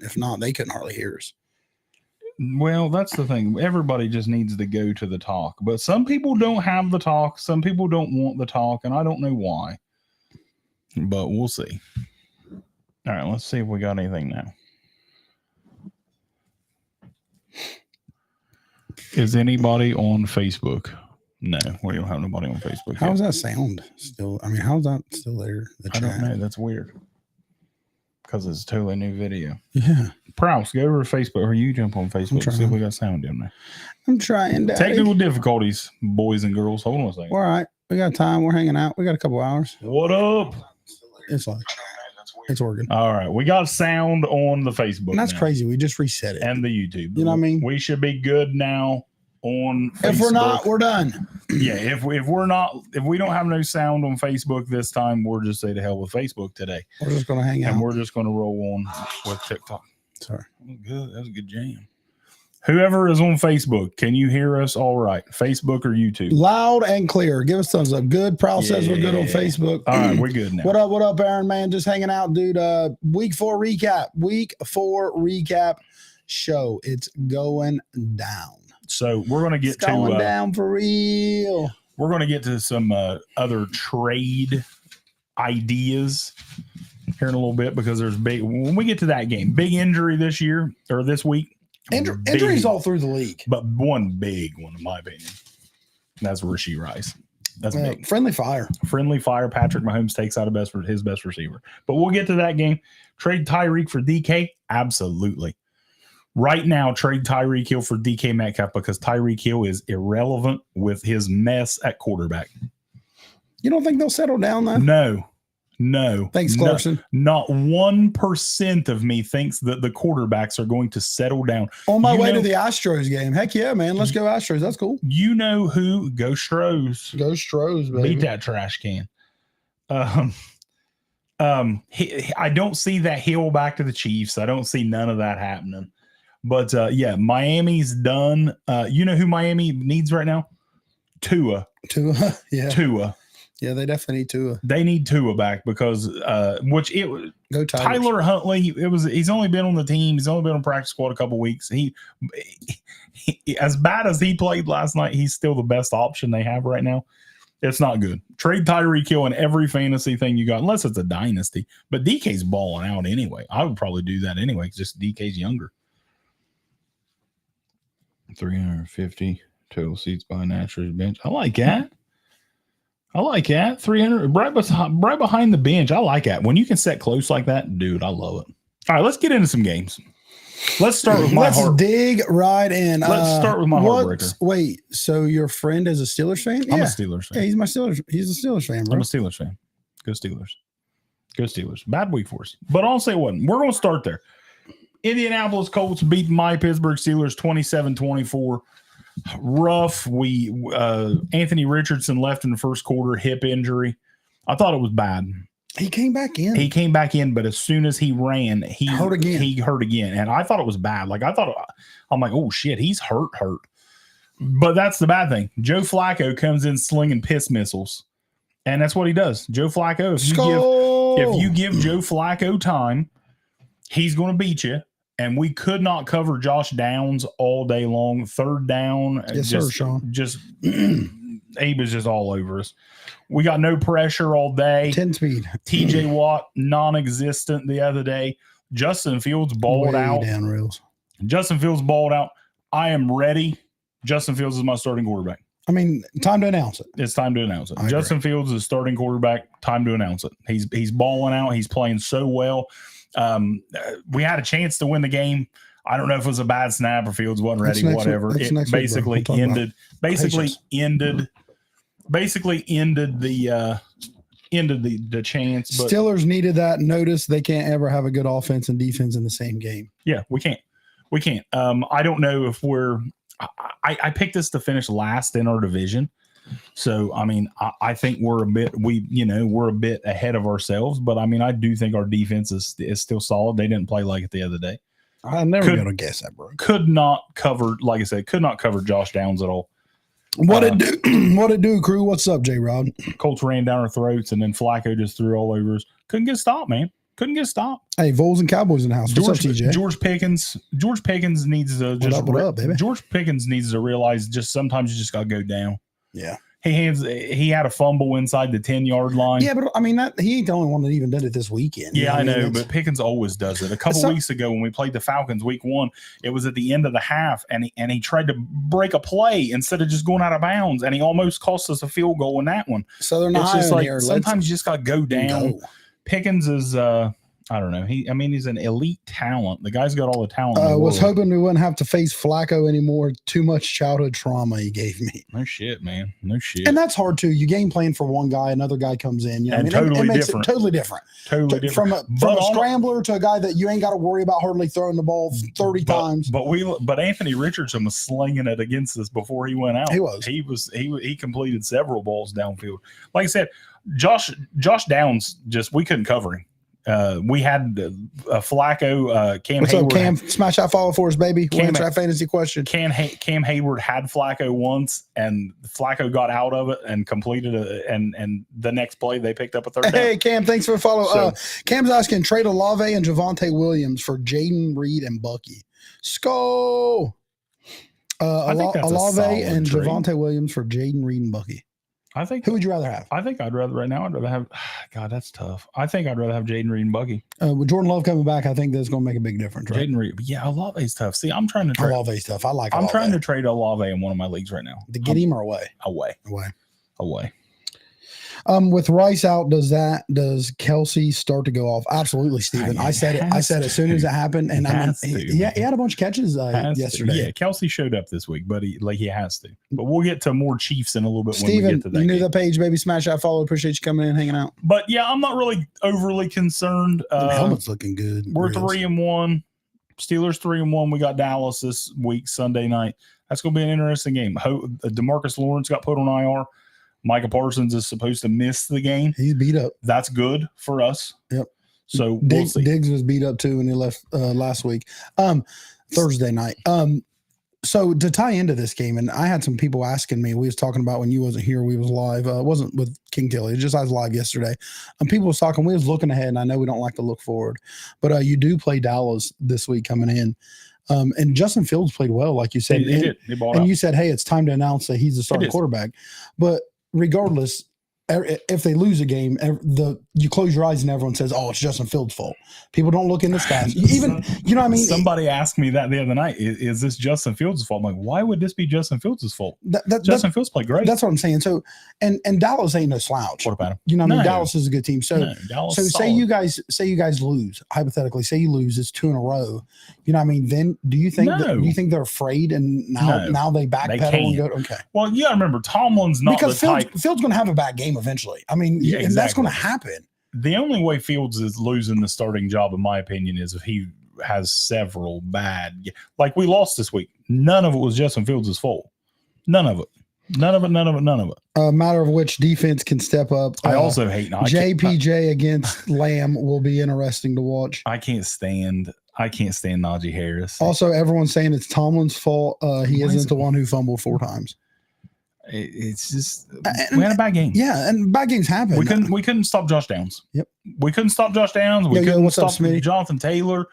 If not, they couldn't hardly hear us. Well, that's the thing. Everybody just needs to go to the talk. But some people don't have the talk. Some people don't want the talk, and I don't know why. But we'll see. All right, let's see if we got anything now. Is anybody on Facebook? No, we don't have nobody on Facebook. How's that sound still? I mean, how's that still there? I don't know. That's weird. Because it's a totally new video. Yeah. Prowse, go over to Facebook or you jump on Facebook and see if we got sound in there. I'm trying, Daddy. Technical difficulties, boys and girls. Hold on a second. All right. We got time. We're hanging out. We got a couple hours. What up? It's like, it's working. All right. We got sound on the Facebook. And that's now. Crazy. We just reset it. And the YouTube. You know what I mean? We should be good now on Facebook. If we're not, we're done. Yeah, if we don't have no sound on Facebook this time, we'll just say to hell with Facebook today. We're just gonna hang out. And we're just gonna roll on with TikTok. Sorry. Good. That was a good jam. Whoever is on Facebook, can you hear us all right? Facebook or YouTube? Loud and clear. Give us thumbs up. Good. Prowl says we're good on Facebook. All right, we're good now. What up, Aaron, man? Just hanging out, dude. Week 4 recap show. It's going down. So we're going to get going down for real. We're going to get to some other trade ideas here in a little bit because there's when we get to that game, big injury this year or this week. Injuries all through the league. But one big one, in my opinion. That's Rashee Rice. That's big. Friendly fire. Patrick Mahomes takes out his best receiver. But we'll get to that game. Trade Tyreek for DK? Absolutely. Right now, trade Tyreek Hill for DK Metcalf because Tyreek Hill is irrelevant with his mess at quarterback. You don't think they'll settle down then? No. Thanks, Clarkson. Not 1% of me thinks that the quarterbacks are going to settle down. On my way to the Astros game. Heck yeah, man. Let's go Astros. That's cool. You know who? Go Stros. Go Stros, baby. Beat that trash can. I don't see that Hill back to the Chiefs. I don't see none of that happening. But, Miami's done. You know who Miami needs right now? Tua. Yeah. Tua. Yeah, they definitely need Tua. They need Tua back because, Go Tigers. Tyler Huntley, he's only been on the team. He's only been on practice squad a couple weeks. He as bad as he played last night, he's still the best option they have right now. It's not good. Trade Tyreek Hill in every fantasy thing you got, unless it's a dynasty. But DK's balling out anyway. I would probably do that anyway. Just DK's younger. 350 total seats by Natural's bench. I like that. 300 right behind the bench. I like that. When you can set close like that, dude, I love it. All right, let's get into some games. Let's start with my heart. Let's dig right in. Let's start with my heartbreaker. Wait, so your friend is a Steelers fan? I'm a Steelers fan. Yeah, he's a Steelers fan, bro. I'm a Steelers fan. Go Steelers. Go Steelers. Bad week for us. But I'll say what. We're going to start there. Indianapolis Colts beat my Pittsburgh Steelers 27-24. Rough. Anthony Richardson left in the first quarter, hip injury. I thought it was bad. He came back in. But as soon as he ran, he hurt again. And I thought it was bad. I'm like, oh shit, he's hurt. But that's the bad thing. Joe Flacco comes in slinging piss missiles. And that's what he does. Joe Flacco, if you give Joe Flacco time, he's going to beat you. And we could not cover Josh Downs all day long. Third down. Yes, sir, Sean. Abe is just all over us. We got no pressure all day. 10 speed. TJ Watt, non-existent the other day. Justin Fields balled out. Down rails. Justin Fields balled out. I am ready. Justin Fields is my starting quarterback. I mean, time to announce it. It's time to announce it. Justin Fields is starting quarterback. Time to announce it. He's balling out. He's playing so well. We had a chance to win the game. I don't know if it was a bad snap or Fields wasn't ready, whatever. It basically ended the chance. But Steelers needed that. Notice they can't ever have a good offense and defense in the same game. Yeah, we can't. I don't know if I picked us to finish last in our division. So, I mean, I think we're a bit ahead of ourselves, but I mean, I do think our defense is still solid. They didn't play like it the other day. I'm never going to guess that, bro. Could not cover Josh Downs at all. What it do, crew? What's up, J-Rod? Colts ran down our throats, and then Flacco just threw all over us. Couldn't get stopped, man. Couldn't get a stop. Hey, Vols and Cowboys in the house. What's up, TJ? George Pickens needs to George Pickens needs to realize just sometimes you just got to go down. Yeah. He had a fumble inside the 10-yard line. Yeah, but I mean, he ain't the only one that even did it this weekend. Yeah, I know, but Pickens always does it. A couple weeks ago when we played the Falcons week 1, it was at the end of the half, and he tried to break a play instead of just going out of bounds, and he almost cost us a field goal in that one. So they're not it's just like here. Sometimes you just got to go down. Go. Pickens is I don't know. He's an elite talent. The guy's got all the talent. Was hoping we wouldn't have to face Flacco anymore. Too much childhood trauma he gave me. No shit, man. No shit. And that's hard too. You game plan for one guy, another guy comes in. You know, and totally different. Totally different. Totally different. From a scrambler to a guy that you ain't got to worry about hardly throwing the ball 30 times. But Anthony Richardson was slinging it against us before he went out. He completed several balls downfield. Like I said, Josh Downs we couldn't cover him. We had Flacco, Cam What's Hayward. Up, Cam? Smash that follow for us, baby. We'll answer that fantasy question. Cam Hayward had Flacco once, and Flacco got out of it and completed and the next play they picked up a third down. Hey, Cam, thanks for the follow. Cam's asking, trade Olave and Javonte Williams for Jaden Reed and Bucky. Sko! Olave and Javonte Williams for Jaden Reed and Bucky. Who would you rather have? I think I'd rather have. God, that's tough. I think I'd rather have Jaden Reed and Bucky. With Jordan Love coming back, I think that's going to make a big difference. Right? Jaden Reed, yeah, Olave's tough. See, I'm trying to trade Olave's tough. I'm trying to trade Olave in one of my leagues right now. To get him or away? Away. With Rice out, does Kelsey start to go off? Absolutely, Steven. I said as soon as it happened, and he had a bunch of catches yesterday. Yeah, Kelsey showed up this week, but he has to. But we'll get to more Chiefs in a little bit. Steven, when we get to that. You knew the page, baby. Smash that follow. Appreciate you coming in, hanging out. But yeah, I'm not really overly concerned. The helmet's looking good. We're 3-1. Steelers 3-1. We got Dallas this week, Sunday night. That's going to be an interesting game. DeMarcus Lawrence got put on IR. Micah Parsons is supposed to miss the game. He's beat up. That's good for us. Yep. So Diggs, we'll see. Diggs was beat up too when he left last week. Thursday night. So to tie into this game, and I had some people asking me, we was talking about when you wasn't here, we was live. It wasn't with King Tilly. It just I was live yesterday. And people was talking, we was looking ahead, and I know we don't like to look forward. But you do play Dallas this week coming in. And Justin Fields played well, like you said. He did. You said, hey, it's time to announce that he's the starting quarterback. But regardless, if they lose a game, you close your eyes and everyone says, "Oh, it's Justin Fields' fault." People don't look in the stats. Even you know what I mean. Somebody asked me that the other night. Is this Justin Fields' fault? I'm like, why would this be Justin Fields' fault? Justin Fields played great. That's what I'm saying. So, and Dallas ain't no slouch. What about him? You know what I mean? Dallas is a good team. So, say solid. say you guys lose hypothetically. Say you lose, it's 2 in a row. You know what I mean? Then do you think they're afraid and now they backpedal and go? Okay. Well, you got to remember Tomlin's not because the type. Fields going to have a bad game eventually. I mean, and that's going to happen. The only way Fields is losing the starting job, in my opinion, is if he has several bad. Like we lost this week. None of it was Justin Fields' fault. None of it. A matter of which defense can step up. I also hate JPJ against Lamb will be interesting to watch. I can't stand Najee Harris. Also, everyone's saying it's Tomlin's fault. He isn't the one who fumbled 4 times. It's just we had a bad game. Yeah, and bad games happen. We couldn't stop Josh Downs. Yep. We couldn't stop Josh Downs. We couldn't stop Jonathan Taylor.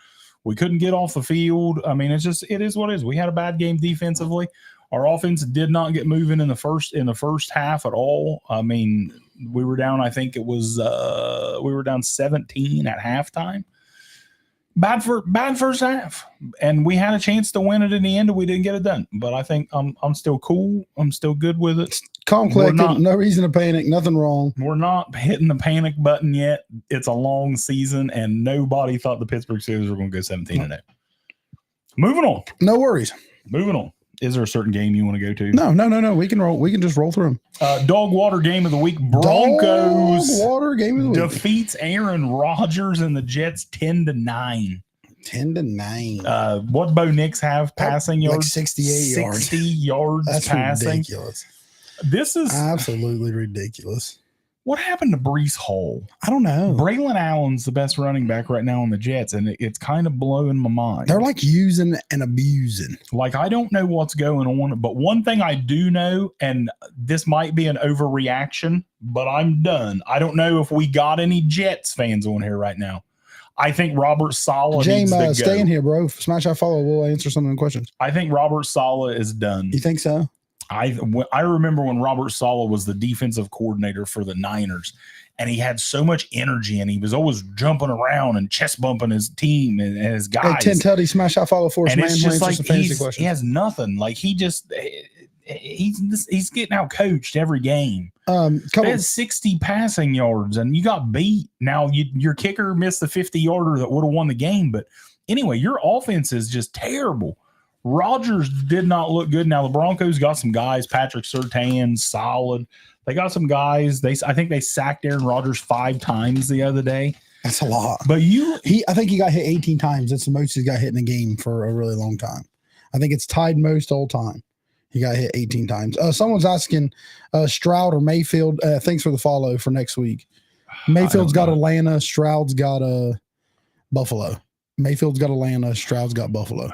We couldn't get off the field. I mean, it is what it is. We had a bad game defensively. Our offense did not get moving in the first half at all. I mean, we were down. I think it was we were down 17 at halftime. Bad first half, and we had a chance to win it in the end, and we didn't get it done. But I think I'm still cool. I'm still good with it. Calm, collected. No reason to panic. Nothing wrong. We're not hitting the panic button yet. It's a long season, and nobody thought the Pittsburgh Steelers were going to go 17-0. Moving on. No worries. Moving on. Is there a certain game you want to go to? No. We can roll. We can just roll through them. Dog water game of the week. Broncos Dog water game of the week defeats Aaron Rodgers and the Jets 10-9. 10-9. What Bo Nix have passing yards? Like 68 yards. 60 yards That's passing. Ridiculous. This is absolutely ridiculous. What happened to Breece Hall? I don't know. Braylon Allen's the best running back right now on the Jets, and it's kind of blowing my mind. They're like using and abusing. Like, I don't know what's going on, but one thing I do know, and this might be an overreaction, but I'm done. I don't know if we got any Jets fans on here right now. I think Robert Saleh James, needs to stay go. in here, bro. Smash that follow. We'll answer some of the questions. I think Robert Saleh is done. You think so? I remember when Robert Saleh was the defensive coordinator for the Niners, and he had so much energy, and he was always jumping around and chest bumping his team and his guys. Hey, 10 Teddy, smash that follow for us, and man. it's just like he has nothing. Like he's getting out coached every game. They had 60 passing yards, and you got beat. Now your kicker missed the 50-yarder that would have won the game. But anyway, your offense is just terrible. Rodgers did not look good. Now the Broncos got some guys. Patrick Surtain, solid. They got some guys. I think they sacked Aaron Rodgers 5 times the other day. That's a lot. But I think he got hit 18 times. That's the most he's got hit in a game for a really long time. I think it's tied most all time. He got hit 18 times. Someone's asking Stroud or Mayfield. Thanks for the follow for next week. Mayfield's got Atlanta. Stroud's got Buffalo. Mayfield's got Atlanta. Stroud's got Buffalo.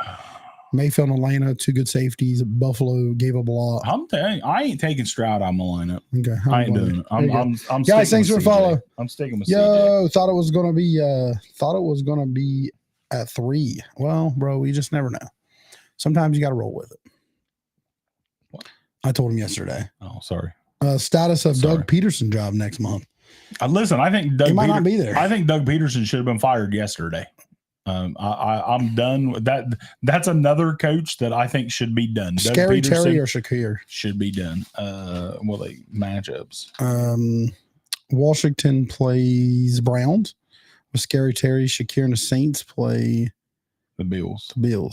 Mayfield and Atlanta, 2 good safeties. Buffalo gave up a lot. I'm telling you, I ain't taking Stroud out of my lineup. Okay, I ain't doing it. I'm guys, thanks for the follow. I'm sticking with CJ. Thought it was gonna be at 3. Well, bro, you just never know. Sometimes you got to roll with it. What? I told him yesterday. Oh, sorry. Status of Doug Peterson job next month. Listen, I think Doug might not be there. I think Doug Peterson should have been fired yesterday. I'm done with that. That's another coach that I think should be done. Scary Terry or Shakir should be done. Matchups. Washington plays Browns with Scary Terry. Shakir and the Saints play the Bills. Who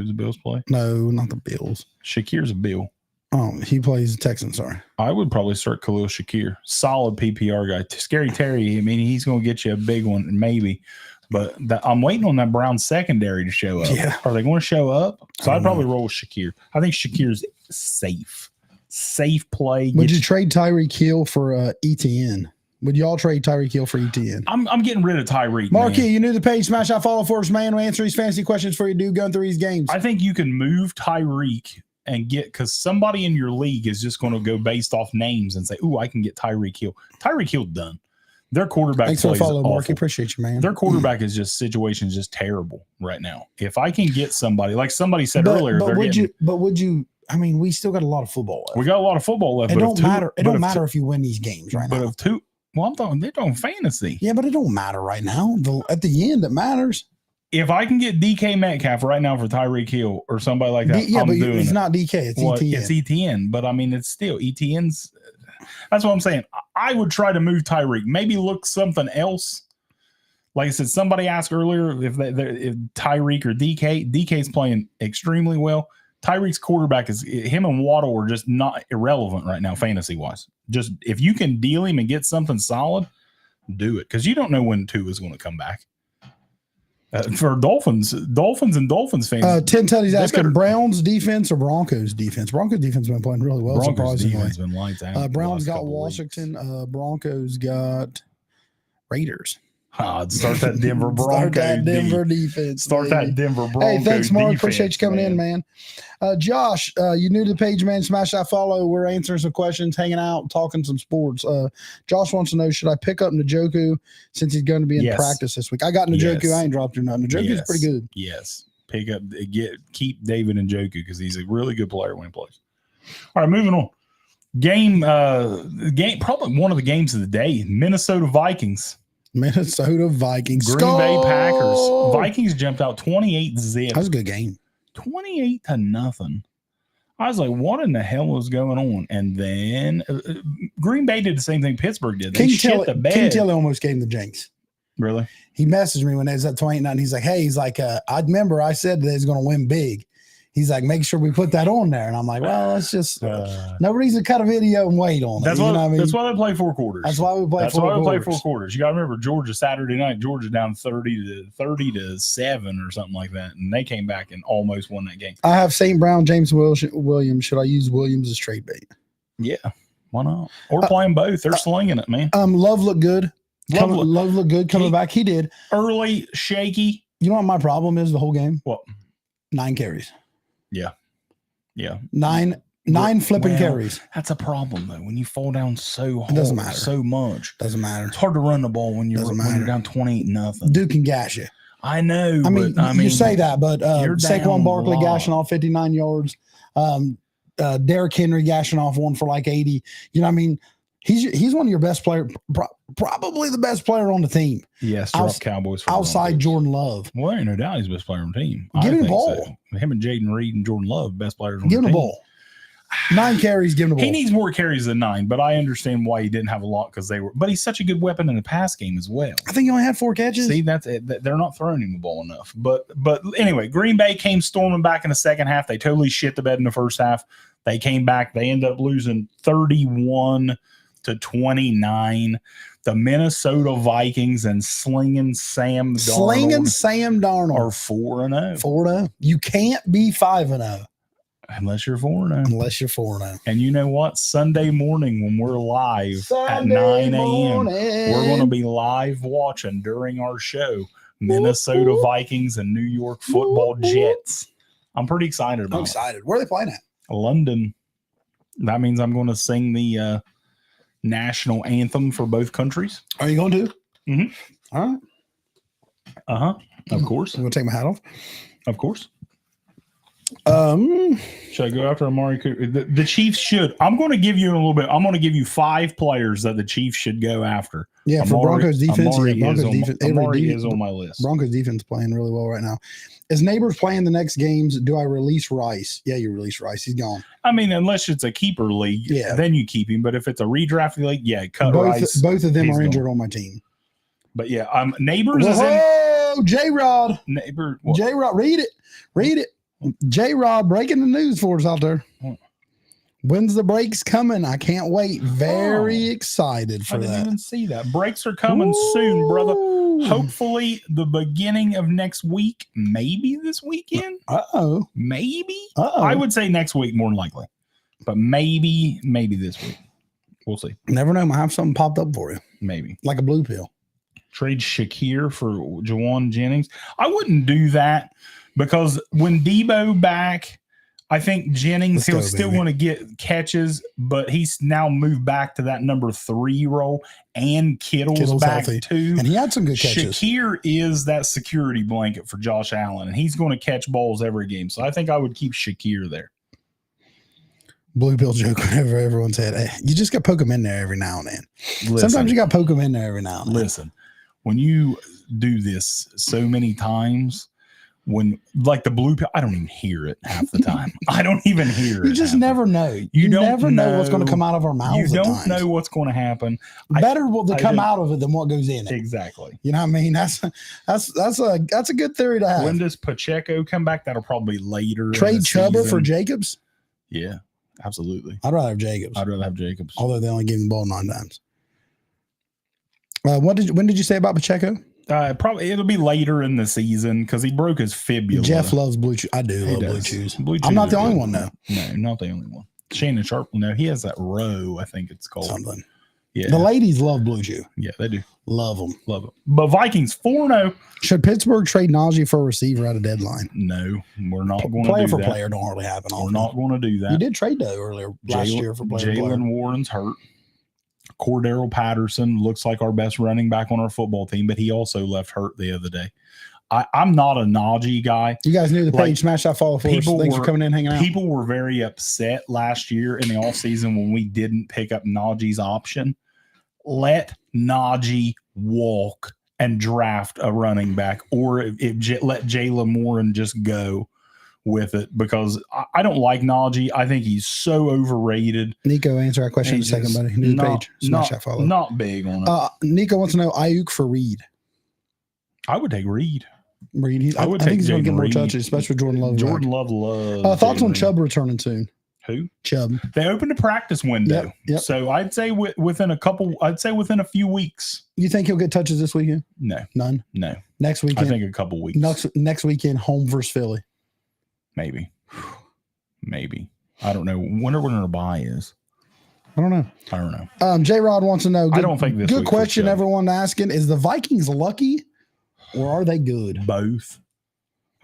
does the Bills play? No, not the Bills. Shakir's a Bill. Oh, he plays the Texans. Sorry. I would probably start Khalil Shakir. Solid PPR guy. Scary Terry, I mean, he's going to get you a big one, maybe. But I'm waiting on that Brown secondary to show up. Yeah. Are they going to show up? So I'd probably roll with Shakir. I think Shakir's safe. Safe play. Would you trade Tyreek Hill for ETN? Would y'all trade Tyreek Hill for ETN? I'm getting rid of Tyreek. Marquis, you knew the page. Smash that follow for us, man. We answer these fantasy questions for you. Do going through these games. I think you can move Tyreek and get, because somebody in your league is just going to go based off names and say, "Ooh, I can get Tyreek Hill." Tyreek Hill done. Their quarterback. Thanks for the follow, Marky. Appreciate you, man. Their quarterback is just situation's just terrible right now. If I can get somebody, like somebody said earlier, would you? I mean, we still got a lot of football left. We got a lot of football left. It don't matter. It don't matter if you win these games right now. Well, I'm talking. They're doing fantasy. Yeah, but it don't matter right now. At the end, it matters. If I can get DK Metcalf right now for Tyreek Hill or somebody like that, but it's not DK. It's ETN. It's ETN, but I mean, it's still ETN's. That's what I'm saying. I would try to move Tyreek. Maybe look something else. Like I said, somebody asked earlier if Tyreek or DK. DK's playing extremely well. Tyreek's quarterback him and Waddle are just not irrelevant right now, fantasy wise. Just if you can deal him and get something solid, do it, because you don't know when Tua is going to come back. For Dolphins and Dolphins fans, Tim Teddy's asking Browns defense or Broncos defense. Broncos defense has been playing really well. Broncos surprisingly, defense been lights out. Browns got Washington. Broncos got Raiders. Start that Denver Broncos. Start that Denver defense. Start that Denver Broncos. Hey, thanks, Mark. Defense, appreciate you coming in, man. Josh, you new to the page, man. Smash that follow. We're answering some questions, hanging out, talking some sports. Josh wants to know, should I pick up Njoku since he's going to be in practice this week? I got Njoku. Yes. I ain't dropped him nothing. Njoku's pretty good. Yes. Keep David Njoku because he's a really good player when he plays. All right, moving on. Game, probably one of the games of the day. Minnesota Vikings. Green Bay Packers. Vikings jumped out 28-0. That was a good game. 28-0. I was like, what in the hell was going on? And then Green Bay did the same thing Pittsburgh did. They shit the bed. King Tilly almost gave him the jinx. Really? He messaged me when they was at 28-9. He's like, hey, I remember I said that he's going to win big. He's like, make sure we put that on there. And I'm like, well, it's just no reason to cut a video and wait on it. That's what I mean? That's why they play 4 quarters. That's why we play 4 quarters. You got to remember Georgia Saturday night. Georgia down 30-7 or something like that. And they came back and almost won that game. I have St. Brown, James Williams. Should I use Williams as trade bait? Yeah. Why not? Or play them both. They're slinging it, man. Love looked good. Love looked good coming back. He did. Early, shaky. You know what my problem is the whole game? What? 9 carries. Yeah. 9 9 flipping carries. That's a problem though. When you fall down so hard, it doesn't matter. So much. Doesn't matter. It's hard to run the ball when you're down 28-0. Dude can gash you. I know. I mean, you say that, but Saquon Barkley gashing off 59 yards. Derrick Henry gashing off one for like 80. You know what I mean? He's one of your best players, probably the best player on the team. Yes, Cowboys outside Jordan Love. Well, there ain't no doubt he's the best player on the team. Give him the ball. So. Him and Jaden Reed and Jordan Love, best players on the team. Give him the ball. 9 carries, give him the ball. He needs more carries than 9, but I understand why he didn't have a lot because but he's such a good weapon in the pass game as well. I think he only had 4 catches. See, that's it. They're not throwing him the ball enough. But anyway, Green Bay came storming back in the second half. They totally shit the bed in the first half. They came back. They ended up losing 31-29. The Minnesota Vikings and Slinging Sam Darnold are 4-0. 4-0. You can't be 5-0. Unless you're 4-0. Unless you're 4-0. And you know what? Sunday morning when we're live at 9 a.m., we're going to be live watching during our show Minnesota Vikings and New York Football Jets. I'm pretty excited about it. I'm excited. Where are they playing at? London. That means I'm going to sing the national anthem for both countries. Are you going to? Mm-hmm. All right. Uh-huh. Of course. I'm going to take my hat off. Of course. Should I go after Amari Cooper? The Chiefs should. I'm going to give you a little bit. I'm going to give you 5 players that the Chiefs should go after. Yeah, for Broncos defense. Amari is on my list. Broncos defense playing really well right now. As Neighbors playing the next games, do I release Rice? Yeah, you release Rice. He's gone. I mean, unless it's a keeper league, then you keep him. But if it's a redraft league, cut Rice. Both of them are injured on my team. But yeah, Neighbors is in. Oh, J-Rod. What? J-Rod, read it. J-Rod breaking the news for us out there. When's the breaks coming? I can't wait. Very excited for that. I didn't even see that. Breaks are coming soon, brother. Hopefully the beginning of next week. Maybe this weekend. Maybe. I would say next week more than likely. But maybe this week. We'll see. Never know. Might have something popped up for you. Maybe. Like a blue pill. Trade Shakir for Juwan Jennings. I wouldn't do that. Because when Debo back, I think Jennings, he'll still want to get catches, but he's now moved back to that number 3 role, and Kittle's back healthy too. And he had some good catches. Shakir is that security blanket for Josh Allen, and he's going to catch balls every game. So I think I would keep Shakir there. Blue pill joke whenever everyone's head. Hey, you just got to poke him in there every now and then. Sometimes you got to poke him in there every now and then. Listen, when you do this so many times, when like the blue pill, I don't even hear it half the time. I don't even hear it. You just never know. You never know what's going to come out of our mouths. You don't know what's going to happen. Better to come out of it than what goes in it. Exactly. You know what I mean? That's a good theory to have. When does Pacheco come back? That'll probably later. Trade Chuba for Jacobs? Yeah, absolutely. I'd rather have Jacobs. Although they only gave him the ball 9 times. When did you say about Pacheco? Probably it'll be later in the season because he broke his fibula. Jeff loves blue chews. I do love blue chews. I'm not the only one though. No, not the only one. Shannon Sharp, no, he has that row. I think it's called something. Yeah, the ladies love blue chew. Yeah, they do. Love them. But Vikings 4-0. Should Pittsburgh trade Najee for a receiver at a deadline? No, we're not going to do that. Player for player don't hardly happen. We're not going to do that. You did trade though earlier last year for player. Jalen Warren's hurt. Cordero Patterson looks like our best running back on our football team, but he also left hurt the other day. I'm not a Najee guy. You guys knew the page. Smash that follow for us. Thanks for coming in, hanging out. People were very upset last year in the offseason when we didn't pick up Najee's option. Let Najee walk and draft a running back, or let Jalen Warren just go with it, because I don't like Najee. I think he's so overrated. Nico, answer our question in a second, buddy. New page. Smash that follow. Not big on it. Nico wants to know Ayuk for Reed. I would take Reed. I think he's going to get more touches, especially with Jordan Love. Jordan Love loves. Thoughts on Chubb returning soon? Who? Chubb. They opened a practice window. Yep. So I'd say within a few weeks. You think he'll get touches this weekend? No. None? No. Next weekend? I think a couple weeks. Next weekend, home versus Philly. Maybe. I don't know. Wonder when our bye is. I don't know. J-Rod wants to know. I don't think this good question everyone asking. Is the Vikings lucky or are they good? Both.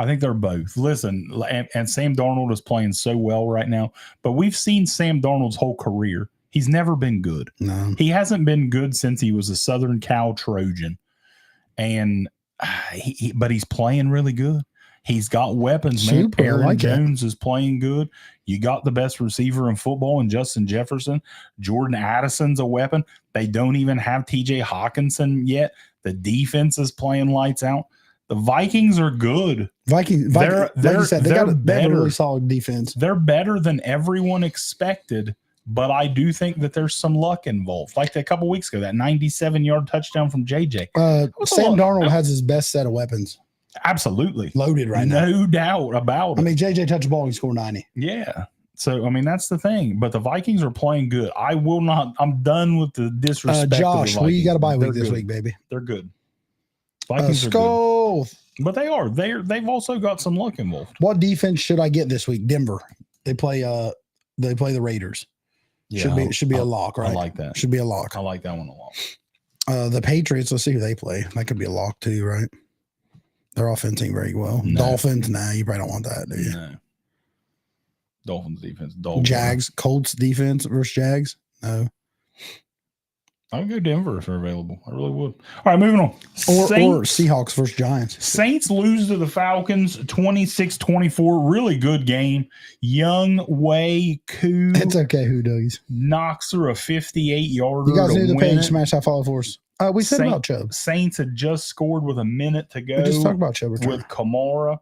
I think they're both. Listen, and Sam Darnold is playing so well right now, but we've seen Sam Darnold's whole career. He's never been good. No. He hasn't been good since he was a Southern Cal Trojan. And but he's playing really good. He's got weapons, man. Super, Aaron like Jones is playing good. You got the best receiver in football in Justin Jefferson. Jordan Addison's a weapon. They don't even have TJ Hawkinson yet. The defense is playing lights out. The Vikings are good. Vikings like you said, they got a really solid defense. They're better than everyone expected, but I do think that there's some luck involved. Like a couple weeks ago, that 97-yard touchdown from JJ. Sam Darnold has his best set of weapons. Absolutely. Loaded right now. No doubt about it. I mean, JJ touched the ball and he scored 90. Yeah. So, I mean, that's the thing. But the Vikings are playing good. I'm done with the disrespect. Josh, of the we got a bye week They're this good. week, baby. They're good. Vikings are good. But they are. They've also got some luck involved. What defense should I get this week? Denver. They play the Raiders. Yeah, should be a lock, right? I like that. Should be a lock. I like that one a lot. The Patriots, let's see who they play. That could be a lock too, right? Their offense ain't very well. No. Dolphins, nah, you probably don't want that, do you? No. Dolphins defense. Jags, Colts defense versus Jags. No. I would go Denver if they're available. I really would. All right, moving on. Or Seahawks versus Giants. Saints lose to the Falcons 26-24. Really good game. Young Wei Koo. It's okay, who does? Knocks through a 58-yarder. You guys need the page, smash that follow for us. We said about Chubb. Saints had just scored with a minute to go. We just talked about Chubb with Kamara.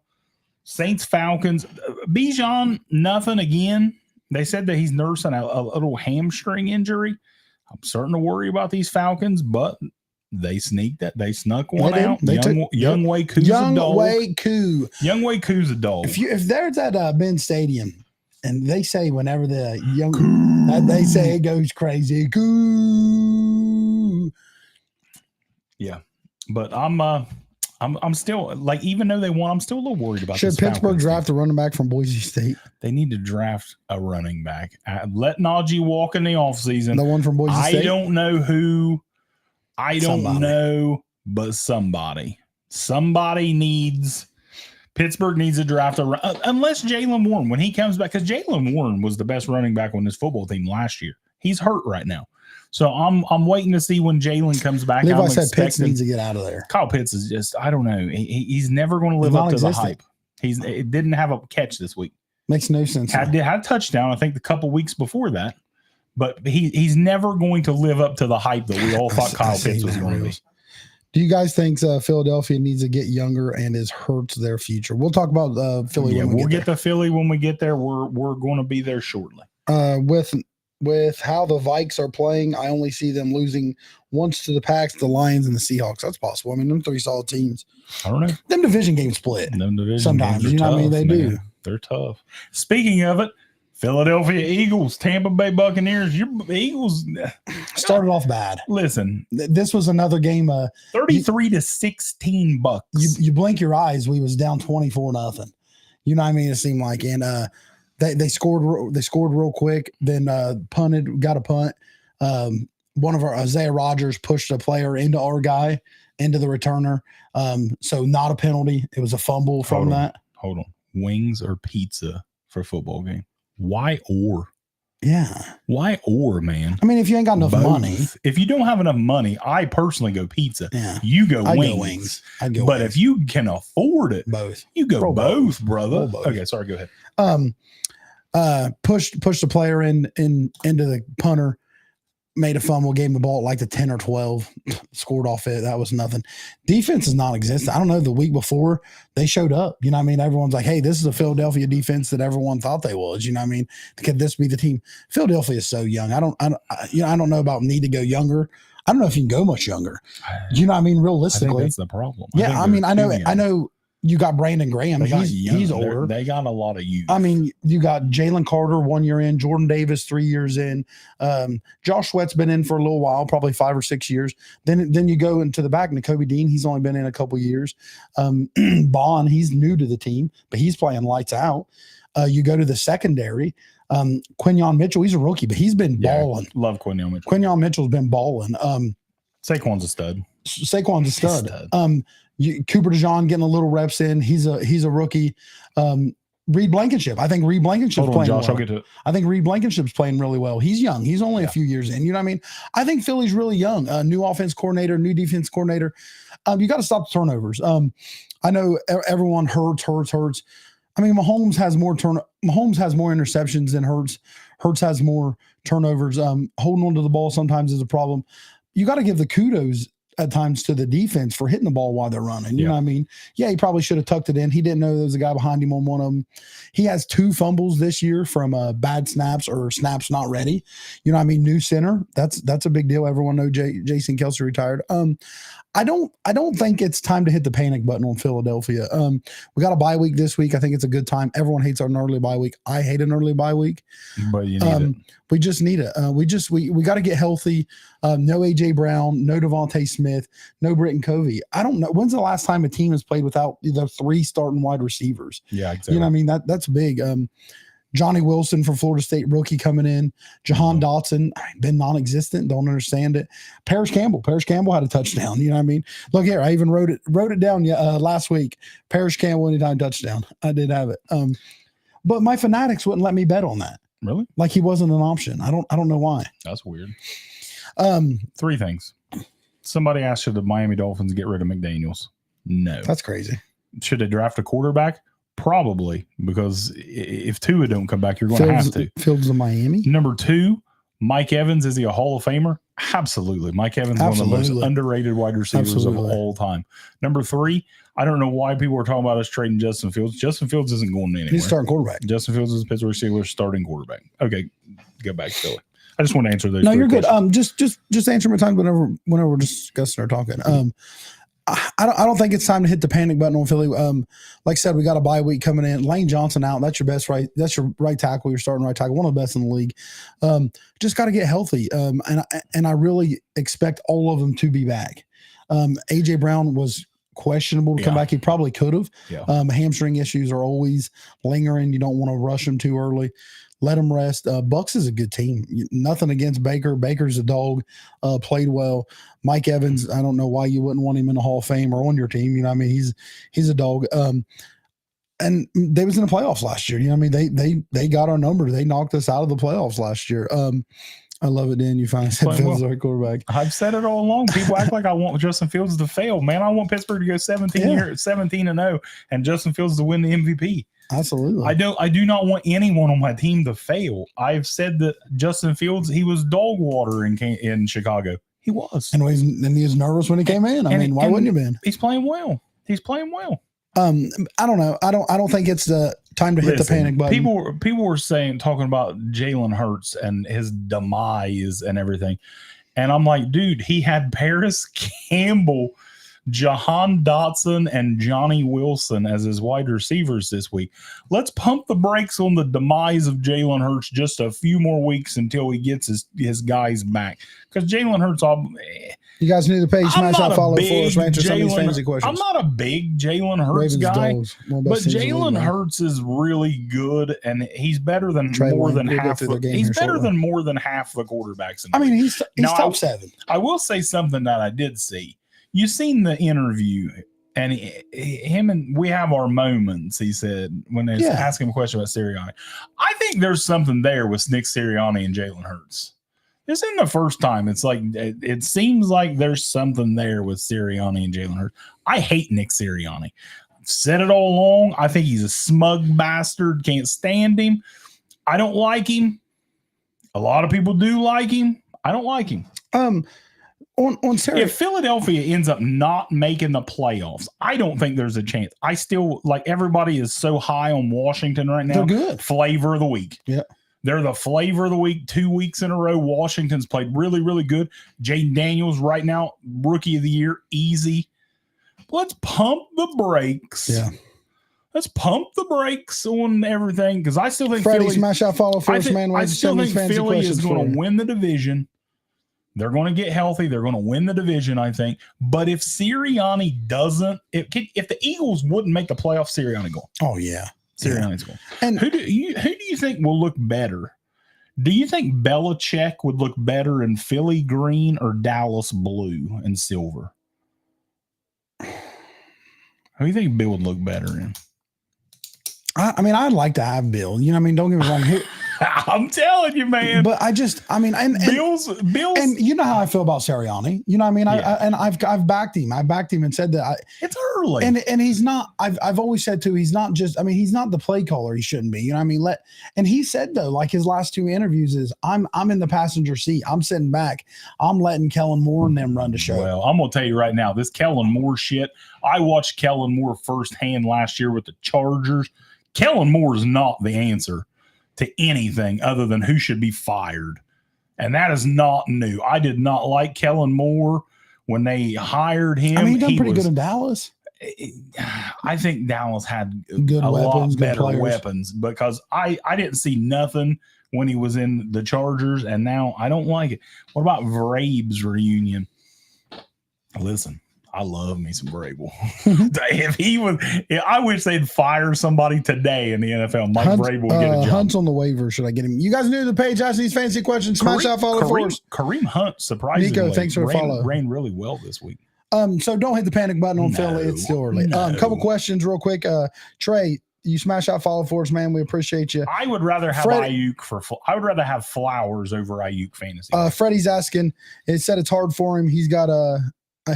Saints Falcons. Bijan, nothing again. They said that he's nursing a little hamstring injury. I'm starting to worry about these Falcons, but they snuck one out. Young Wei Koo's a dog. Young Wei Koo. Young Wei Koo's a dog. If there's at Ben Stadium, and they say whenever the they say it goes crazy. Koo. Yeah, but I'm still like, even though they won, I'm still a little worried about. Should Pittsburgh draft a running back from Boise State? They need to draft a running back. Let Najee walk in the offseason. The one from Boise State? I don't know who. I don't know, but somebody. Pittsburgh needs to draft unless Jaylen Warren, when he comes back, because Jaylen Warren was the best running back on this football team last year. He's hurt right now. So I'm waiting to see when Jalen comes back. Levi said Pitts needs to get out of there. Kyle Pitts is just, I don't know. He's never going to live up to the hype. It didn't have a catch this week. Makes no sense. Had a touchdown, I think, the couple weeks before that. But he's never going to live up to the hype that we all thought Kyle Pitts was going to be. Do you guys think Philadelphia needs to get younger and hurts their future? We'll talk about Philly. Yeah, we'll get to Philly when we get there. We're going to be there shortly. With how the Vikes are playing, I only see them losing once to the Packs, the Lions, and the Seahawks. That's possible. I mean, them three solid teams. I don't know. Them division games split. Sometimes, you know tough, what I mean? They do. They're tough. Speaking of it, Philadelphia Eagles, Tampa Bay Buccaneers. Your Eagles started off bad. Listen, this was another game. 33-16 Bucks. You blink your eyes, we was down 24-0. You know what I mean? It seemed like, and they scored real quick, then got a punt. One of our Isaiah Rodgers pushed a player into our guy, into the returner. So not a penalty. It was a fumble from that. Hold on. Wings or pizza for a football game? Why or? Yeah. Why or, man? I mean, if you ain't got enough money. If you don't have enough money, I personally go pizza. Yeah. You go I'd wings. Go wings. I'd go but wings. If you can afford it, both. You go both, brother. Both. Okay, sorry, go ahead. Pushed the player into the punter, made a fumble, gave him the ball at like the 10 or 12, scored off it. That was nothing. Defense is non-existent. I don't know. The week before they showed up, you know what I mean? Everyone's like, hey, this is a Philadelphia defense that everyone thought they was, you know what I mean? Could this be the team? Philadelphia is so young. I don't know about need to go younger. I don't know if you can go much younger. You know what I mean? Realistically. I think that's the problem. Yeah. I know you got Brandon Graham. He's older. They got a lot of youth. I mean, you got Jalen Carter 1 year in, Jordan Davis 3 years in. Josh Sweat's been in for a little while, probably 5 or 6 years. Then you go into the back, Nakobe Dean, he's only been in a couple years. Bond, he's new to the team, but he's playing lights out. You go to the secondary. Quinyon Mitchell, he's a rookie, but he's been balling. Love Quinyon Mitchell. Quinyon Mitchell's been balling. Saquon's a stud. Saquon's a stud. Cooper DeJean getting a little reps in. He's a rookie. Reed Blankenship. I think Reed Blankenship's playing Josh, well. I'll get to it. I think Reed Blankenship's playing really well. He's young. He's only a few years in. You know what I mean? I think Philly's really young. New offense coordinator, new defense coordinator. You got to stop the turnovers. I know everyone hurts. I mean, Mahomes has more interceptions than Hurts. Hurts has more turnovers. Holding on to the ball sometimes is a problem. You got to give the kudos at times to the defense for hitting the ball while they're running. You know what I mean? Yeah, he probably should have tucked it in. He didn't know there was a guy behind him on one of them. He has 2 fumbles this year from bad snaps or snaps not ready. You know what I mean? New center. That's a big deal. Everyone knows Jason Kelce retired. I don't think it's time to hit the panic button on Philadelphia. We got a bye week this week. I think it's a good time. Everyone hates an early bye week. I hate an early bye week. But you need it. We just need it. We got to get healthy. No AJ Brown, no Devontae Smith, no Britton Covey. I don't know. When's the last time a team has played without either 3 starting wide receivers? Yeah, exactly. You know what I mean? That's big. Johnny Wilson from Florida State, rookie coming in. Jahan Dotson, been non-existent. Don't understand it. Paris Campbell had a touchdown. You know what I mean? Look here, I even wrote it down last week. Paris Campbell anytime touchdown. I did have it. But my Fanatics wouldn't let me bet on that. Really? Like he wasn't an option. I don't know why. That's weird. 3 things. Somebody asked, should the Miami Dolphins get rid of McDaniels? No. That's crazy. Should they draft a quarterback? Probably, because if Tua don't come back, you're going to have to. Fields of Miami. Number 2, Mike Evans. Is he a Hall of Famer? Absolutely. Mike Evans is one of the most underrated wide receivers of all time. Number 3, I don't know why people are talking about us trading Justin Fields. Justin Fields isn't going anywhere. He's starting quarterback. Justin Fields is the Pittsburgh Steelers starting quarterback. Okay, go back to Philly. I just want to answer those. No, you're questions. good. Just answer my time whenever we're discussing or talking. I don't think it's time to hit the panic button on Philly. Like I said, we got a bye week coming in. Lane Johnson out. That's your best right. That's your right tackle. You're starting right tackle. One of the best in the league. Just got to get healthy. And I really expect all of them to be back. AJ Brown was questionable to come back. He probably could have. Yeah. Hamstring issues are always lingering. You don't want to rush them too early. Let him rest. Bucks is a good team. Nothing against Baker. Baker's a dog. Played well. Mike Evans, I don't know why you wouldn't want him in the Hall of Fame or on your team. You know what I mean? He's a dog. And they was in the playoffs last year. You know what I mean? They got our number. They knocked us out of the playoffs last year. I love it, Dan. You finally said Fields is our quarterback. I've said it all along. People act like I want Justin Fields to fail. Man, I want Pittsburgh to go 17-0 and Justin Fields to win the MVP. Absolutely. I do not want anyone on my team to fail. I've said that Justin Fields, he was dog water in Chicago. He was. And he was nervous when he came in. I mean, why wouldn't you have been? He's playing well. I don't know. I don't think it's the time to hit the panic button. People were talking about Jalen Hurts and his demise and everything. And I'm like, dude, he had Paris Campbell, Jahan Dotson, and Johnny Wilson as his wide receivers this week. Let's pump the brakes on the demise of Jalen Hurts just a few more weeks until he gets his guys back. Because Jalen Hurts, you guys need to page smash that follow for us. Answer some of these fantasy questions. I'm not a big Jalen Hurts guy, but Jalen Hurts is really good, and he's better than more than half. He's better than more than half the quarterbacks. I mean, he's top 7. I will say something that I did see. You seen the interview, and we have our moments, he said, when they asked him a question about Sirianni. I think there's something there with Nick Sirianni and Jalen Hurts. This isn't the first time. It's like, it seems like there's something there with Sirianni and Jalen Hurts. I hate Nick Sirianni. I've said it all along. I think he's a smug bastard. Can't stand him. I don't like him. A lot of people do like him. I don't like him. If Philadelphia ends up not making the playoffs, I don't think there's a chance. I still, like, everybody is so high on Washington right now. They're good. Flavor of the week. Yeah. They're the flavor of the week 2 weeks in a row. Washington's played really, really good. Jaden Daniels right now, rookie of the year, easy. Let's pump the brakes. Yeah. Let's pump the brakes on everything, because I still think Freddie, smash out follow first, man. I still think Philly is going to win the division. They're going to get healthy. They're going to win the division, I think. But if Sirianni doesn't, if the Eagles wouldn't make the playoffs, Sirianni going. Oh yeah, Sirianni's going. And who do you think will look better? Do you think Belichick would look better in Philly green or Dallas blue and silver? Who do you think Bill would look better in? I mean, I'd like to have Bill. You know what I mean? Don't get me wrong. I'm telling you, man. But I mean, and Bill's, and you know how I feel about Sirianni. You know what I mean? Yeah. I've backed him. I backed him and said that it's early. And he's not. I've always said too. He's not just. I mean, he's not the play caller. He shouldn't be. You know what I mean? And he said though, like his last 2 interviews is, I'm in the passenger seat. I'm sitting back. I'm letting Kellen Moore and them run the show. Well, I'm gonna tell you right now, this Kellen Moore shit. I watched Kellen Moore firsthand last year with the Chargers. Kellen Moore is not the answer to anything other than who should be fired. And that is not new. I did not like Kellen Moore when they hired him. I mean, he done pretty good in Dallas. I think Dallas had good a weapons, lot better weapons because I didn't see nothing when he was in the Chargers, and now I don't like it. What about Vrabel's reunion? Listen, I love me some Vrabel. I wish they'd fire somebody today in the NFL. Mike Vrabel would get a job. Hunt's on the waiver. Should I get him? You guys new to the page? Ask these fancy questions. Smash that follow for us. Kareem Hunt, surprisingly, Nico, thanks for the follow. Ran really well this week. So don't hit the panic button on Philly. It's still early. Couple questions real quick. Trey, you smash that follow for us, man. We appreciate you. I would rather have Ayuk I would rather have Flowers over Ayuk fantasy. Freddie's asking. It said it's hard for him. He's got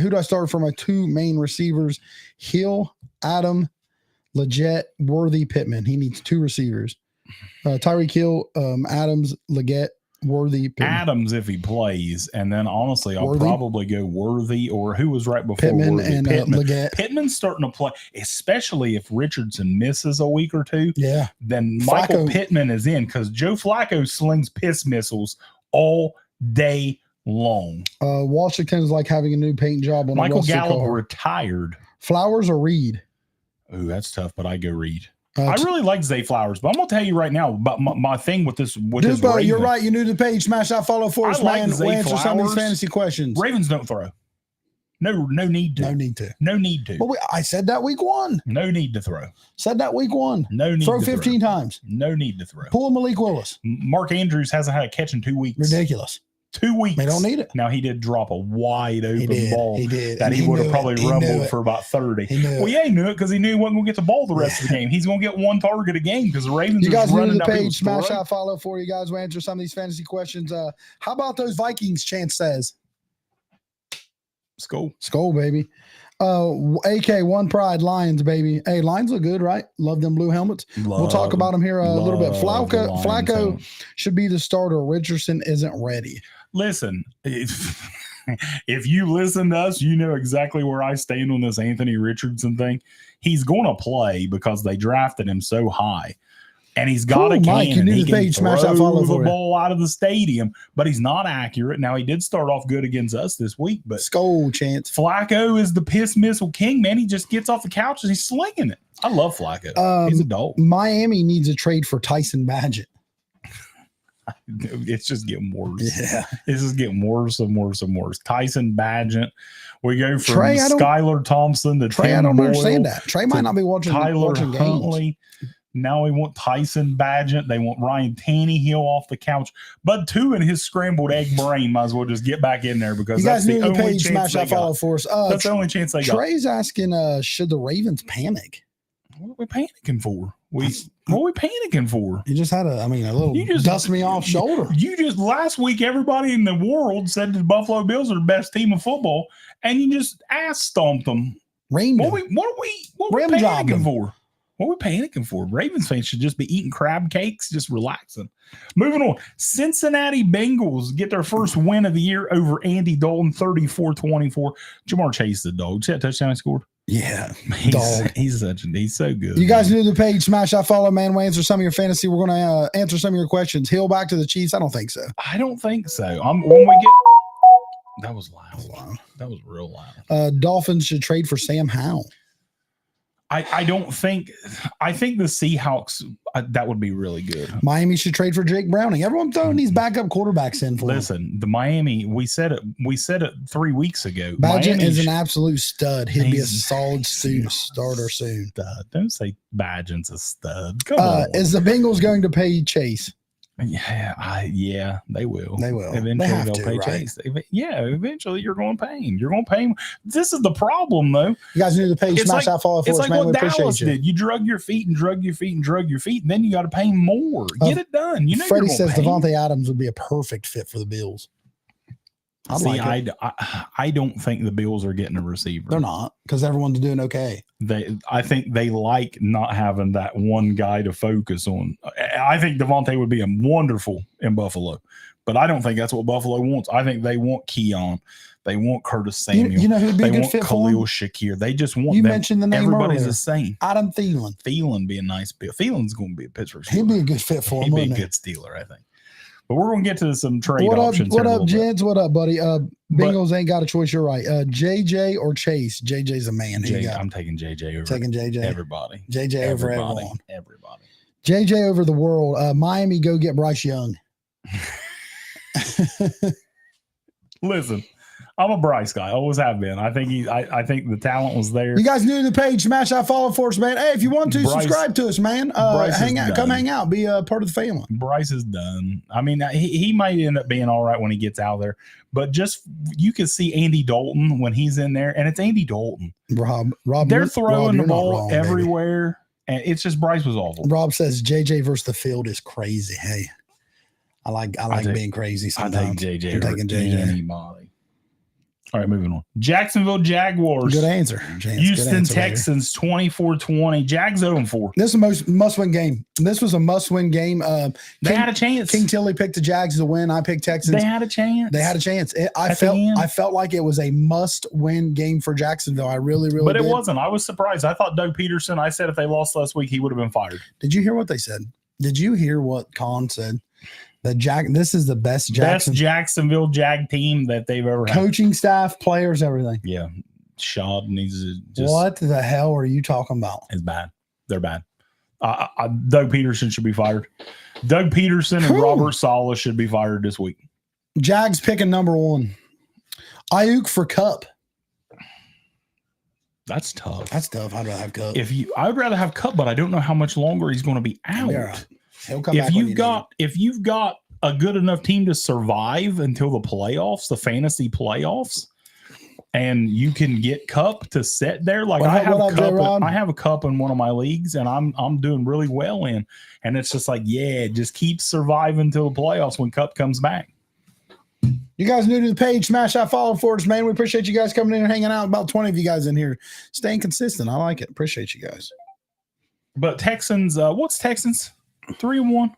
who do I start for my 2 main receivers? Hill, Adam, Leggett, Worthy, Pittman. He needs 2 receivers. Tyreek Hill, Adams, Leggett, Worthy, Pittman. Adams if he plays, and then honestly, I'll probably go Worthy or who was right before Pittman Worthy. and Leggett. Pittman's starting to play, especially if Richardson misses a week or 2. Yeah, then Michael Pittman is in because Joe Flacco slings piss missiles all day long. Washington is like having a new paint job on Michael Gallup retired. Flowers or Reed? Oh, that's tough, but I go Reed. I really like Zay Flowers, but I'm gonna tell you right now about my thing with this. Dude, you're right. You're new to the page. Smash that follow for us, man. We'll answer some of these fantasy questions. Ravens don't throw. No need to. No need to. No need to. But I said that week 1. No need to throw. Said that week 1. No need throw to 15 times. No need to throw. Pull Malik Willis. Mark Andrews hasn't had a catch in 2 weeks. Ridiculous. 2 weeks. They don't need it. Now, he did drop a wide open ball that he would have probably rumbled for about 30. Well, yeah, he knew it because he knew he wasn't going to get the ball the rest of the game. He's going to get 1 target a game because the Ravens are running. You guys new to the page. Smash that follow for you guys. We'll answer some of these fantasy questions. How about those Vikings, Chance says? Skull, baby. AK1 Pride, Lions, baby. Hey, Lions look good, right? Love them blue helmets. We'll talk about them here a little bit. Flacco should be the starter. Richardson isn't ready. Listen, if you listen to us, you know exactly where I stand on this Anthony Richardson thing. He's going to play because they drafted him so high. And he's got a cannon. He can throw the ball out of the stadium, but he's not accurate. Now, he did start off good against us this week, but Chance. Flacco is the piss missile king, man. He just gets off the couch and he's slinging it. I love Flacco. He's a dog. Miami needs a trade for Tyson Badgett. It's just getting worse. Yeah. It's just getting worse and worse and worse. Tyson Badgett. We go from Skylar Thompson to Trey. I don't understand that. Trey might not be watching Huntley. Games. Now we want Tyson Badgett. They want Ryan Tannehill off the couch. Bud Two and his scrambled egg brain might as well just get back in there because that's the only chance smash that follow for us. That's the only chance they got. Trey's asking, should the Ravens panic? What are we panicking for? What are we panicking for? You just had a little dust me off shoulder. You just last week, everybody in the world said the Buffalo Bills are the best team of football, and you just ass stomped them. What are we panicking for? What are we panicking for? Ravens fans should just be eating crab cakes, just relaxing. Moving on. Cincinnati Bengals get their first win of the year over Andy Dalton, 34-24. Jamar Chase, the dog. See that touchdown he scored? Yeah, he's so good. You guys new to the page, smash that follow, man. We'll answer some of your fantasy. We're going to answer some of your questions. Hill back to the Chiefs? I don't think so. I don't think so. When we get that was loud. That was real loud. Dolphins should trade for Sam Howell. I don't think. I think the Seahawks that would be really good. Miami should trade for Jake Browning. Everyone throwing these backup quarterbacks in for him. The Miami. We said it 3 weeks ago. Badgett is an absolute stud. He'll be a solid starter soon. Stud. Don't say Badgett's a stud. Come on. Is the Bengals going to pay Chase? Yeah, they will. They will. Eventually, they'll pay Chase. Eventually, you're going to pay him. You're going to pay him. This is the problem, though. You guys knew the page. Smash that follow for us, man. It's like what Dallas did. You drug your feet and drug your feet and drug your feet, and then you got to pay him more. Get it done. You know, Freddie says Davante Adams would be a perfect fit for the Bills. I don't think the Bills are getting a receiver. They're not, because everyone's doing okay. I think they like not having that one guy to focus on. I think Davante would be wonderful in Buffalo, but I don't think that's what Buffalo wants. I think they want Keon. They want Curtis Samuel. You know who'd be a good fit for Khalil Shakir. They just want. You mentioned the name. Everybody's earlier. The same. Adam Thielen. Thielen be a nice bill. Thielen's going to be a Pittsburgh Steeler. He'd be a good fit for him. He'd be a good Steeler, I think. But we're going to get to some trade options. What up, gents? What up, buddy? Bengals ain't got a choice. You're right. JJ or Chase? JJ's a man. I'm taking JJ over. Taking JJ. Everybody. JJ over everyone. Everybody. JJ over the world. Miami, go get Bryce Young. Listen, I'm a Bryce guy. Always have been. I think I think the talent was there. You guys new to the page, smash that follow for us, man. Hey, if you want to, subscribe to us, man. Hang out, come hang out, be a part of the family. Bryce is done. I mean, he might end up being all right when he gets out there, but just you can see Andy Dalton when he's in there, and it's Andy Dalton. Rob, they're throwing the ball wrong, everywhere, baby. And it's just Bryce was awful. Rob says JJ versus the field is crazy. Hey, I like being crazy sometimes. I take JJ. I'm taking JJ. Anybody. All right, moving on. Jacksonville Jaguars. Good answer. James, Houston Texans 24-20. Jags 0-4. This is a must-win game. This was a must-win game. They had a chance. King Tilly picked the Jags to win. I picked Texans. They had a chance. I felt like it was a must-win game for Jacksonville. I really did. But it wasn't. I was surprised. I thought Doug Peterson, I said if they lost last week, he would have been fired. Did you hear what they said? Did you hear what Con said? This is the best Jacksonville Jag team that they've ever had. Coaching staff, players, everything. Yeah. Schaub needs to just. What the hell are you talking about? It's bad. They're bad. Doug Peterson should be fired. Doug Peterson and Robert Saleh should be fired this week. Jags picking number 1. Ayuk for Kupp. That's tough. I'd rather have Kupp. I'd rather have Kupp, but I don't know how much longer he's going to be out. Yeah. He'll come if you've got a good enough team to survive until the playoffs, the fantasy playoffs, and you can get Kupp to sit there, like I have a Kupp in one of my leagues, and I'm doing really well in, and it's just like, just keep surviving until the playoffs when Kupp comes back. You guys new to the page, smash that follow for us, man. We appreciate you guys coming in and hanging out. About 20 of you guys in here, staying consistent. I like it. Appreciate you guys. But Texans, what's Texans? 3-1.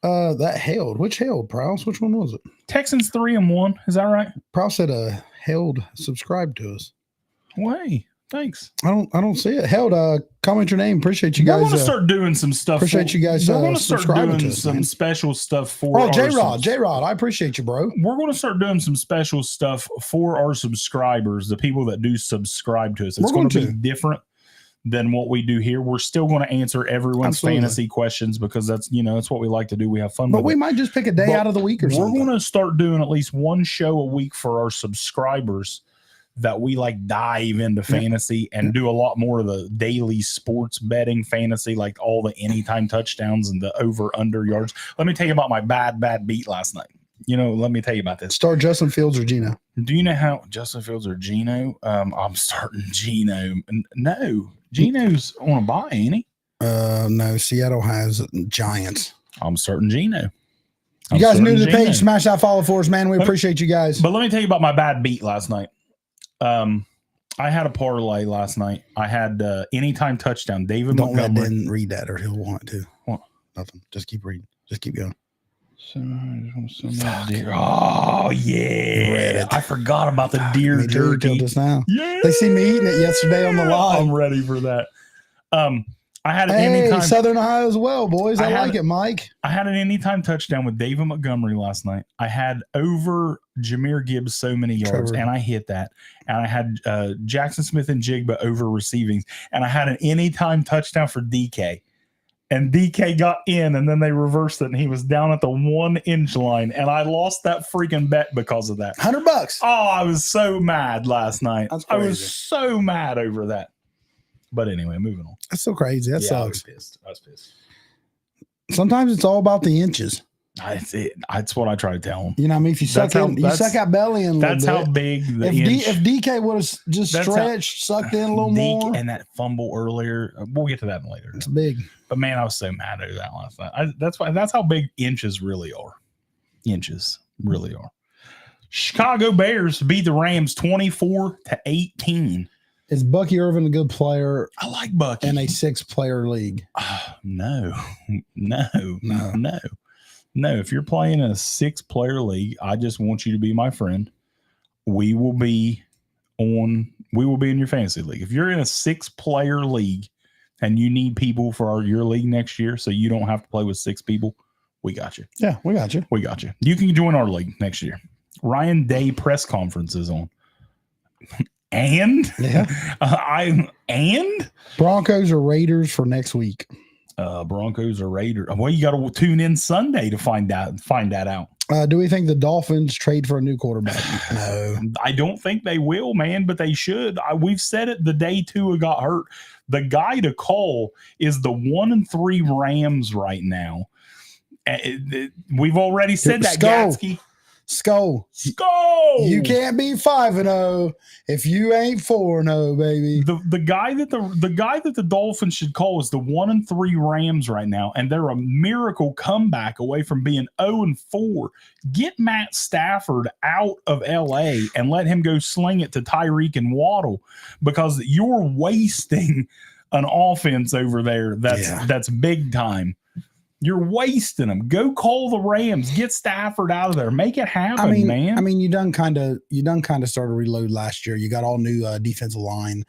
That held. Which held, Prowse? Which one was it? Texans 3-1. Is that right? Prowse said held subscribe to us. Hey, thanks. I don't see it. Held, comment your name. Appreciate you guys. We're gonna start doing some stuff. Appreciate you guys. We're gonna start doing some special stuff for J-Rod, I appreciate you, bro. We're gonna start doing some special stuff for our subscribers, the people that do subscribe to us. It's gonna be different than what we do here. We're still going to answer everyone's fantasy questions because that's what we like to do. We have fun. But we might just pick a day out of the week or something. We're going to start doing at least one show a week for our subscribers that we dive into fantasy and do a lot more of the daily sports betting fantasy, like all the anytime touchdowns and the over under yards. Let me tell you about my bad beat last night. Let me tell you about this. Start Justin Fields or Geno. Do you know how Justin Fields or Geno? I'm starting Geno. No. Geno's on a bye, ain't he? No. Seattle has Giants. I'm starting Geno. You guys new to the page, smash that follow for us, man. We appreciate you guys. But let me tell you about my bad beat last night. I had a parlay last night. I had anytime touchdown. David Montgomery. Don't let Ben read that or he'll want to. What? Nothing. Just keep reading. Just keep going. Oh yeah, I forgot about the deer jerky just now. Yeah, they see me eating it yesterday on the live. I'm ready for that. I had an anytime Southern Ohio as well, boys. I like it, Mike. I had an anytime touchdown with David Montgomery last night. I had over Jahmyr Gibbs so many yards, and I hit that. And I had Jackson Smith and Jigba over receiving, and I had an anytime touchdown for DK. And DK got in, and then they reversed it, and he was down at the 1 inch line, and I lost that freaking bet because of that. $100. Oh, I was so mad last night. I was so mad over that. But anyway, moving on. That's so crazy. That sucks. I was pissed. Sometimes it's all about the inches. That's what I try to tell him. You know what I mean? If you suck out belly in a little bit. That's how big if DK would have just stretched, sucked in a little more. And that fumble earlier, we'll get to that later. It's big. But man, I was so mad at that last night. That's how big inches really are. Inches really are. Chicago Bears beat the Rams 24-18. Is Bucky Irvin a good player? I like Bucky. In a 6-player league? No. If you're playing in a 6-player league, I just want you to be my friend. We will be in your fantasy league. If you're in a 6-player league and you need people for your league next year so you don't have to play with 6 people, we got you. Yeah, we got you. We got you. You can join our league next year. Ryan Day press conference is on. And Broncos or Raiders for next week. Broncos or Raiders. Well, you got to tune in Sunday to find that out. Do we think the Dolphins trade for a new quarterback? No, I don't think they will, man, but they should. We've said it the day Tua got hurt. The guy to call is the 1-3 Rams right now. We've already said that, Gatsky. Skull. You can't be 5-0 if you ain't 4-0, baby. The guy that the Dolphins should call is the 1-3 Rams right now, and they're a miracle comeback away from being 0-4. Get Matt Stafford out of LA and let him go sling it to Tyreek and Waddle, because you're wasting an offense over there that's big time. You're wasting them. Go call the Rams. Get Stafford out of there. Make it happen, man. I mean, you done kind of started to reload last year. You got all new defensive line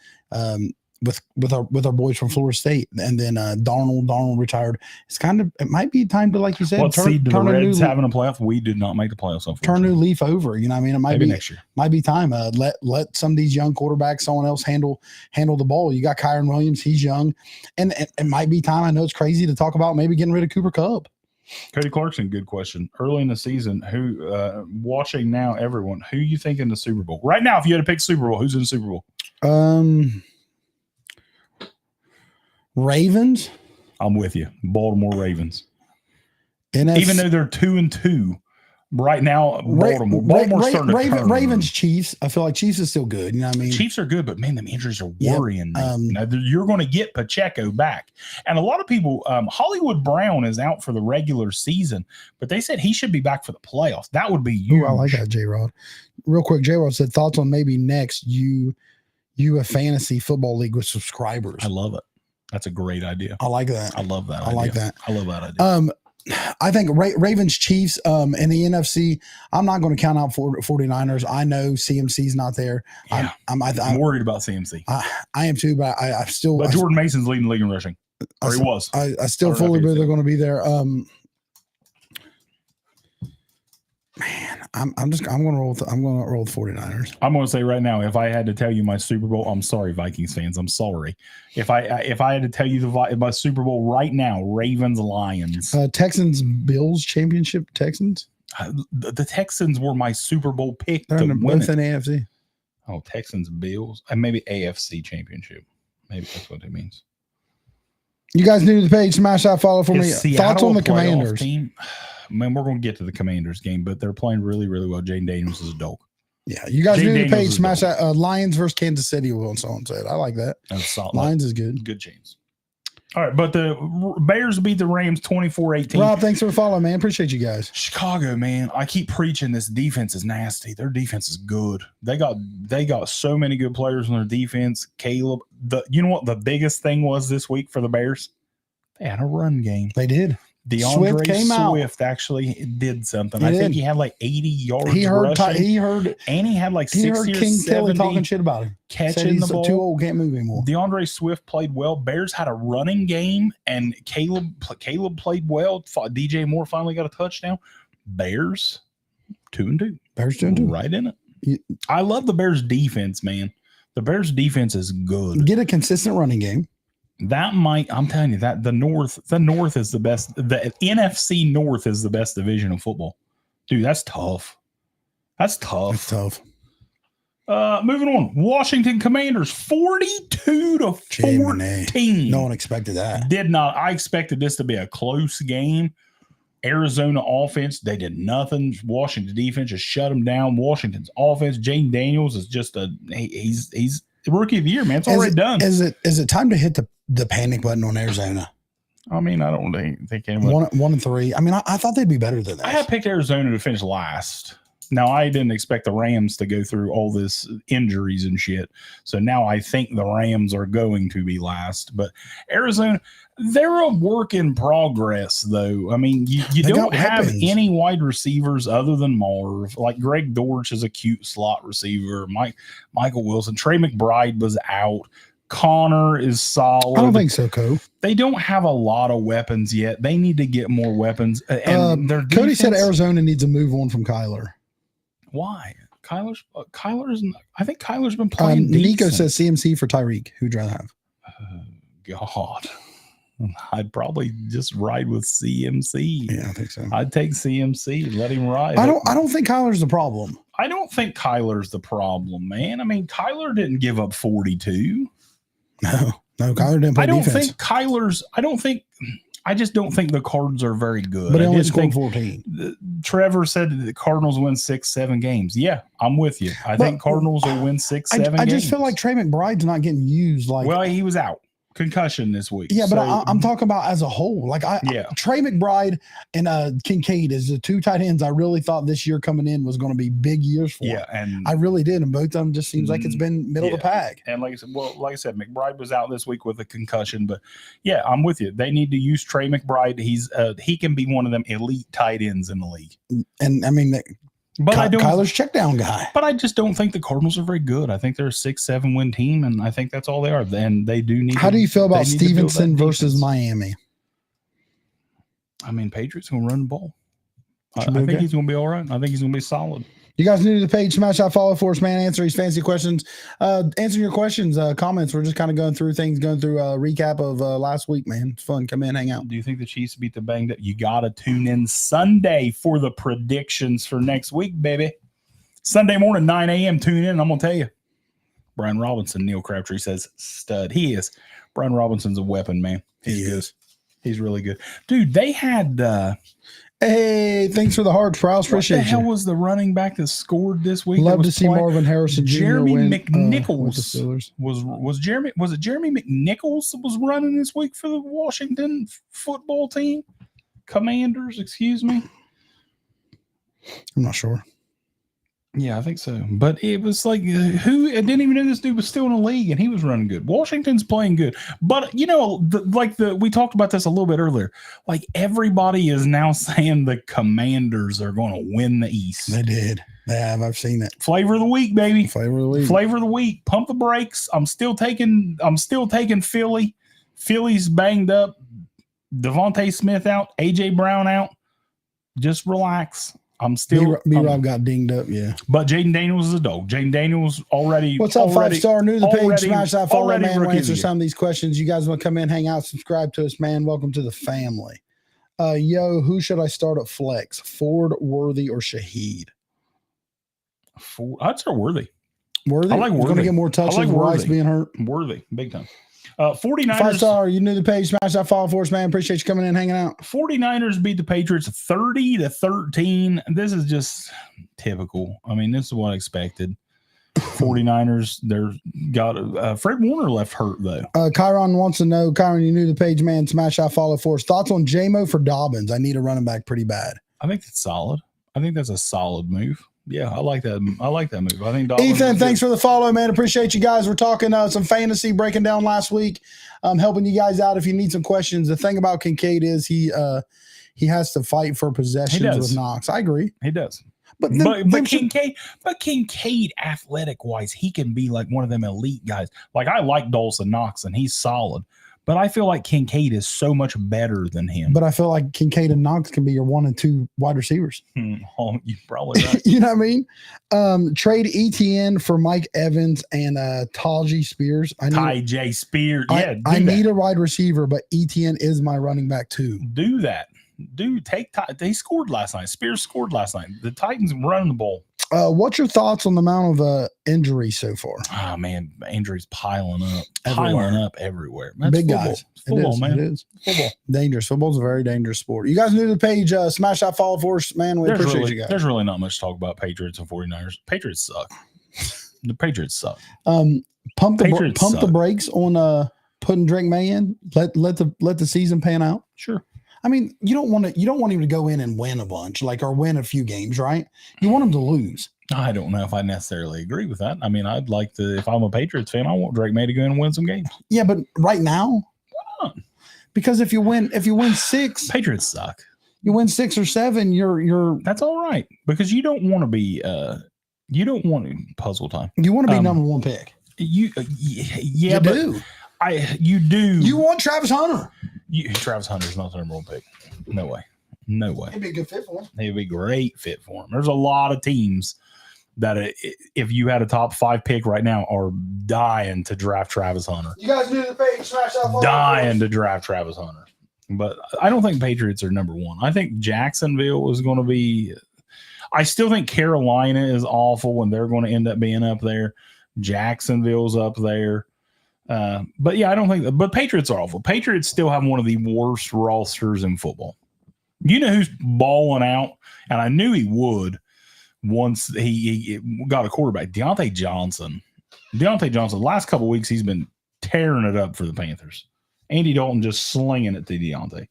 with our boys from Florida State, and then Darnold retired. It might be time to, like you said, what seed do the Reds having a playoff? We did not make the playoffs. Turn a new leaf over. You know what I mean? It might Maybe be next year. Might be time. Let some of these young quarterbacks, someone else handle the ball. You got Kyron Williams. He's young, and it might be time. I know it's crazy to talk about maybe getting rid of Cooper Kupp. Cody Clarkson, good question. Early in the season, who watching now? Everyone, who you think in the Super Bowl right now? If you had to pick Super Bowl, who's in the Super Bowl? Ravens. I'm with you. Baltimore Ravens. Even though they're 2-2 right now, Baltimore's starting to turn. Ravens, Chiefs. I feel like Chiefs is still good. You know what I mean? Chiefs are good, but man, them injuries are worrying me. Now, you're going to get Pacheco back, and a lot of people. Hollywood Brown is out for the regular season, but they said he should be back for the playoffs. That would be huge. Ooh, I like that, J-Rod. Real quick, J-Rod said thoughts on maybe next you a fantasy football league with subscribers. I love it. That's a great idea. I like that. I love that. I like that. I love that idea. I think Ravens, Chiefs, in the NFC, I'm not going to count out 49ers. I know CMC's not there. Yeah. I'm worried about CMC. I am too, but I still. But Jordan Mason's leading the league in rushing. Or he was. I still fully believe they're going to be there. Man, I'm going to roll with 49ers. I'm going to say right now, if I had to tell you my Super Bowl, I'm sorry, Vikings fans. I'm sorry. If I had to tell you my Super Bowl right now, Ravens, Lions, Texans, Bills championship. Texans. The Texans were my Super Bowl pick. They're both in AFC. Oh, Texans, Bills, and maybe AFC championship. Maybe that's what it means. You guys new to the page? Smash that follow for me. Thoughts on the Commanders? Team? Man, we're going to get to the Commanders game, but they're playing really, really well. Jaden Daniels is a dog. Yeah, you guys new to the page. Smash that. Lions versus Kansas City. Will someone said? I like that. That's solid. Lions is good. Good chance. All right, but the Bears beat the Rams 24-18. Rob, thanks for the follow, man. Appreciate you guys. Chicago, man, I keep preaching this defense is nasty. Their defense is good. They got so many good players on their defense. Caleb, you know what the biggest thing was this week for the Bears? They had a run game. They did. DeAndre Swift actually did something. I think he had like 80 yards rushing. He heard like 60 or 70 King Kelly talking shit about him. Catching the ball. Too old, can't move anymore. DeAndre Swift played well. Bears had a running game, and Caleb played well. DJ Moore finally got a touchdown. Bears 2-2. Bears 2-2. Right in it. I love the Bears defense, man. The Bears defense is good. Get a consistent running game. I'm telling you that the North is the best. The NFC North is the best division of football. Dude, that's tough. That's tough. Moving on. Washington Commanders 42-14. No one expected that. Did not. I expected this to be a close game. Arizona offense, they did nothing. Washington defense just shut them down. Washington's offense, Jaden Daniels is just he's the rookie of the year, man. It's already done. Is it time to hit the panic button on Arizona? I mean, I don't think anyone. 1-3. I mean, I thought they'd be better than that. I had picked Arizona to finish last. Now, I didn't expect the Rams to go through all this injuries and shit. So now I think the Rams are going to be last. But Arizona, they're a work in progress, though. I mean, you don't have any wide receivers other than Marv. Like Greg Dortch is a cute slot receiver. Michael Wilson. Trey McBride was out. Connor is solid. I don't think so, Co. They don't have a lot of weapons yet. They need to get more weapons. And their defense, Cody said Arizona needs to move on from Kyler. Why? Kyler's I think Kyler's been playing Nico says CMC for Tyreek. Who'd rather have? God. I'd probably just ride with CMC. Yeah, I think so. I'd take CMC, let him ride. I don't think Kyler's the problem. I don't think Kyler's the problem, man. I mean, Kyler didn't give up 42. No, Kyler didn't play defense. I just don't think the Cards are very good. But he only scored 14. Trevor said that the Cardinals win 6-7 games. Yeah, I'm with you. I think Cardinals will win 6-7 games. I just feel like Trey McBride's not getting used. Well, he was out. Concussion this week. Yeah, but I'm talking about as a whole. Trey McBride and Kincaid is the two tight ends I really thought this year coming in was going to be big years for. Yeah, and I really did. And both of them just seems like it's been middle of the pack. And like I said, McBride was out this week with a concussion. But yeah, I'm with you. They need to use Trey McBride. He can be one of them elite tight ends in the league. And I mean, Kyler's check down guy. But I just don't think the Cardinals are very good. I think they're a 6-7 win team, and I think that's all they are. And they do need. How do you feel about Stevenson versus Miami? I mean, Patriots going to run the ball. I think he's going to be all right. I think he's going to be solid. You guys new to the page, smash that follow for us, man. Answer these fancy questions. Answering your questions, comments. We're just kind of going through things, going through a recap of last week, man. It's fun. Come in, hang out. Do you think the Chiefs beat the banged up? You got to tune in Sunday for the predictions for next week, baby. Sunday morning, 9 a.m. Tune in. I'm going to tell you. Brian Robinson, Neil Crabtree says, stud. He is. Brian Robinson's a weapon, man. He is. He's really good. Dude, they had hey, thanks for the hearts, Prowse. Appreciate you. What the hell was the running back that scored this week? Love to see Marvin Harrison Jr. Jeremy win, McNichols was Jeremy McNichols was running this week for the Washington football team? Commanders, excuse me. I'm not sure. Yeah, I think so. But it was like, I didn't even know this dude was still in the league, and he was running good. Washington's playing good. But, we talked about this a little bit earlier. Like, everybody is now saying the Commanders are going to win the East. They did. They have. I've seen it. Flavor of the week, baby. Flavor of the week. Flavor of the week. Pump the brakes. I'm still taking Philly. Philly's banged up. Devontae Smith out. A.J. Brown out. Just relax. I'm still. B-Rob got dinged up, yeah. But Jaden Daniels is a dog. Jaden Daniels already. What's up, 5-star? New to the page. Smash that follow, man. We'll answer some of these questions. You guys want to come in, hang out, subscribe to us, man. Welcome to the family. Who should I start at flex? Ford, Worthy, or Shaheed? I'd start Worthy. Worthy? I like Worthy. Going to get more touches with Rice being hurt. Worthy, big time. 49ers. 5-star, you knew the page. Smash that follow for us, man. Appreciate you coming in, hanging out. 49ers beat the Patriots 30-13. This is just typical. I mean, this is what I expected. 49ers, Fred Warner left hurt, though. Kyron wants to know, Kyron, you knew the page, man. Smash that follow for us. Thoughts on J-Mo for Dobbins? I need a running back pretty bad. I think that's solid. I think that's a solid move. Yeah, I like that. I like that move. I think Ethan, thanks for the follow, man. Appreciate you guys. We're talking some fantasy breaking down last week. Helping you guys out if you need some questions. The thing about Kincaid is he has to fight for possessions with Knox. I agree. He does. But Kincaid, athletic wise, he can be like one of them elite guys. Like I like Dawson Knox and he's solid. But I feel like Kincaid is so much better than him. But I feel like Kincaid and Knox can be your 1 and 2 wide receivers. Oh, you're probably right. You know what I mean? Trade ETN for Mike Evans and Tajay Spears. Tajay Spears. Yeah, I need a wide receiver, but ETN is my running back too. Do that. Dude, they scored last night. Spears scored last night. The Titans running the ball. What's your thoughts on the amount of injuries so far? Oh man, injuries piling up everywhere. That's big football. Guys. It's football, man. It is football. Dangerous. Football's a very dangerous sport. You guys new to the page? Smash that follow for us, man. We appreciate you guys. There's really not much to talk about Patriots and 49ers. Patriots suck. The Patriots suck. Pump the brakes on putting Drake May in. Let the season pan out. Sure. I mean, you don't want him to go in and win a bunch, or win a few games, right? You want him to lose. I don't know if I necessarily agree with that. I mean, I'd like to, if I'm a Patriots fan, I want Drake May to go in and win some games. Yeah, but right now, because if you win 6, Patriots suck. You win 6 or 7, you're that's all right, because you don't want to be puzzle time. You want to be number 1 pick. You do. You do. You want Travis Hunter. Travis Hunter's not the number 1 pick. No way. No way. He'd be a good fit for him. He'd be a great fit for him. There's a lot of teams that if you had a top 5 pick right now are dying to draft Travis Hunter. You guys new to the page, smash that. Dying to draft Travis Hunter. But I don't think Patriots are number 1. I think Jacksonville is going to be. I still think Carolina is awful and they're going to end up being up there. Jacksonville's up there. But yeah, I don't think. But Patriots are awful. Patriots still have one of the worst rosters in football. You know who's balling out, and I knew he would once he got a quarterback. Deontay Johnson. Last couple of weeks, he's been tearing it up for the Panthers. Andy Dalton just slinging it to Deontay.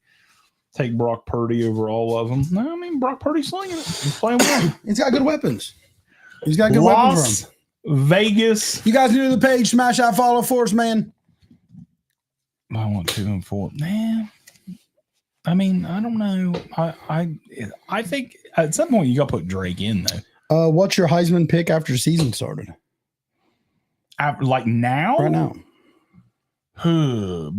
Take Brock Purdy over all of them. No, I mean, Brock Purdy's slinging it. He's playing well. He's got good weapons. He's got good weapons for him. Vegas. You guys new to the page, smash that follow for us, man. I want 2 and 4. Man. I mean, I don't know. I think at some point you got to put Drake in though. What's your Heisman pick after the season started? Like now? Right now.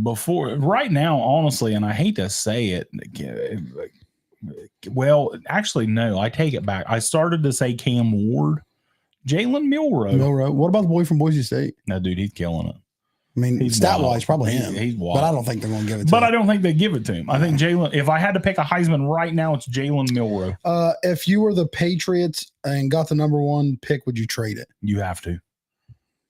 Before right now, honestly, and I hate to say it. Well, actually, no, I take it back. I started to say Cam Ward, Jalen Milroe. What about the boy from Boise State? No, dude, he's killing it. I mean, stat-wise, probably him. He's wild. But I don't think they're going to give it to him. But I don't think they give it to him. I think Jalen, if I had to pick a Heisman right now, it's Jalen Milroe. If you were the Patriots and got the number 1 pick, would you trade it? You have to.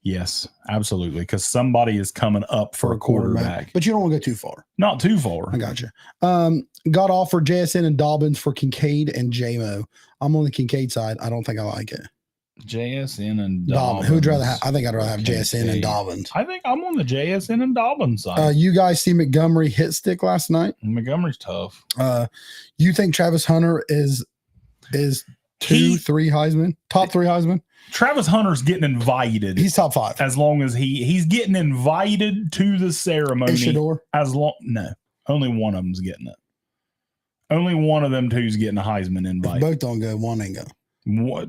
Yes, absolutely. Because somebody is coming up for a quarterback. But you don't want to go too far. Not too far. I got you. Got offered JSN and Dobbins for Kincaid and JMO. I'm on the Kincaid side. I don't think I like it. JSN and Dobbins. Who'd rather have? I think I'd rather have JSN and Dobbins. I think I'm on the JSN and Dobbins side. You guys see Montgomery hit stick last night? Montgomery's tough. You think Travis Hunter is 2, 3 Heisman? Top 3 Heisman? Travis Hunter's getting invited. He's top 5. As long as he's getting invited to the ceremony. Shador? No. Only one of them's getting it. Only one of them two's getting a Heisman invite. If both don't go, one ain't go. What?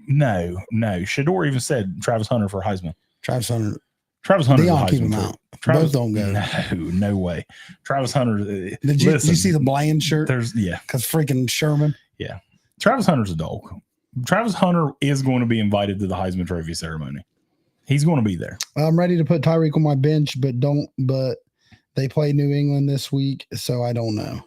No. Shador even said Travis Hunter for Heisman. Travis Hunter. Deon keep him out. Both don't go. No way. Travis Hunter. Did you see the Bland shirt? Because freaking Sherman. Yeah. Travis Hunter's a dog. Travis Hunter is going to be invited to the Heisman Trophy ceremony. He's going to be there. I'm ready to put Tyreek on my bench, but they play New England this week, so I don't know.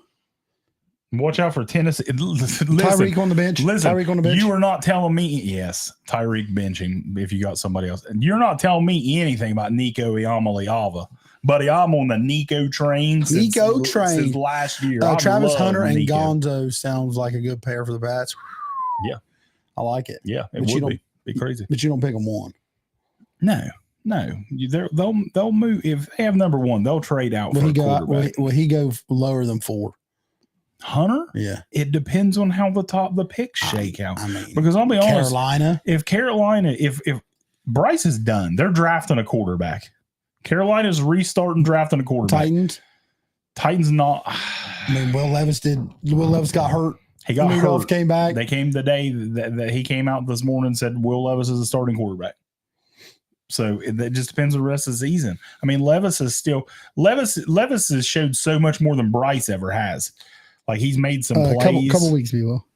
Watch out for Tennessee. Listen, Tyreek on the bench. Tyreek on the bench. You are not telling me, yes, Tyreek benching if you got somebody else. You're not telling me anything about Nico Iamaleava. Buddy, I'm on the Nico train since last year. Travis Hunter and Gonzo sounds like a good pair for the Bats. Yeah. I like it. Yeah, it would be crazy. But you don't pick them 1. No. They'll move. If they have number 1, they'll trade out for a quarterback. Will he go lower than 4? Hunter? Yeah. It depends on how the picks shake out. I mean, because I'll be honest, Carolina, if Bryce is done, they're drafting a quarterback. Carolina's restarting drafting a quarterback. Titans not. I mean, Will Levis got hurt. He got hurt. Came back. They came the day that he came out this morning and said Will Levis is a starting quarterback. So it just depends on the rest of the season. I mean, Levis has showed so much more than Bryce ever has. Like he's made some plays. Couple weeks, people.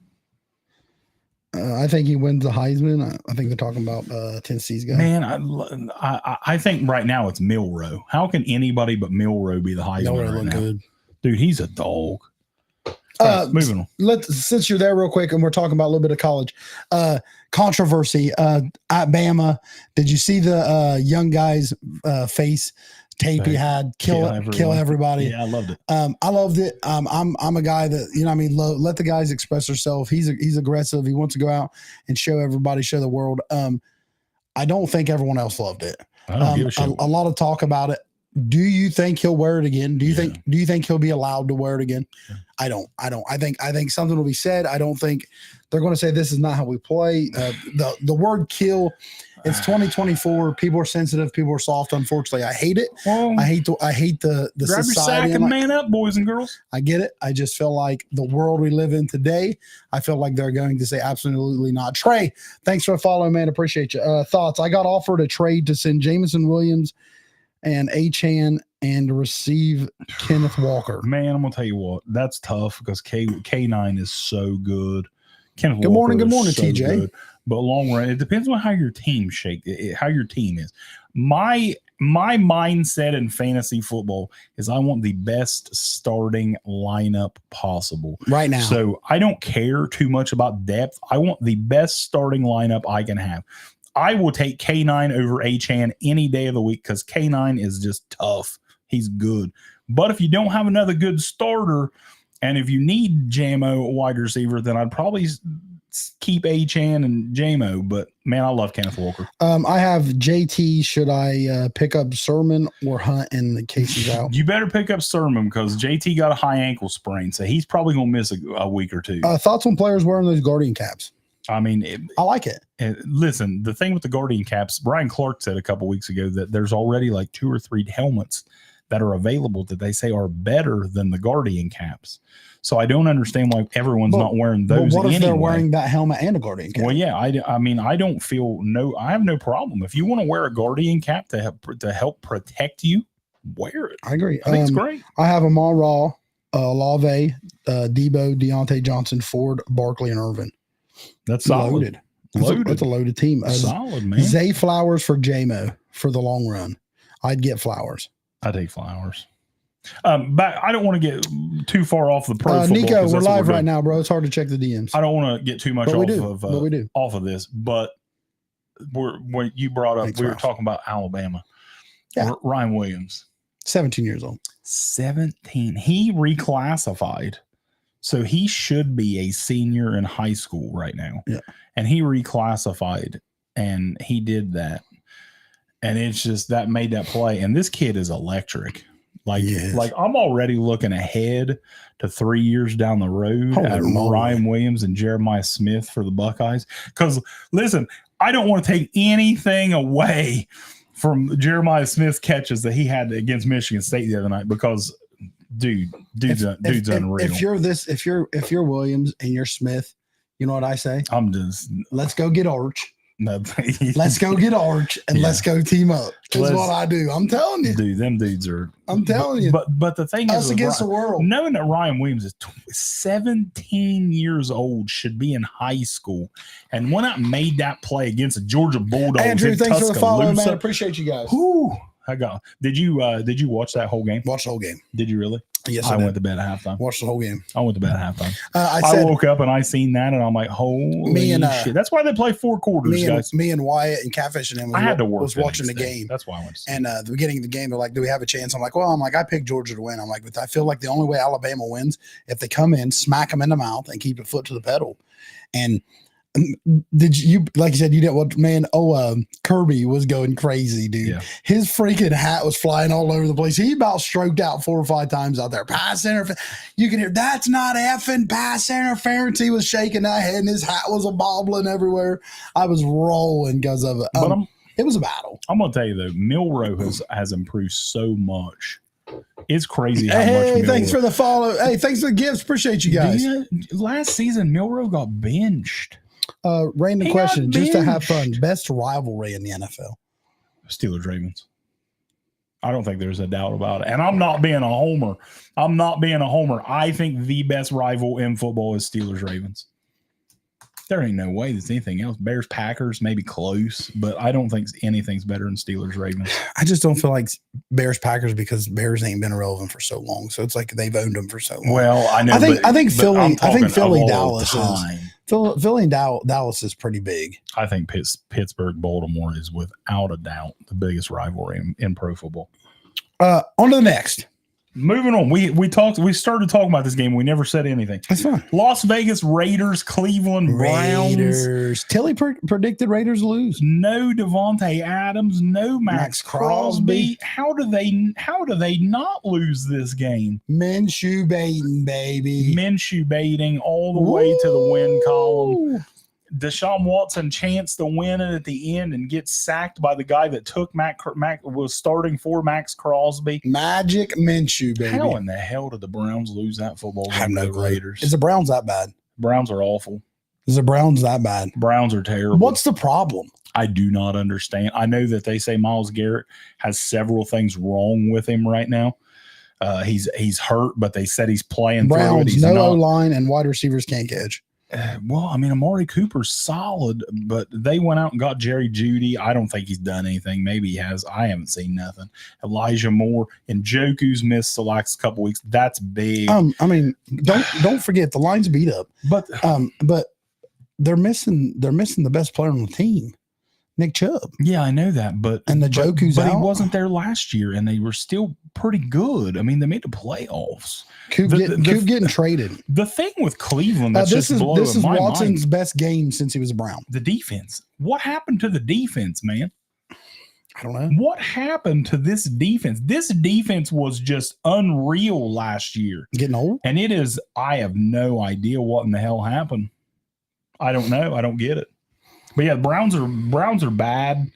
I think he wins the Heisman. I think they're talking about Tennessee's guy. Man, I think right now it's Milroe. How can anybody but Milroe be the Heisman right now? Good. Dude, he's a dog. Moving on. Since you're there real quick and we're talking about a little bit of college controversy at Bama. Did you see the young guy's face tape he had? Kill everybody. Yeah, I loved it. I loved it. I'm a guy that, you know, I mean, let the guys express themselves. He's aggressive. He wants to go out and show everybody, show the world. I don't think everyone else loved it. I don't give a shit. A lot of talk about it. Do you think he'll wear it again? Do you think he'll be allowed to wear it again? Yeah. I don't. I think something will be said. I don't think they're going to say this is not how we play. The word kill. It's 2024. People are sensitive. People are soft. Unfortunately, I hate it. Well, I hate the grab society. Your sack and man up, boys and girls. I get it. I just feel like the world we live in today, I feel like they're going to say absolutely not. Trey, thanks for following, man. Appreciate you. Thoughts? I got offered a trade to send Jameson Williams and Achane and receive Kenneth Walker. Man, I'm gonna tell you what, that's tough because K9 is so good. Kenneth good Walker morning, so TJ. Good, but long run, it depends on how your team how your team is. My mindset in fantasy football is I want the best starting lineup possible right now. So I don't care too much about depth. I want the best starting lineup I can have. I will take K9 over Achane any day of the week because K9 is just tough. He's good. But if you don't have another good starter, and if you need JMO wide receiver, then I'd probably keep Achane and JMO. But, man, I love Kenneth Walker. I have JT. Should I pick up Sermon or Hunt in the case he's out? You better pick up Sermon because JT got a high ankle sprain, so he's probably going to miss a week or two. Thoughts on players wearing those Guardian caps? I mean, I like it. Listen, the thing with the Guardian caps, Brian Clark said a couple weeks ago that there's already like 2 or 3 helmets that are available that they say are better than the Guardian caps. So I don't understand why everyone's not wearing those. But what if anyway. They're wearing that helmet and a Guardian cap? Well, yeah, I mean, I don't feel I have no problem. If you want to wear a Guardian cap to help protect you, wear it. I agree. I think it's great. I have them all raw, Lave, Debo, Deontay Johnson, Ford, Barkley, and Irvin. That's solid. Loaded. That's a loaded team. Solid, man. Zay Flowers for JMO for the long run. I'd get Flowers. I take Flowers. But I don't want to get too far off the pro football. Nico, we're live right now, bro. It's hard to check the DMs. I don't want to get too much off of this, but when you brought up, we were talking about Alabama. Yeah. Ryan Williams. 17 years old. 17. He reclassified. So he should be a senior in high school right now. Yeah. And he reclassified and he did that. And it's just that made that play. And this kid is electric. Like I'm already looking ahead to 3 years down the road at Ryan Williams and Jeremiah Smith for the Buckeyes. Because listen, I don't want to take anything away from Jeremiah Smith's catches that he had against Michigan State the other night because dude's unreal. If you're Williams and you're Smith, you know what I say? Let's go get Arch. No, let's go get Arch and let's go team up. That's what I do. I'm telling you, dude. Them dudes are. I'm telling you. But the thing is, against the world. Knowing that Ryan Williams is 17 years old, should be in high school, and when I made that play against the Georgia Bulldogs, Andrew, thanks for the follow, man. Appreciate you guys. Whew, did you watch that whole game? Watch the whole game. Did you really? Yes, I went to bed at halftime. Watched the whole game. I went to bed at halftime. I woke up and I seen that, and I'm like, holy shit. That's why they play 4 quarters, guys. Me and Wyatt and Catfish and him I had to work. Was watching the game. That's why I went to see. And the beginning of the game, they're like, do we have a chance? I'm like, I picked Georgia to win. I'm like, but I feel like the only way Alabama wins if they come in, smack them in the mouth, and keep a foot to the pedal. And did you, like you said, you didn't watch, man? Kirby was going crazy, dude. Yeah. His freaking hat was flying all over the place. He about stroked out 4 or 5 times out there. Pass interference. You can hear that's not effing pass interference. He was shaking that head, and his hat was bobbling everywhere. I was rolling because of it. It was a battle. I'm gonna tell you though, Milroe has improved so much. It's crazy how much. Hey, thanks for the follow. Hey, thanks for the gifts. Appreciate you guys. Last season, Milroe got benched. Random question, just to have fun. Best rivalry in the NFL? Steelers Ravens. I don't think there's a doubt about it. And I'm not being a homer. I think the best rival in football is Steelers Ravens. There ain't no way there's anything else. Bears, Packers, maybe close, but I don't think anything's better than Steelers, Ravens. I just don't feel like Bears, Packers because Bears ain't been irrelevant for so long. So it's like they've owned them for so long. Well, I know. I think Philly, Dallas time. Philly and Dallas is pretty big. I think Pittsburgh, Baltimore is without a doubt the biggest rivalry in pro football. On to the next. Moving on, we started talking about this game. We never said anything. That's fine. Las Vegas Raiders, Cleveland Browns. Raiders. Tilly predicted Raiders lose. No Davante Adams, no Max Crosby. How do they not lose this game? Minshew baiting, baby. Minshew baiting all the way to the win column. Deshaun Watson chanced to win it at the end and gets sacked by the guy that took Mac was starting for Max Crosby. Magic Minshew, baby. How in the hell did the Browns lose that football game? I have no to the Raiders. Is the Browns that bad? Browns are awful. Is the Browns that bad? Browns are terrible. What's the problem? I do not understand. I know that they say Myles Garrett has several things wrong with him right now. He's hurt, but they said he's playing Browns, through it. no O-line and wide receivers can't catch. Well, I mean, Amari Cooper's solid, but they went out and got Jerry Jeudy. I don't think he's done anything. Maybe he has. I haven't seen nothing. Elijah Moore and Njoku's missed the last couple weeks. That's big. I mean, don't forget the line's beat up, but they're missing the best player on the team, Nick Chubb. Yeah, I know that, but Njoku's out. He wasn't there last year, and they were still pretty good. I mean, they made the playoffs. Coop getting traded. The thing with Cleveland that's this just blowing is my Watson's mind. best game since he was a Brown. The defense. What happened to the defense, man? I don't know. What happened to this defense? This defense was just unreal last year. Getting old? And it is, I have no idea what in the hell happened. I don't know. I don't get it. But yeah, Browns are bad.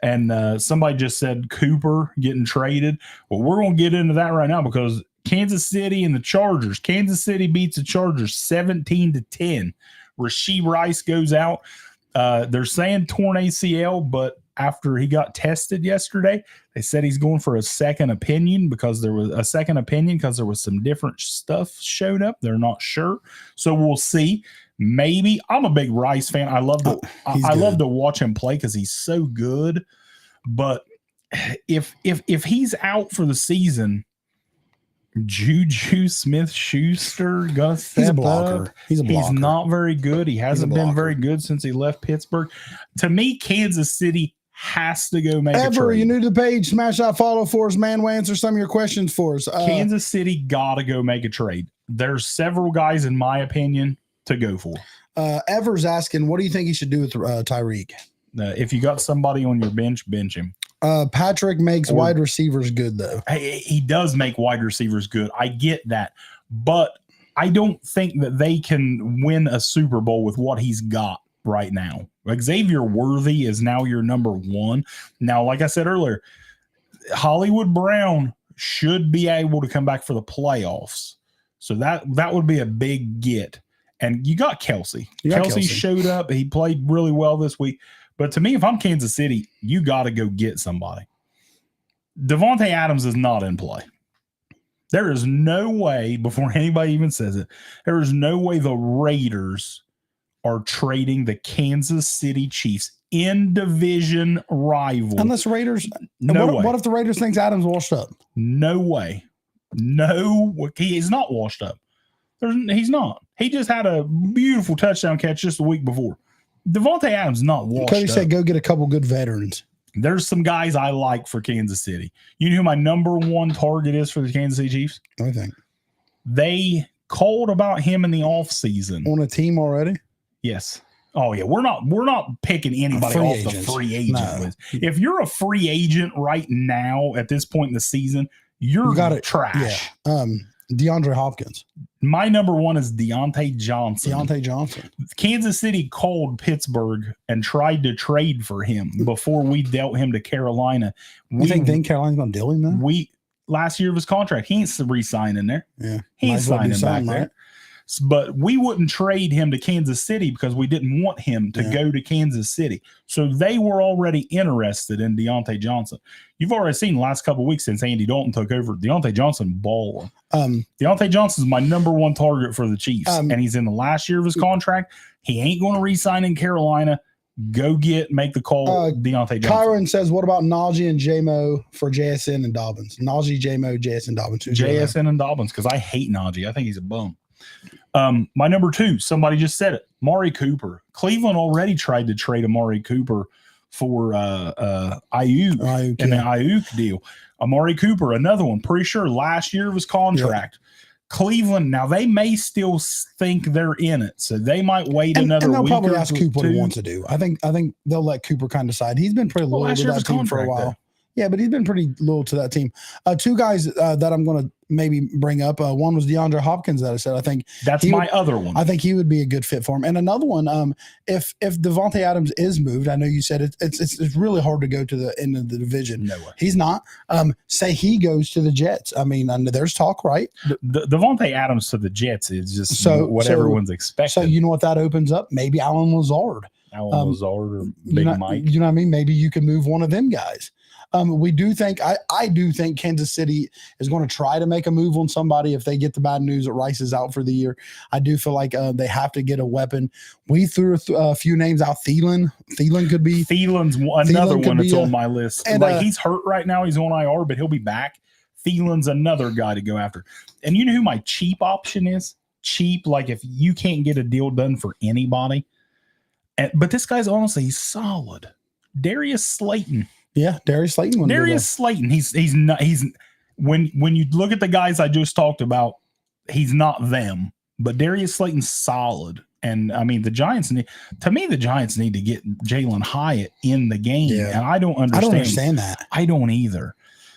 And somebody just said Cooper getting traded. Well, we're going to get into that right now because Kansas City and the Chargers. Kansas City beats the Chargers 17-10. Rashee Rice goes out. They're saying torn ACL, but after he got tested yesterday, they said he's going for a second opinion because there was some different stuff showed up. They're not sure. So we'll see. Maybe. I'm a big Rice fan. I love to watch him play because he's so good. But if he's out for the season, Juju Smith-Schuster gonna step He's a blocker. up. He's not very good. He hasn't been very good since he left Pittsburgh. To me, Kansas City has to go make a trade. You're new to the page, smash that follow for us, man. We'll answer some of your questions for us. Kansas City got to go make a trade. There's several guys, in my opinion, to go for. Ever's asking, what do you think he should do with Tyreek? If you got somebody on your bench him. Patrick makes wide receivers good, though. He does make wide receivers good. I get that. But I don't think that they can win a Super Bowl with what he's got right now. Xavier Worthy is now your number one. Now, like I said earlier, Hollywood Brown should be able to come back for the playoffs. So that would be a big get. And you got Kelsey. Kelsey showed up. He played really well this week. But to me, if I'm Kansas City, you got to go get somebody. Davante Adams is not in play. There is no way, before anybody even says it, there is no way the Raiders are trading the Kansas City Chiefs in division rival. Unless Raiders, no way. What if the Raiders thinks Adams washed up? No way. No, he is not washed up. He's not. He just had a beautiful touchdown catch just a week before. Davante Adams not washed Cody up. said go get a couple good veterans. There's some guys I like for Kansas City. You know who my number one target is for the Kansas City Chiefs? I think. They called about him in the offseason. On a team already? Yes. Oh, yeah. We're not picking anybody off the free agent list. If you're a free agent right now at this point in the season, you got trash. Yeah. DeAndre Hopkins. My number one is Deontay Johnson. Kansas City called Pittsburgh and tried to trade for him before we dealt him to Carolina. You think Carolina's going to deal him then? Last year of his contract, he ain't re-signing there. Yeah. He ain't signing back there. But we wouldn't trade him to Kansas City because we didn't want him to go to Kansas City. So they were already interested in Deontay Johnson. You've already seen the last couple of weeks since Andy Dalton took over. Deontay Johnson balling. Deontay Johnson is my number one target for the Chiefs, and he's in the last year of his contract. He ain't going to re-sign in Carolina. Go make the call, Deontay Johnson. Kyron says, what about Najee and J-Mo for JSN and Dobbins? Najee, J-Mo, JSN, Dobbins. JSN and Dobbins, because I hate Najee. I think he's a bum. My number 2, somebody just said it, Amari Cooper. Cleveland already tried to trade Amari Cooper for Ayuk in the Ayuk deal. Amari Cooper, another one, pretty sure last year of his contract. Cleveland, now they may still think they're in it, so they might wait another week. And they'll probably ask Cooper what two. he wants to do. I think they'll let Cooper kind of decide. He's been pretty loyal to that team for a while. Though. Yeah, but he's been pretty loyal to that team. 2 guys that I'm going to maybe bring up. One was DeAndre Hopkins that I said. I think that's my other one. I think he would be a good fit for him. And another one, if Devontae Adams is moved, I know you said it's really hard to go to the end of the division. No way. He's not. Say he goes to the Jets. I mean, there's talk, right? Devontae Adams to the Jets is just what everyone's expecting. So you know what that opens up? Maybe Allen Lazard. Or Big Mike. You know what I mean? Maybe you can move one of them guys. We do think I do think Kansas City is going to try to make a move on somebody if they get the bad news that Rice is out for the year. I do feel like they have to get a weapon. We threw a few names out. Thielen could be. Thielen's another one that's on my list. And he's hurt right now. He's on IR, but he'll be back. Thielen's another guy to go after. And you know who my cheap option is? Cheap, like if you can't get a deal done for anybody. But this guy's honestly, he's solid. Darius Slayton. Yeah, Darius Slayton. Darius Slayton. He's not. He's when you look at the guys I just talked about, he's not them. But Darius Slayton's solid, and I mean the Giants need to get Jalen Hyatt in the game, and I don't understand that. I don't either.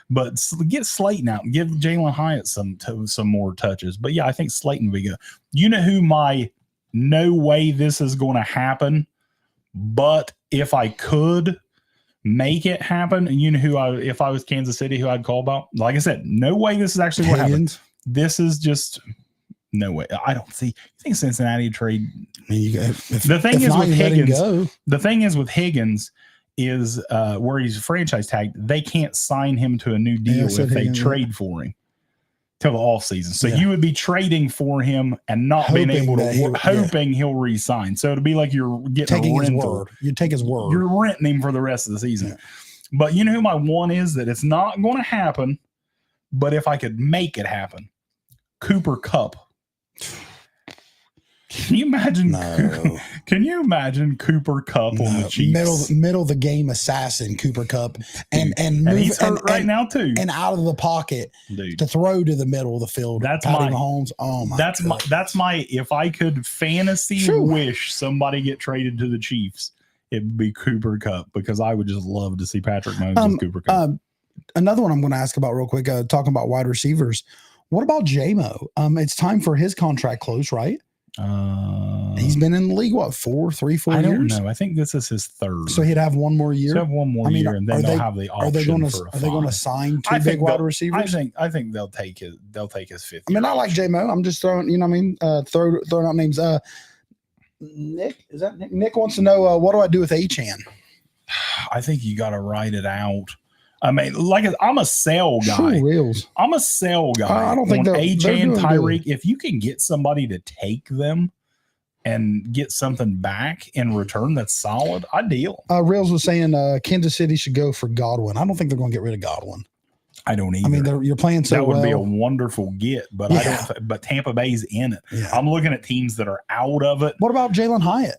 But get Slayton out and give Jalen Hyatt some more touches. But yeah, I think Slayton will be good. You know who my no way this is going to happen, but if I could make it happen, and you know who if I was Kansas City, who I'd call about? Like I said, no way this is actually what happens. This is just no way. I don't see. You think Cincinnati trade? The thing is with Higgins is where he's franchise tagged. They can't sign him to a new deal if they trade for him till the off season. So you would be trading for him and not being able to hoping he'll re-sign. So it'd be like you're getting a rental. You take his word. You're renting him for the rest of the season. Yeah. But you know who my one is that it's not going to happen, but if I could make it happen, Cooper Kupp. Can you imagine? No. Can you imagine Cooper Kupp on the Chiefs? Middle of the game assassin Cooper Kupp, and he's hurt right now too, and out of the pocket to throw to the middle of the field. That's Patty Mahomes. Oh my! That's my. If I could fantasy wish somebody get traded to the Chiefs, it would be Cooper Kupp, because I would just love to see Patrick Mahomes and Cooper Kupp. Another one I'm going to ask about real quick. Talking about wide receivers. What about J-Mo? It's time for his contract close, right? He's been in the league, what, 4 years? I don't know. I think this is his third. So he'd have one more year. So have one more year, and then they'll have the option. Are they going to sign 2 big wide receivers? I think they'll take his 5th. I mean, I like J-Mo. I'm just throwing, you know what I mean? Throwing out names. Nick, is that Nick? Nick wants to know what do I do with Achane? I think you got to write it out. I mean, I'm a sell guy. I'm a sell guy. I don't think AJ and Tyreek. If you can get somebody to take them and get something back in return that's solid, ideal. Reels was saying Kansas City should go for Godwin. I don't think they're going to get rid of Godwin. I don't either. I mean, you're playing so well. That would be a wonderful get, but but Tampa Bay's in it. Yeah. I'm looking at teams that are out of it. What about Jalen Hyatt?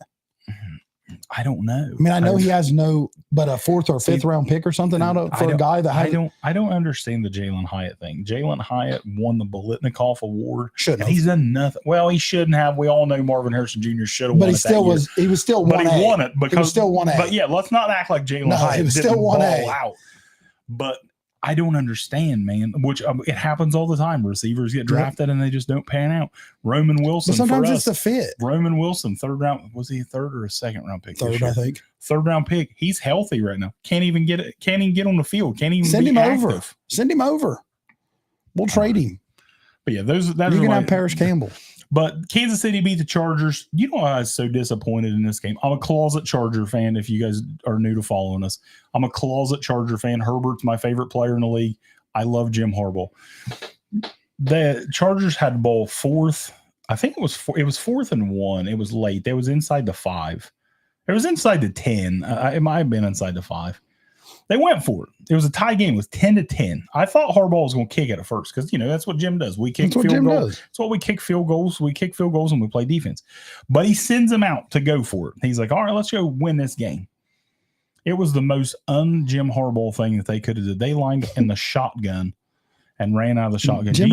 I don't know. I mean, I know he has but a 4th or 5th round pick or something for a guy that I don't understand the Jalen Hyatt thing. Jalen Hyatt won the Biletnikoff Award. Shouldn't he's done nothing. Well, he shouldn't have. We all know Marvin Harrison Jr. should have won it. But he was still 1A. But he won it because he was still 1A. But yeah, let's not act like Jalen Hyatt was still 1A out. But I don't understand, man, which it happens all the time. Receivers get drafted and they just don't pan out. Roman Wilson. But sometimes it's a fit. Roman Wilson, 3rd round. Was he a 3rd or a 2nd round pick? 3rd, I think. 3rd round pick. He's healthy right now. Can't even get on the field. Can't even send him active. Over. Send him over. We'll trade him. But yeah, you can have Paris Campbell. But Kansas City beat the Chargers. You know, I was so disappointed in this game. I'm a closet Charger fan. If you guys are new to following us, I'm a closet Charger fan. Herbert's my favorite player in the league. I love Jim Harbaugh. The Chargers had the ball fourth. I think it was 4th and 1. It was late. It was inside the 5. It was inside the 10. It might have been inside the 5. They went for it. It was a tie game. It was 10-10. I thought Harbaugh was going to kick it at first because, you know, that's what Jim does. We kick field goals. That's what we kick field goals. We kick field goals and we play defense. But he sends them out to go for it. He's like, all right, let's go win this game. It was the most un-Jim Harbaugh thing that they could have did. They lined in the shotgun and ran out of the shotgun. Do you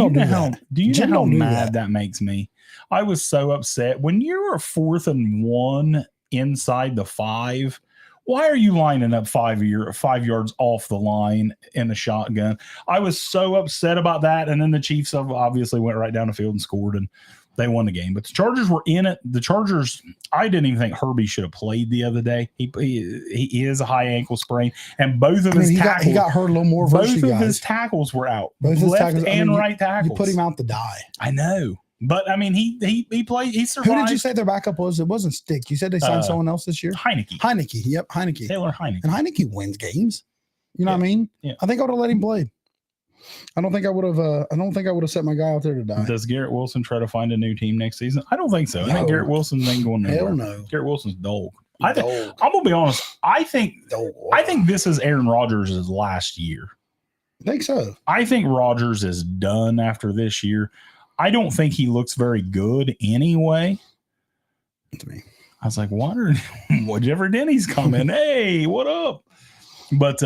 know how mad that makes me? I was so upset. When you're 4th and 1 inside the 5, why are you lining up 5 yards off the line in the shotgun? I was so upset about that. And then the Chiefs obviously went right down the field and scored, and they won the game. But the Chargers were in it. The Chargers, I didn't even think Herbie should have played the other day. He is a high ankle sprain, and both of his tackles. He got hurt a little more. Both of his tackles were out. Both left and right tackles. You put him out to die. I know. But, I mean, he played. He survived. Who did you say their backup was? It wasn't Stick. You said they signed someone else this year? Heinicke. Yep, Heinicke. Taylor Heinicke. And Heinicke wins games. You know what I mean? Yeah. I think I would have let him play. I don't think I would have set my guy out there to die. Does Garrett Wilson try to find a new team next season? I don't think so. I think Garrett Wilson ain't going nowhere. Hell no. Garrett Wilson's dog. I'm gonna be honest. I think this is Aaron Rodgers' last year. I think so. I think Rodgers is done after this year. I don't think he looks very good anyway. To me. I was like, whatever Denny's coming. Hey, what up? But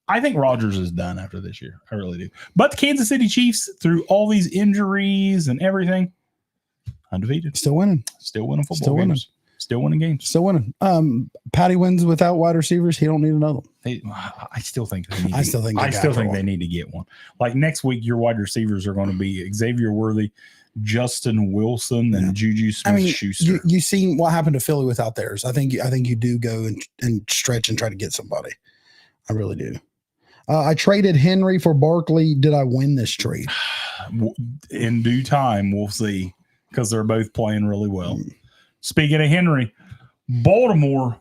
I think Rodgers is done after this year. I really do. But the Kansas City Chiefs, through all these injuries and everything, undefeated. Still winning football games. Still winning games. Still winning. Patty wins without wide receivers. He don't need another one. I still think they need. I still think they need to get one. Like next week, your wide receivers are going to be Xavier Worthy, Justin Wilson, and Juju Smith-Schuster. You seen what happened to Philly without theirs. I think you do go and stretch and try to get somebody. I really do. I traded Henry for Barkley. Did I win this trade? In due time, we'll see, because they're both playing really well. Speaking of Henry, Baltimore,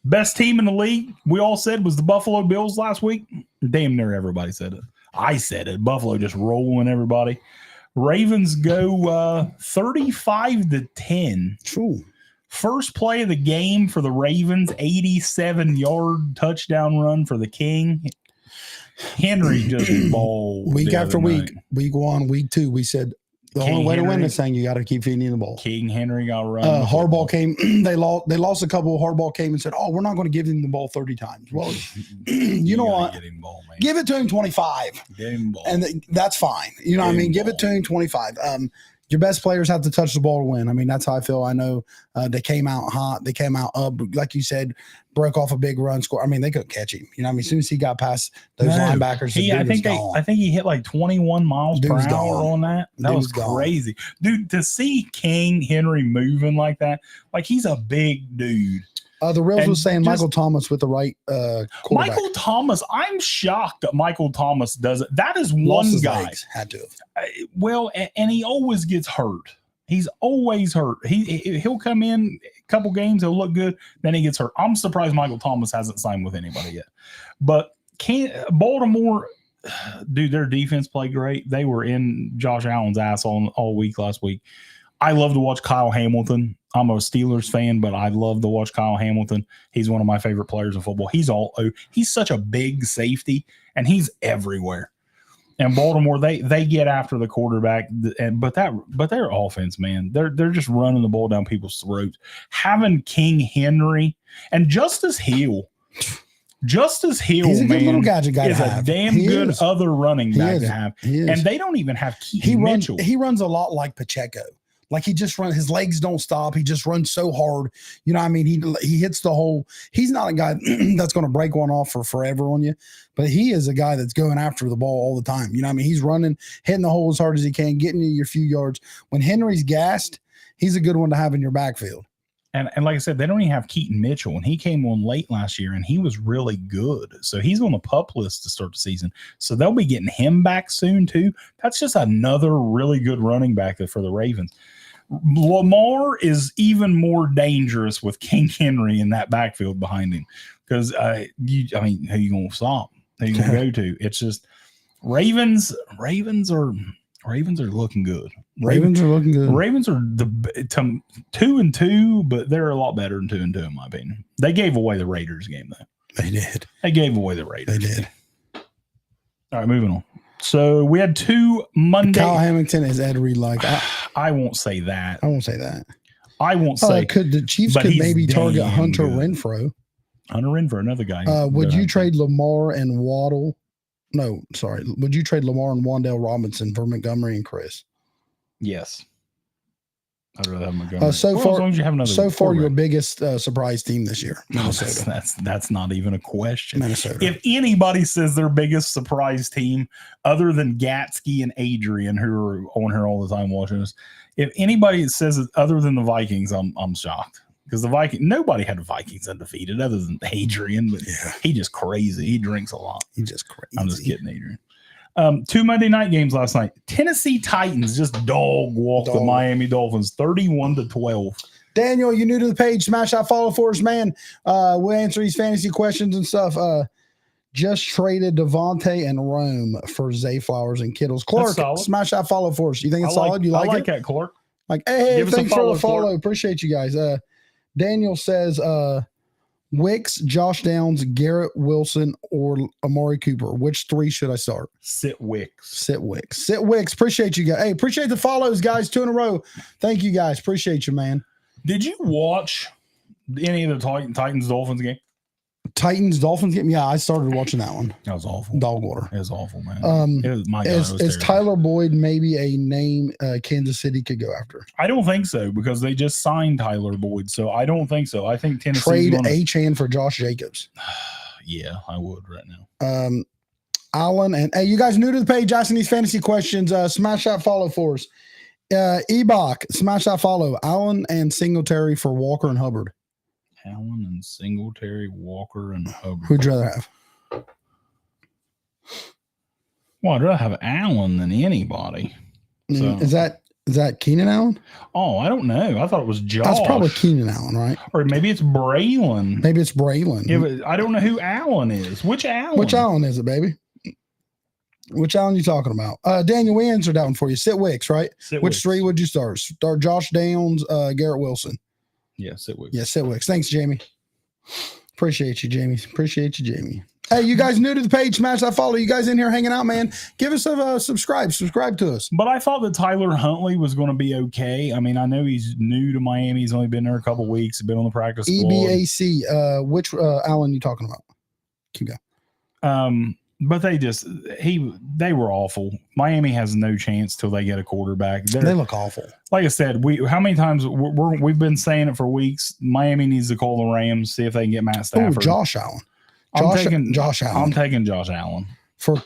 best team in the league, we all said was the Buffalo Bills last week. Damn near everybody said it. I said it. Buffalo just rolling everybody. Ravens go 35-10. True. First play of the game for the Ravens, 87-yard touchdown run for the King. Henry just balled. Week after week, week 1, week 2, we said the only way to win this thing, you got to keep feeding the ball. King Henry got run. Harbaugh came. They lost a couple. Harbaugh came and said, "Oh, we're not going to give him the ball 30 times." Well, you know what? Give it to him 25. Get him ball. And that's fine. You know what I mean? Give it to him 25. Your best players have to touch the ball to win. I mean, that's how I feel. I know they came out hot. They came out up, like you said, broke off a big run score. I mean, they couldn't catch him. You know what I mean? As soon as he got past those linebackers, I think he hit like 21 miles per hour on that. That was crazy. Dude, to see King Henry moving like that, like he's a big dude. The Reels was saying Michael Thomas with the right quarterback. Michael Thomas, I'm shocked that Michael Thomas does it. That is one guy. Legs, had to. Well, and he always gets hurt. He's always hurt. He'll come in a couple games, he'll look good, then he gets hurt. I'm surprised Michael Thomas hasn't signed with anybody yet. But Baltimore, dude, their defense played great. They were in Josh Allen's ass all week last week. I love to watch Kyle Hamilton. I'm a Steelers fan, but I love to watch Kyle Hamilton. He's one of my favorite players in football. He's such a big safety, and he's everywhere. And Baltimore, they get after the quarterback, but their offense, man, they're just running the ball down people's throats. Having King Henry and Justice Hill. He's a good little gadget guy is to have. A damn good other running back to have. And they don't even have Keaton Mitchell. He runs a lot like Pacheco. Like he just runs, his legs don't stop. He just runs so hard. You know what I mean? He hits the hole. He's not a guy that's going to break one off for forever on you, but he is a guy that's going after the ball all the time. You know what I mean? He's running, hitting the hole as hard as he can, getting you your few yards. When Henry's gassed, he's a good one to have in your backfield. And like I said, they don't even have Keaton Mitchell, and he came on late last year, and he was really good. So he's on the PUP list to start the season. So they'll be getting him back soon too. That's just another really good running back for the Ravens. Lamar is even more dangerous with King Henry in that backfield behind him because who you going to stop? Who you going to go to? It's just Ravens are looking good. Ravens are looking good. Ravens are 2-2, but they're a lot better than 2-2 in my opinion. They gave away the Raiders game though. They did. They gave away the Raiders. They did. All right, moving on. So we had 2 Monday. Kyle Hamilton is Ed Reed like. I won't say that. I won't say that. I won't say. Could the Chiefs maybe target Hunter Renfrow? Hunter Renfrow, another guy. Would you trade Lamar and Waddle? No, sorry. Would you trade Lamar and Wan'Dale Robinson for Montgomery and Chris? Yes. I'd rather have Montgomery. So as long as you have another far, your biggest surprise team this year, Minnesota. That's not even a question. Minnesota. If anybody says their biggest surprise team, other than Gatsky and Adrian, who are on here all the time watching us, if anybody says it other than the Vikings, I'm shocked. Because nobody had the Vikings undefeated other than Adrian, but he just crazy. He drinks a lot. He's just crazy. I'm just kidding, Adrian. 2 Monday night games last night. Tennessee Titans just dog walked the Miami Dolphins 31-12. Daniel, you new to the page? Smash that follow for us, man. We'll answer these fantasy questions and stuff. Just traded Devontae and Rome for Zay Flowers and Kittles. Clark, smash that follow for us. You think it's solid? You like it? I like that, Clark. Like, hey, thanks for the follow. Clark. Appreciate you guys. Daniel says Wicks, Josh Downs, Garrett Wilson, or Amari Cooper. Which 3 should I start? Sit Wicks. Appreciate you guys. Hey, appreciate the follows, guys. 2 in a row. Thank you guys. Appreciate you, man. Did you watch any of the Titans Dolphins game? Titans Dolphins game? Yeah, I started watching that one. That was awful. Dog water. It was awful, man. Is Tyler Boyd maybe a name Kansas City could go after? I don't think so because they just signed Tyler Boyd, so I don't think so. I think Tennessee trade Achane for Josh Jacobs. Yeah, I would right now. Allen and hey, you guys new to the page asking these fantasy questions? Smash that follow for us. Ebach, smash that follow. Allen and Singletary for Walker and Hubbard. Allen and Singletary, Walker, and Hubbard. Who'd you rather have? Well, I'd rather have Allen than anybody. So. Is that Keenan Allen? Oh, I don't know. I thought it was Josh. That's probably Keenan Allen, right? Or maybe it's Braylon. Yeah, but I don't know who Allen is. Which Allen? Which Allen is it, baby? Which Allen you talking about? Daniel, we answered that one for you. Sit Wicks, right? Which 3 would you start? Start Josh Downs, Garrett Wilson. Yeah, Sit Wicks. Yeah, Sit Wicks. Thanks, Jamie. Appreciate you, Jamie. Hey, you guys new to the page, smash that follow. You guys in here hanging out, man. Give us a subscribe. Subscribe to us. But I thought that Tyler Huntley was going to be okay. I mean, I know he's new to Miami. He's only been there a couple of weeks. Been on the practice squad. EBAC. Which Allen you talking about? Keep going. But they were awful. Miami has no chance till they get a quarterback. They look awful. Like I said, how many times we've been saying it for weeks. Miami needs to call the Rams, see if they can get Matt Stafford. Josh Allen. I'm taking Josh Allen for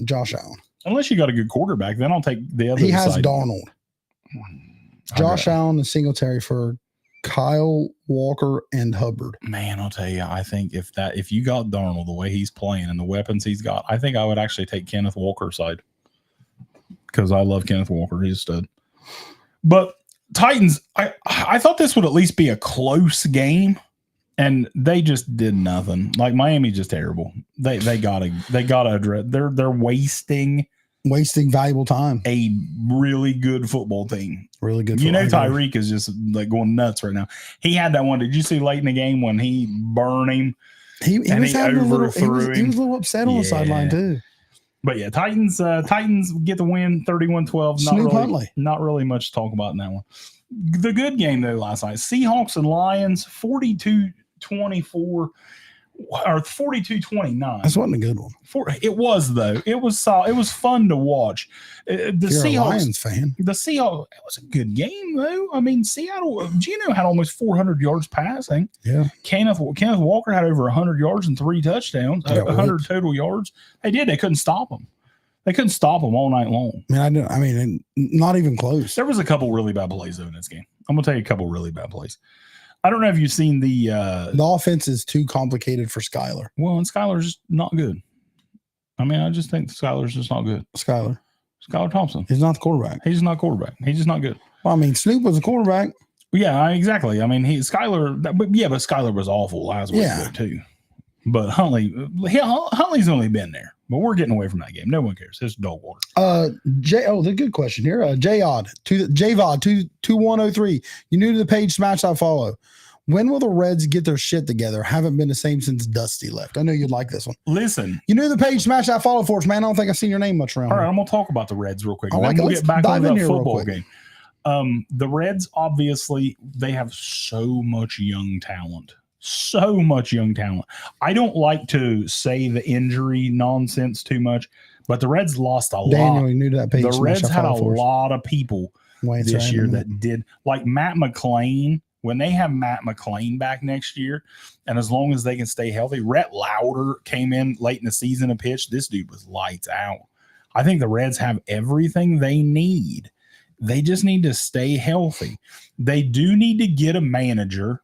Josh Allen. Unless you got a good quarterback, then I'll take the other. He has side. Darnold. Josh Allen and Singletary for Kyle Walker and Hubbard. Man, I'll tell you, I think if you got Darnold the way he's playing and the weapons he's got, I think I would actually take Kenneth Walker's side because I love Kenneth Walker. He's a stud. But Titans, I thought this would at least be a close game, and they just did nothing. Like Miami's just terrible. They gotta address. They're wasting valuable time. A really good football team. Really good. Tyreek is just like going nuts right now. He had that one. Did you see late in the game when he burned him? He was a little upset on the sideline too. But yeah, Titans get the win 31-12. Not really much to talk about in that one. The good game though last night. Seahawks and Lions 42-24. Or 42-29. This wasn't a good one. It was though. It was solid. It was fun to watch. The Seahawks, a Lions fan. The Seahawks. It was a good game though. I mean, Seattle. Geno had almost 400 yards passing. Yeah. Kenneth Walker had over 100 yards and 3 touchdowns. 100 total yards. They did. They couldn't stop him. They couldn't stop them all night long. I mean, not even close. There was a couple really bad plays though in this game. I'm gonna tell you a couple really bad plays. I don't know if you've seen the offense is too complicated for Skyler. Well, and Skyler's just not good. I mean, I just think Skyler's just not good. Skyler Thompson. He's not the quarterback. He's not quarterback. He's just not good. Well, I mean, Snoop was a quarterback. Yeah, exactly. I mean, but Skyler was awful last week too. But Huntley's only been there. But we're getting away from that game. No one cares. It's dog water. The good question here. JVOD 2103. You new to the page, smash that follow. When will the Reds get their shit together? Haven't been the same since Dusty left. I know you'd like this one. Listen. You knew the page, smash that follow for us, man. I don't think I've seen your name much around. All right, I'm going to talk about the Reds real quick. Then we'll get back on the football game. The Reds, obviously, they have so much young talent. So much young talent. I don't like to say the injury nonsense too much, but the Reds lost a lot. You knew that page. The Reds had a lot of people this year that did. Like Matt McClain. When they have Matt McClain back next year, and as long as they can stay healthy, Rhett Lauder came in late in the season and pitched. This dude was lights out. I think the Reds have everything they need. They just need to stay healthy. They do need to get a manager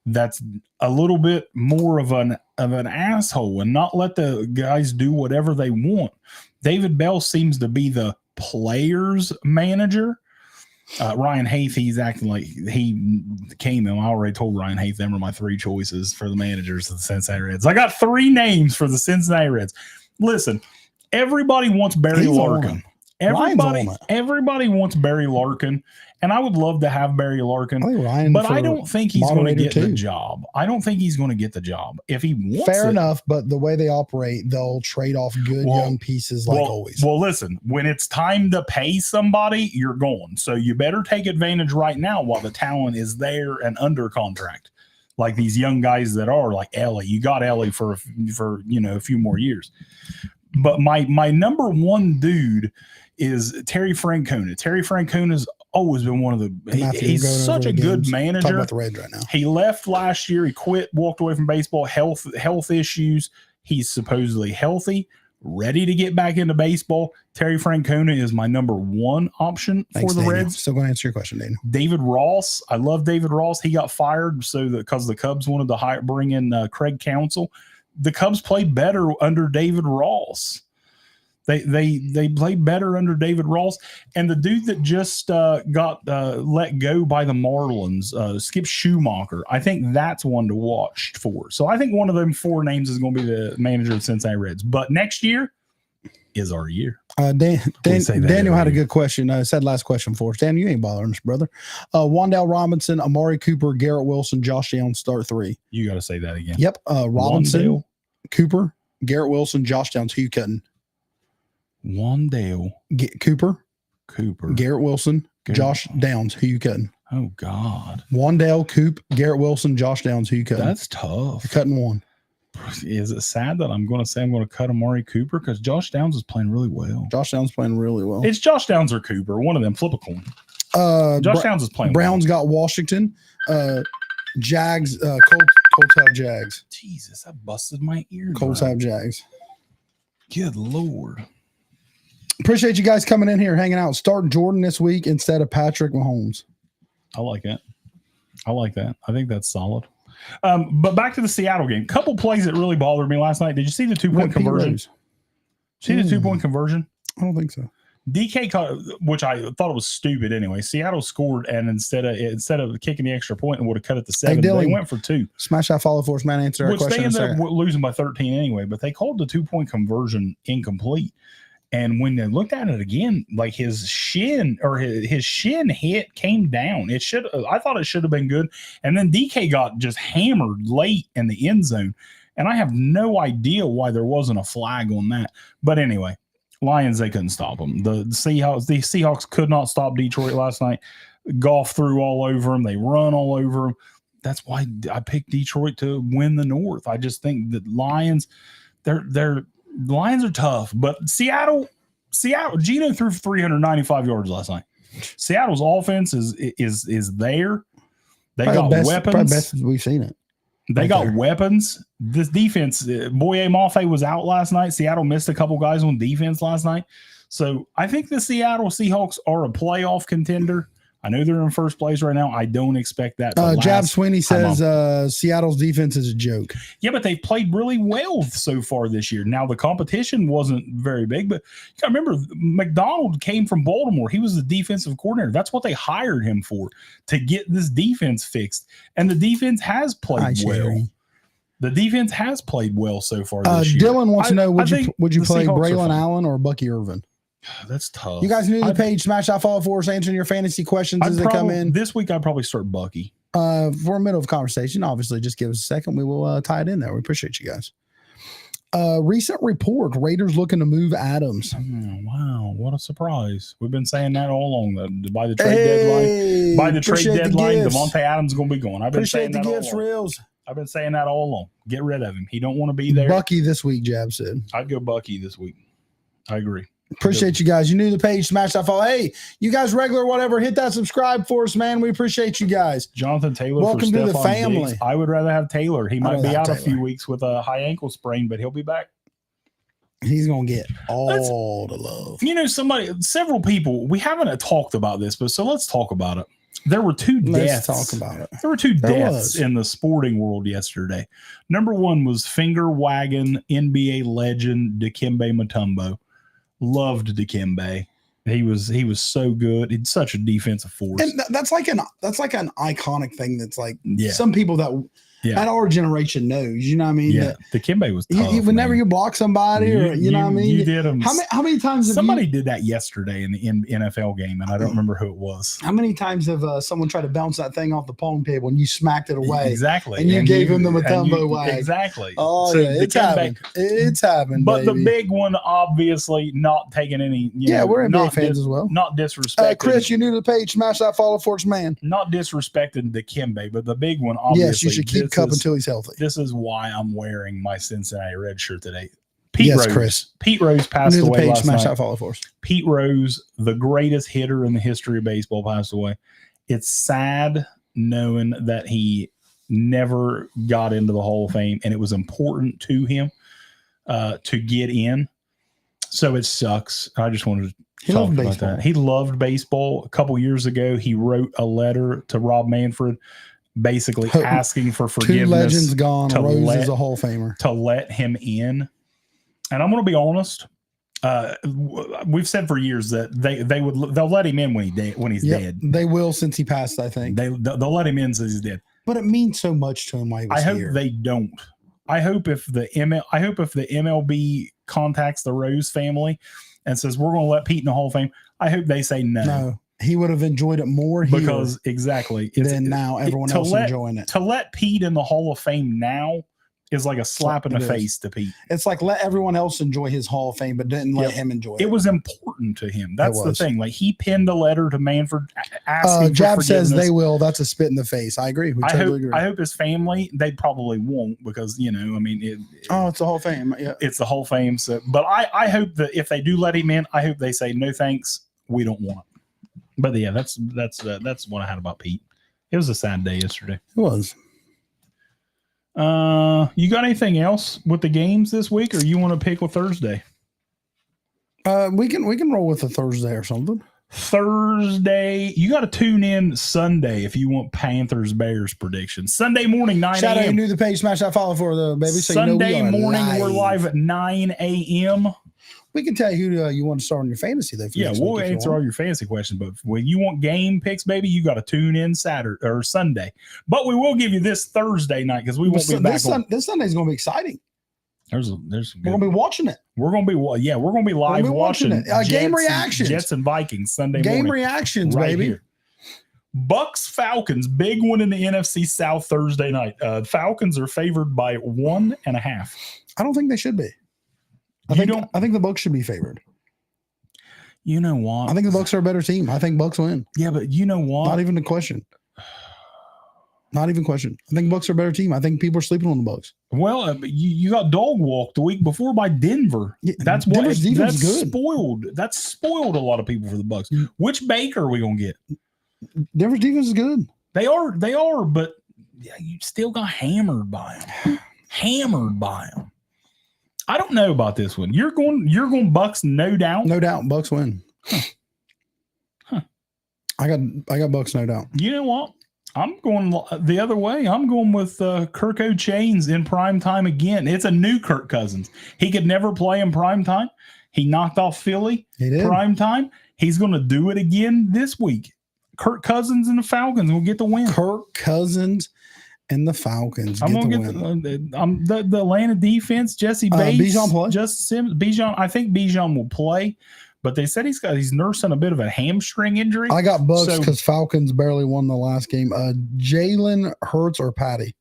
that's a little bit more of an asshole and not let the guys do whatever they want. David Bell seems to be the players manager. Ryan Haith, he's acting like he came in. I already told Ryan Haith them are my three choices for the managers of the Cincinnati Reds. I got three names for the Cincinnati Reds. Listen, everybody wants Barry Larkin. Everybody wants Barry Larkin, and I would love to have Barry Larkin, but I don't think he's going to get the job. I don't think he's going to get the job if he wants Fair enough, but the way they operate, they'll trade off good young pieces always. Well, listen, when it's time to pay somebody, you're gone. So you better take advantage right now while the talent is there and under contract. Like these young guys that are like Ellie. You got Ellie for a few more years. But my number one dude is Terry Francona. Terry Francona's always been one of the. He's such a good manager. Talk about the Reds right now. He left last year. He quit, walked away from baseball. Health issues. He's supposedly healthy, ready to get back into baseball. Terry Francona is my number one option for the Reds. Still going to answer your question, Daniel. David Ross. I love David Ross. He got fired because the Cubs wanted to bring in Craig Counsell. The Cubs played better under David Ross. They played better under David Ross. And the dude that just got let go by the Marlins, Skip Schumacher, I think that's one to watch for. So I think one of them four names is going to be the manager of Cincinnati Reds. But next year is our year. Daniel had a good question. Said last question for us. Daniel, you ain't bothering us, brother. Wandale Robinson, Amari Cooper, Garrett Wilson, Josh Downs, start three. You got to say that again. Yep. Robinson, Wandale, Cooper, Garrett Wilson, Josh Downs. Who you cutting? Wandale, Cooper, Garrett Wilson, Josh Wilson. Downs. Who you cutting? Oh God. Wandale, Coop, Garrett Wilson, Josh Downs. Who you cutting? That's tough. You're cutting one. Is it sad that I'm going to say I'm going to cut Amari Cooper because Josh Downs is playing really well? Josh Downs playing really well. It's Josh Downs or Cooper. One of them. Flip a coin. Josh Downs is playing. Browns got Washington. Jags. Colts have Jags. Jesus, that busted my ear. Colts have Jags. Good Lord. Appreciate you guys coming in here, hanging out. Start Jordan this week instead of Patrick Mahomes. I like that. I think that's solid. But back to the Seattle game. Couple plays that really bothered me last night. Did you see the 2-point conversion? See the 2-point conversion? I don't think so. DK caught, which I thought it was stupid anyway. Seattle scored, and instead of kicking the extra point and would have cut it to 7, they went for 2. Smash that follow for us, man. Answer our question. Which they ended up losing by 13 anyway. But they called the 2-point conversion incomplete. And when they looked at it again, like his shin hit came down. I thought it should have been good. And then DK got just hammered late in the end zone. And I have no idea why there wasn't a flag on that. But anyway, Lions, they couldn't stop them. The Seahawks could not stop Detroit last night. Goff threw all over them. They run all over them. That's why I picked Detroit to win the North. I just think that Lions, the Lions are tough, but Seattle, Geno threw for 395 yards last night. Seattle's offense is there. They got weapons. Probably best we've seen it. They got weapons. This defense, Boye Mafe was out last night. Seattle missed a couple guys on defense last night. So I think the Seattle Seahawks are a playoff contender. I know they're in first place right now. I don't expect that. Jab Sweeney says Seattle's defense is a joke. Yeah, but they've played really well so far this year. Now, the competition wasn't very big, but you got to remember, McDonald came from Baltimore. He was the defensive coordinator. That's what they hired him for, to get this defense fixed. And the defense has played well. The defense has played well so far this year. Dylan wants to know, would you play Braylon Allen or Bucky Irvin? That's tough. You guys new to the page, smash that follow for us, answering your fantasy questions as they come in. This week, I'd probably start Bucky. For a middle of conversation, obviously, just give us a second. We will tie it in there. We appreciate you guys. Recent report, Raiders looking to move Adams. Oh, wow, what a surprise. We've been saying that all along. By the trade deadline, Devontae Adams is going to be going. I've been saying that all along. Reels. I've been saying that all along. Get rid of him. He don't want to be there. Bucky this week, Jab said. I'd go Bucky this week. I agree. Appreciate you guys. You new to the page, smash that follow. Hey, you guys regular, whatever, hit that subscribe for us, man. We appreciate you guys. Jonathan Taylor. Welcome to the family. Diggs. I would rather have Taylor. He might be out a few weeks with a high ankle sprain, but he'll be back. He's going to get all the love. You know, several people, we haven't talked about this, but so let's talk about it. There were two deaths. Let's talk about it. There were two deaths in the sporting world yesterday. Number one was finger wagging NBA legend Dikembe Mutombo. Loved Dikembe. He was so good. He's such a defensive force. And that's like an iconic thing. That's like some people that at our generation knows. You know what I mean? Yeah. Dikembe was tough. Whenever you block somebody, or you know what I mean? You did him. How many times? Somebody did that yesterday in the NFL game, and I don't remember who it was. How many times have someone tried to bounce that thing off the pong table and you smacked it away? Exactly. And you gave him the Mutombo wag. Exactly. Oh, so it's happened. It's happened. But the big one, obviously, not taking any. We're NBA fans as well. Not disrespecting. Chris, you're new to the page. Smash that follow for us, man. Not disrespecting Dikembe, but the big one, obviously. Yes, you should keep Cup until he's healthy. This is why I'm wearing my Cincinnati Red shirt today. Chris. Pete Rose passed away last night. Smash that follow for us. Pete Rose, the greatest hitter in the history of baseball, passed away. It's sad knowing that he never got into the Hall of Fame, and it was important to him to get in. So it sucks. I just wanted to talk about that. He loved baseball. A couple years ago, he wrote a letter to Rob Manfred, basically asking for forgiveness. 2 legends gone. Rose is a Hall of Famer. To let him in. And I'm going to be honest. We've said for years that they'll let him in when he's dead. They will, since he passed. I think they'll let him in since he's dead. But it means so much to him while he was here. I hope they don't. I hope if the MLB contacts the Rose family and says we're going to let Pete in the Hall of Fame, I hope they say no. No. He would have enjoyed it more because exactly than now everyone else enjoying it. To let Pete in the Hall of Fame now is like a slap in the face to Pete. It's like let everyone else enjoy his Hall of Fame, but didn't let him enjoy it. It was important to him. That's the thing. Like he penned a letter to Manfred asking for Jab says they will. That's a spit in the face. I agree. I hope his family, they probably won't because, it's the Hall of Fame. Yeah. It's the Hall of Fame. So, but I hope that if they do let him in, I hope they say, no, thanks. We don't want it. But yeah, that's what I had about Pete. It was a sad day yesterday. It was. You got anything else with the games this week, or you want to pick with Thursday? We can roll with a Thursday or something. Thursday, you got to tune in Sunday if you want Panthers Bears predictions. Sunday morning, 9 a.m. Shout out to new to the page, smash that follow for the baby. So Sunday morning, we're live at 9 a.m. We can tell you who you want to start on your fantasy though. Yeah, we'll answer all your fantasy questions. But when you want game picks, baby, you got to tune in Saturday or Sunday. But we will give you this Thursday night because we won't be back. This Sunday is going to be exciting. We're going to be watching it. We're going to be live watching it. Game reactions. Jets and Vikings Sunday morning. Game reactions, right baby. Here. Bucks Falcons, big one in the NFC South Thursday night. Falcons are favored by 1.5. I don't think they should be. I think the Bucks should be favored. You know what? I think the Bucks are a better team. I think Bucks win. Yeah, but you know what? Not even a question. Not even question. I think Bucks are a better team. I think people are sleeping on the Bucks. Well, you got dog walked the week before by Denver. Yeah, Denver's defense is good. That's spoiled a lot of people for the Bucks. Which Baker are we gonna get? Denver's defense is good. They are, but you still got hammered by them. Hammered by them. I don't know about this one. You're going Bucks, no doubt. No doubt, Bucks win. Huh. I got Bucks, no doubt. You know what? I'm going the other way. I'm going with Kirk O'Chains in prime time again. It's a new Kirk Cousins. He could never play in prime time. He knocked off Philly prime time. He's going to do it again this week. Kirk Cousins and the Falcons will get the win. Kirk Cousins and the Falcons I'm get going the to get the Atlanta defense. Jesse Bates, Bijan play. Justin Simmons, Bijan. I think Bijan will play. But they said he's nursing a bit of a hamstring injury. I got Bucks because Falcons barely won the last game. Jalen Hurts or Patty?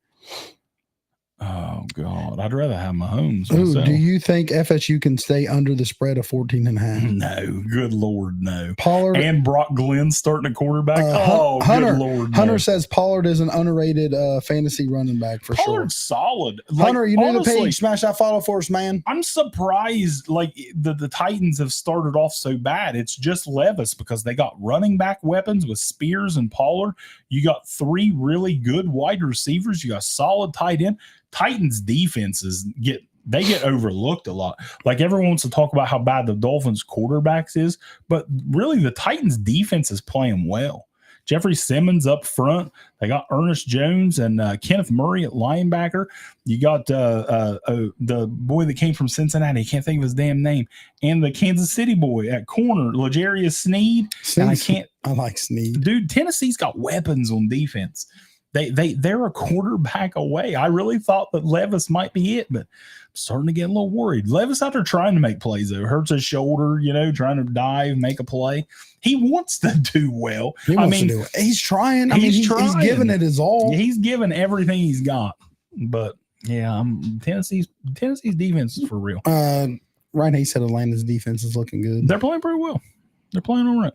Oh, God. I'd rather have Mahomes. Ooh, do you think FSU can stay under the spread of 14.5? No. Good Lord, no. Pollard and Brock Glenn starting a quarterback. Hunter, good Lord, no. Hunter says Pollard is an underrated fantasy running back for Pollard's sure. solid. Hunter, you knew the page. Smash that follow for us, man. I'm surprised the Titans have started off so bad. It's just Levis because they got running back weapons with Spears and Pollard. You got 3 really good wide receivers. You got solid tight end. Titans defenses get overlooked a lot. Like everyone wants to talk about how bad the Dolphins quarterbacks is, but really the Titans defense is playing well. Jeffrey Simmons up front. They got Ernest Jones and Kenneth Murray at linebacker. You got the boy that came from Cincinnati. I can't think of his damn name. And the Kansas City boy at corner, L'Jarius Sneed. I like Sneed. Dude, Tennessee's got weapons on defense. They're a quarterback away. I really thought that Levis might be it, but I'm starting to get a little worried. Levis out there trying to make plays though, hurts his shoulder, trying to dive, make a play. He wants to do well. He's trying. He's giving it his all. He's giving everything he's got. But yeah, Tennessee's defense is for real. Ryan Hayes said Atlanta's defense is looking good. They're playing pretty well. They're playing all right.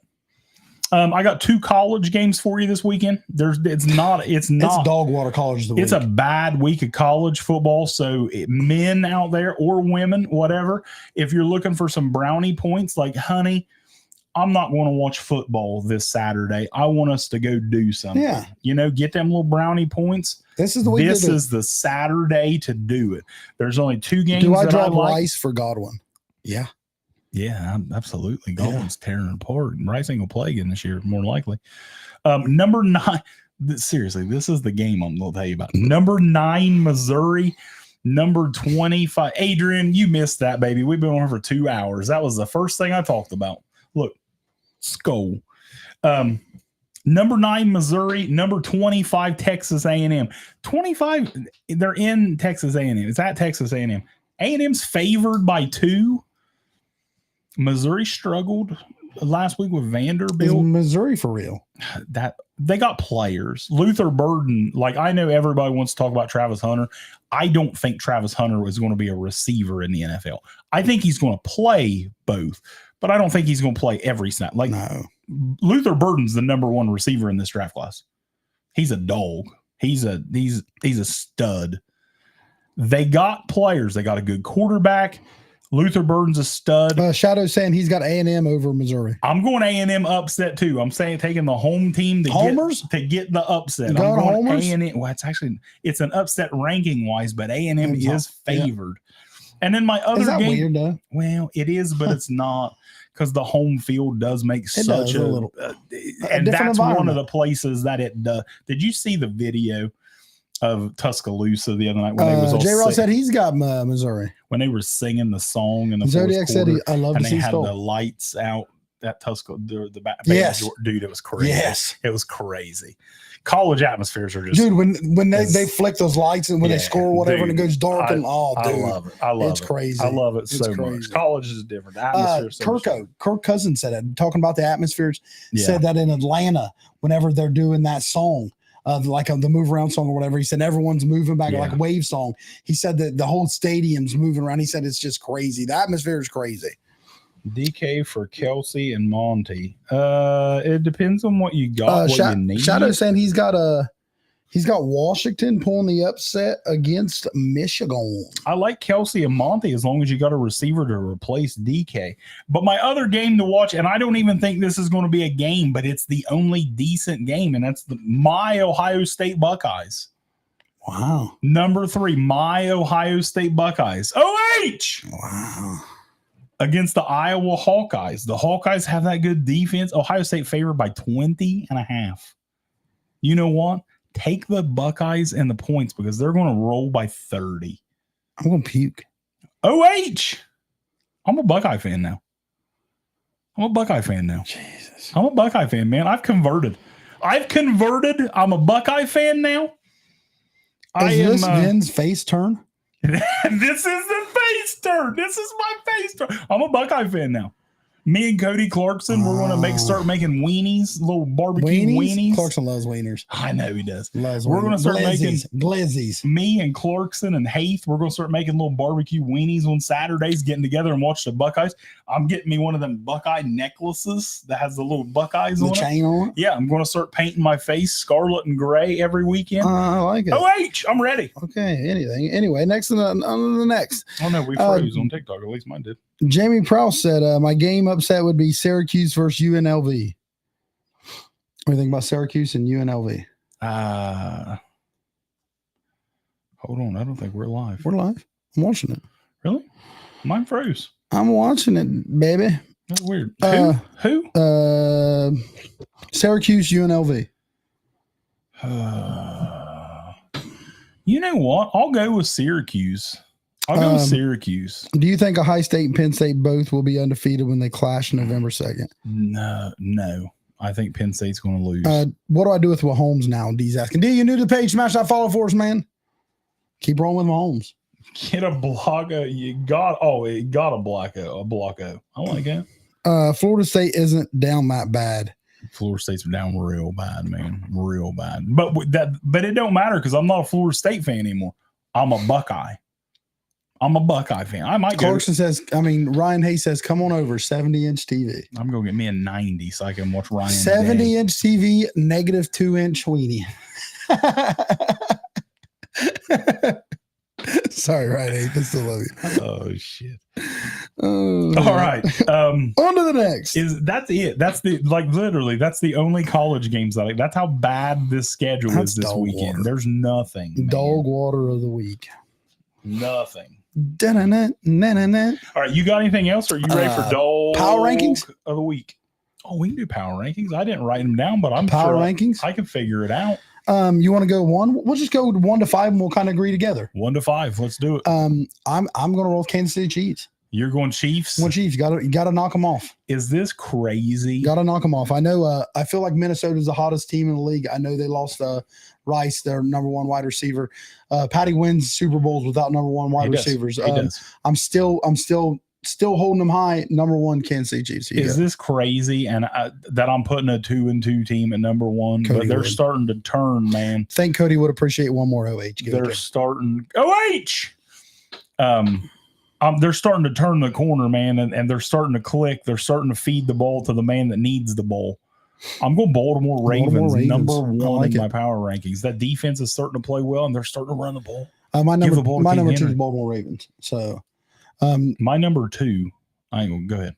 I got 2 college games for you this weekend. It's dog water college. It's a bad week of college football. So men out there or women, whatever, if you're looking for some brownie points, like, honey, I'm not going to watch football this Saturday. I want us to go do something. Yeah. Get them little brownie points. This is the week. This is the Saturday to do it. There's only 2 games. Do I drop Rice for Godwin? Yeah. Yeah, absolutely. Godwin's tearing apart. Rice ain't gonna play again this year, more likely. Number 9. Seriously, this is the game I'm gonna tell you about. Number 9, Missouri. Number 25. Adrian, you missed that, baby. We've been on for 2 hours. That was the first thing I talked about. Look, skull. Number 9, Missouri. Number 25, Texas A&M. 25. They're in Texas A&M. It's at Texas A&M. A&M's favored by 2. Missouri struggled last week with Vanderbilt. Is Missouri for real? That they got players. Luther Burden, I know everybody wants to talk about Travis Hunter. I don't think Travis Hunter is going to be a receiver in the NFL. I think he's going to play both, but I don't think he's going to play every snap. No. Luther Burden's the number 1 receiver in this draft class. He's a dog. He's a stud. They got players. They got a good quarterback. Luther Burden's a stud. Shadow saying he's got A&M over Missouri. I'm going A&M upset too. I'm saying taking the home team to get the upset. I'm going Homers? A&M. Well, it's an upset ranking wise, but A&M is favored. Yeah. And then my other game. Weird, though? Well, it is, but it's not, because the home field does make such a little. And that's one of the places that it does. Did you see the video of Tuscaloosa the other night when they was all J-Roll said he's got Missouri. When they were singing the song in the Zodiac said I love to see and they had skull. the lights out at Tuscaloosa. The back, yes. Dude, it was crazy. Yes. It was crazy. College atmospheres are just... Dude, when they flick those lights and when they score whatever, dude, and it goes dark I love it. I love it's crazy. I love it so much. College is different. The atmosphere Kirk Cousins said it. Talking about the atmospheres, said that in Atlanta, whenever they're doing that song, the move around song or whatever, he said everyone's moving back like a wave song. He said that the whole stadium's moving around. He said it's just crazy. The atmosphere is crazy. DK for Kelsey and Monty. It depends on what you got. What you need. Shadow saying he's got Washington pulling the upset against Michigan. I like Kelsey and Monty as long as you got a receiver to replace DK. But my other game to watch, and I don't even think this is going to be a game, but it's the only decent game, and that's my Ohio State Buckeyes. Wow. Number 3, my Ohio State Buckeyes. OH! Wow. Against the Iowa Hawkeyes. The Hawkeyes have that good defense. Ohio State favored by 20.5. You know what? Take the Buckeyes and the points because they're going to roll by 30. I'm going to puke. OH! I'm a Buckeye fan now. Jesus. I'm a Buckeye fan, man. I've converted. I'm a Buckeye fan now. Is this Vin's face turn? This is the face turn. This is my face turn. I'm a Buckeye fan now. Me and Cody Clarkson, we're going to start making weenies, little barbecue weenies. Clarkson loves wieners. I know he does. We're going to start making glizzies. Me and Clarkson and Haith, we're going to start making little barbecue weenies on Saturdays, getting together and watch the Buckeyes. I'm getting me one of them Buckeye necklaces that has the little Buckeyes on it. The chain on it? Yeah, I'm going to start painting my face scarlet and gray every weekend. I like it. OH, I'm ready. Okay, anything. Anyway, next on the next. Oh, no, we froze on TikTok. At least mine did. Jamie Prowse said, my game upset would be Syracuse versus UNLV. What do you think about Syracuse and UNLV? Hold on. I don't think we're live. We're live. I'm watching it. Really? Mine froze. I'm watching it, baby. That's weird. Who? Syracuse, UNLV. You know what? I'll go with Syracuse. Do you think Ohio State and Penn State both will be undefeated when they clash November 2nd? No. I think Penn State's going to lose. What do I do with Mahomes now? D's asking. D, you new to the page? Smash that follow for us, man. Keep rolling with Mahomes. Get a blocker. It got a blocko. I like it. Florida State isn't down that bad. Florida State's down real bad, man. Real bad. But it don't matter because I'm not a Florida State fan anymore. I'm a Buckeye fan. I might Clarkson Ryan Hayes says, come on over, 70-inch TV. I'm going to get me a 90 so I can watch Ryan. 70-inch TV, negative 2-inch weenie. Sorry, Ryan Hayes. I still love you. Oh, shit. All right. On to the next. That's it. That's literally, that's the only college games that's how bad this schedule is this weekend. Water. There's nothing. Man. Dog water of the week. Nothing. Da-na-na, na-na-na. All right, you got anything else? Or are you ready for dog power rankings of the week? Oh, we can do power rankings. I didn't write them down, but I'm power sure rankings. I can figure it out. You want to go one? We'll just go 1 to 5, and we'll kind of agree together. 1 to 5. Let's do it. I'm going to roll with Kansas City Chiefs. You're going Chiefs. One Chiefs. You got to knock them off. Is this crazy? Got to knock them off. I know. I feel like Minnesota's the hottest team in the league. I know they lost Rice, their number 1 wide receiver. Patty wins Super Bowls without number 1 wide receivers. I'm still holding them high. Number 1 Kansas City Chiefs. Is this crazy? And that I'm putting a 2-2 team at number 1, but they're starting to turn, man. Think Cody would appreciate one more OH. They're starting OH. They're starting to turn the corner, man, and they're starting to click. They're starting to feed the ball to the man that needs the ball. I'm going Baltimore Ravens. Number 1 in my power rankings. That defense is starting to play well, and they're starting to run the ball. My number 2 is Baltimore Ravens. So, my number 2. I ain't gonna go ahead.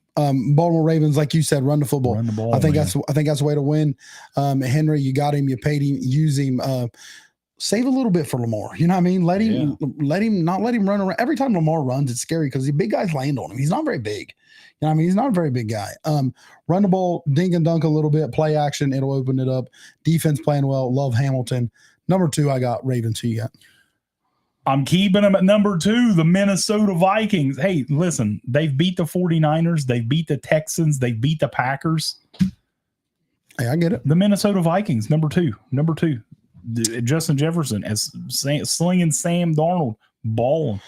Baltimore Ravens, like you said, run the football. Run the ball. I think that's the way to win. Henry, you got him. You paid him. Use him. Save a little bit for Lamar. You know what I mean? Let him run around. Every time Lamar runs, it's scary because the big guys land on him. He's not very big. You know what I mean? He's not a very big guy. Run the ball, dink and dunk a little bit, play action. It'll open it up. Defense playing well. Love Hamilton. Number 2, I got Ravens. Who you got? I'm keeping them at number 2, the Minnesota Vikings. Hey, listen, they've beat the 49ers. They've beat the Texans. They beat the Packers. Hey, I get it. The Minnesota Vikings, number 2. Justin Jefferson as slinging Sam Darnold, balling.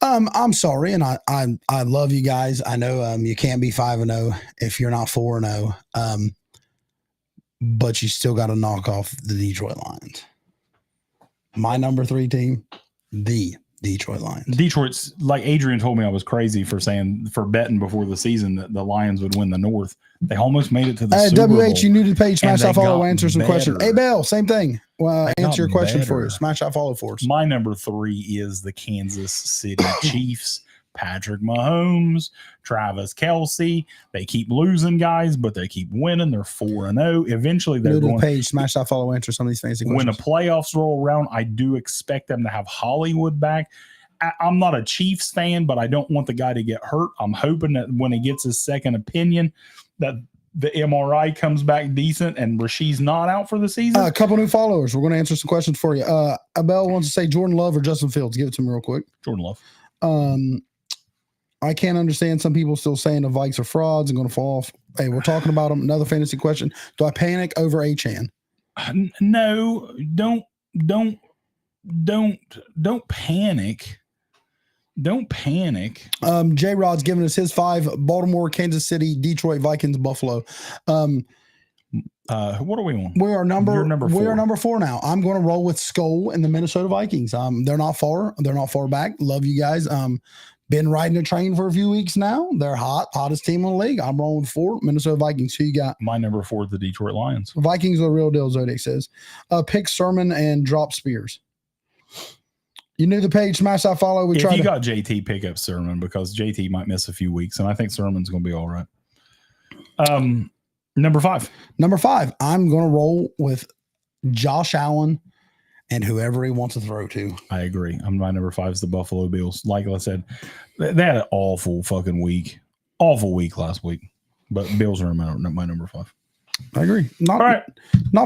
I'm sorry, and I love you guys. I know you can't be 5-0 if you're not 4-0. But you still got to knock off the Detroit Lions. My number 3 team, the Detroit Lions. Detroit's, like Adrian told me I was crazy for betting before the season that the Lions would win the North. They almost made it to the Super Bowl. WH, you new to the page, smash that follow, answer some questions. Hey, Bell, same thing. Well, answer your question for you. Smash that follow for us. My number 3 is the Kansas City Chiefs. Patrick Mahomes, Travis Kelce. They keep losing guys, but they keep winning. They're 4-0. Eventually, they're going. Page, smash that follow, answer some of these fancy questions. When the playoffs roll around, I do expect them to have Hollywood back. I'm not a Chiefs fan, but I don't want the guy to get hurt. I'm hoping that when he gets his second opinion, that the MRI comes back decent and Rasheed's not out for the season. A couple new followers. We're going to answer some questions for you. Abel wants to say Jordan Love or Justin Fields. Give it to me real quick. Jordan Love. I can't understand some people still saying the Vikes are frauds and going to fall off. Hey, we're talking about them. Another fantasy question. Do I panic over Achane? No, don't panic. Don't panic. J Rod's giving us his 5: Baltimore, Kansas City, Detroit, Vikings, Buffalo. What are we on? We are number 4. We are number 4 now. I'm going to roll with Skol and the Minnesota Vikings. They're not far. They're not far back. Love you guys. Been riding a train for a few weeks now. They're hottest team in the league. I'm rolling with 4 Minnesota Vikings. Who you got? My number 4 is the Detroit Lions. Vikings are the real deal. Zodiac says. Pick Sermon and drop Spears. You knew the page, smash that follow. We tried. You got JT, pick up Sermon because JT might miss a few weeks, and I think Sermon's going to be all right. Number 5. Number 5. I'm going to roll with Josh Allen and whoever he wants to throw to. I agree. My number 5 is the Buffalo Bills. Like I said, they had an awful fucking week. Awful week last week. But Bills are my number 5. I agree. Not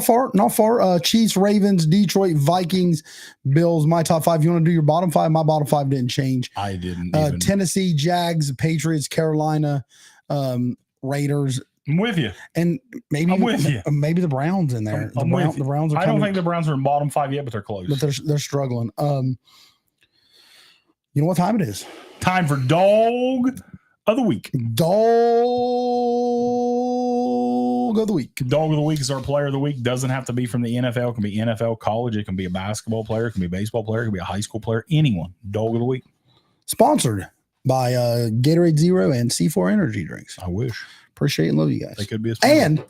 far. Chiefs, Ravens, Detroit, Vikings, Bills. My top 5. You want to do your bottom 5? My bottom 5 didn't change. I didn't. Tennessee, Jags, Patriots, Carolina, Raiders. I'm with you. And maybe I'm with you. Maybe the Browns in there. The Browns are. I don't think the Browns are in bottom 5 yet, but they're close. But they're struggling. You know what time it is? Time for Dog of the Week. Dog of the Week. Dog of the Week is our player of the week. Doesn't have to be from the NFL. It can be NFL, college. It can be a basketball player. It can be a baseball player. It can be a high school player. Anyone. Dog of the Week. Sponsored by Gatorade Zero and C4 Energy Drinks. I wish. Appreciate and love you guys. They could be a sponsor. And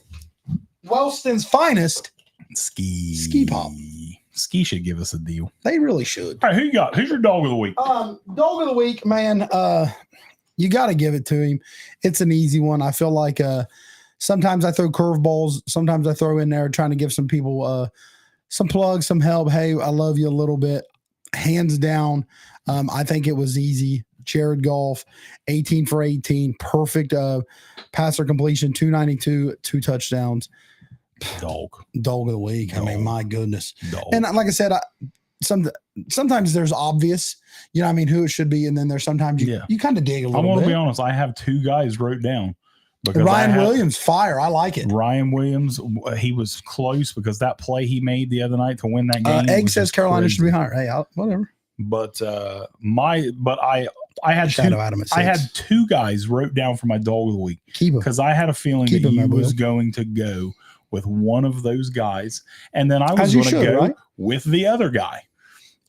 Wellston's finest Ski Pop. Ski should give us a deal. They really should. All right, who you got? Who's your dog of the week? Dog of the week, man. You got to give it to him. It's an easy one. I feel like sometimes I throw curveballs. Sometimes I throw in there trying to give some people some plugs, some help. Hey, I love you a little bit. Hands down, I think it was easy. Jared Goff, 18 for 18, perfect passer completion, 292, 2 touchdowns. Dog of the week. Dog. I mean, my goodness. Dog. And like I said, sometimes there's obvious, you know what I mean, who it should be, and then there's sometimes you kind of dig a little bit. I want to be honest. I have 2 guys wrote down. Ryan Williams, fire. I like it. Ryan Williams, he was close because that play he made the other night to win that game. Egg says Carolina should be higher. Hey, whatever. But I had had 2 guys wrote down for my dog of the week because I had a feeling that he was going to go with one of those guys, and then I was going to go with the other guy.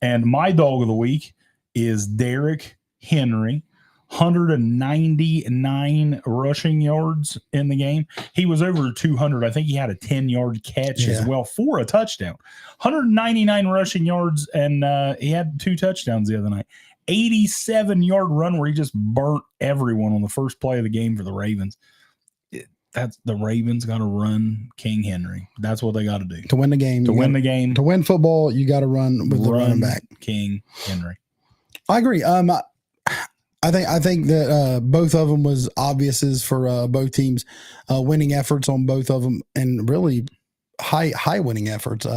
And my dog of the week is Derrick Henry. 199 rushing yards in the game. He was over 200. I think he had a 10-yard catch as well for a touchdown. 199 rushing yards, and he had 2 touchdowns the other night. 87-yard run where he just burnt everyone on the first play of the game for the Ravens. That's the Ravens got to run King Henry. That's what they got to do to win the game. To win football, you got to run with the running back, King Henry. I agree. I think that both of them was obviouses for both teams, winning efforts on both of them, and really high winning efforts.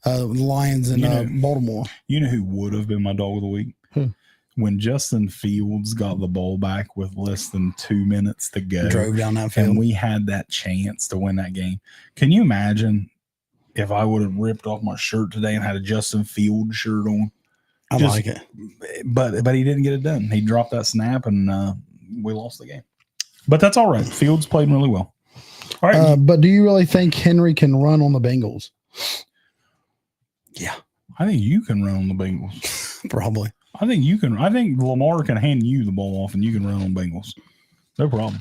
Lions and Baltimore. You know who would have been my dog of the week? When Justin Fields got the ball back with less than 2 minutes to go, drove down that field, and we had that chance to win that game. Can you imagine if I would have ripped off my shirt today and had a Justin Fields shirt on? I like it, but he didn't get it done. He dropped that snap, and we lost the game. But that's all right. Fields played really well. All right, but do you really think Henry can run on the Bengals? Yeah, I think you can run on the Bengals. Probably. I think you can. I think Lamar can hand you the ball off, and you can run on Bengals. No problem.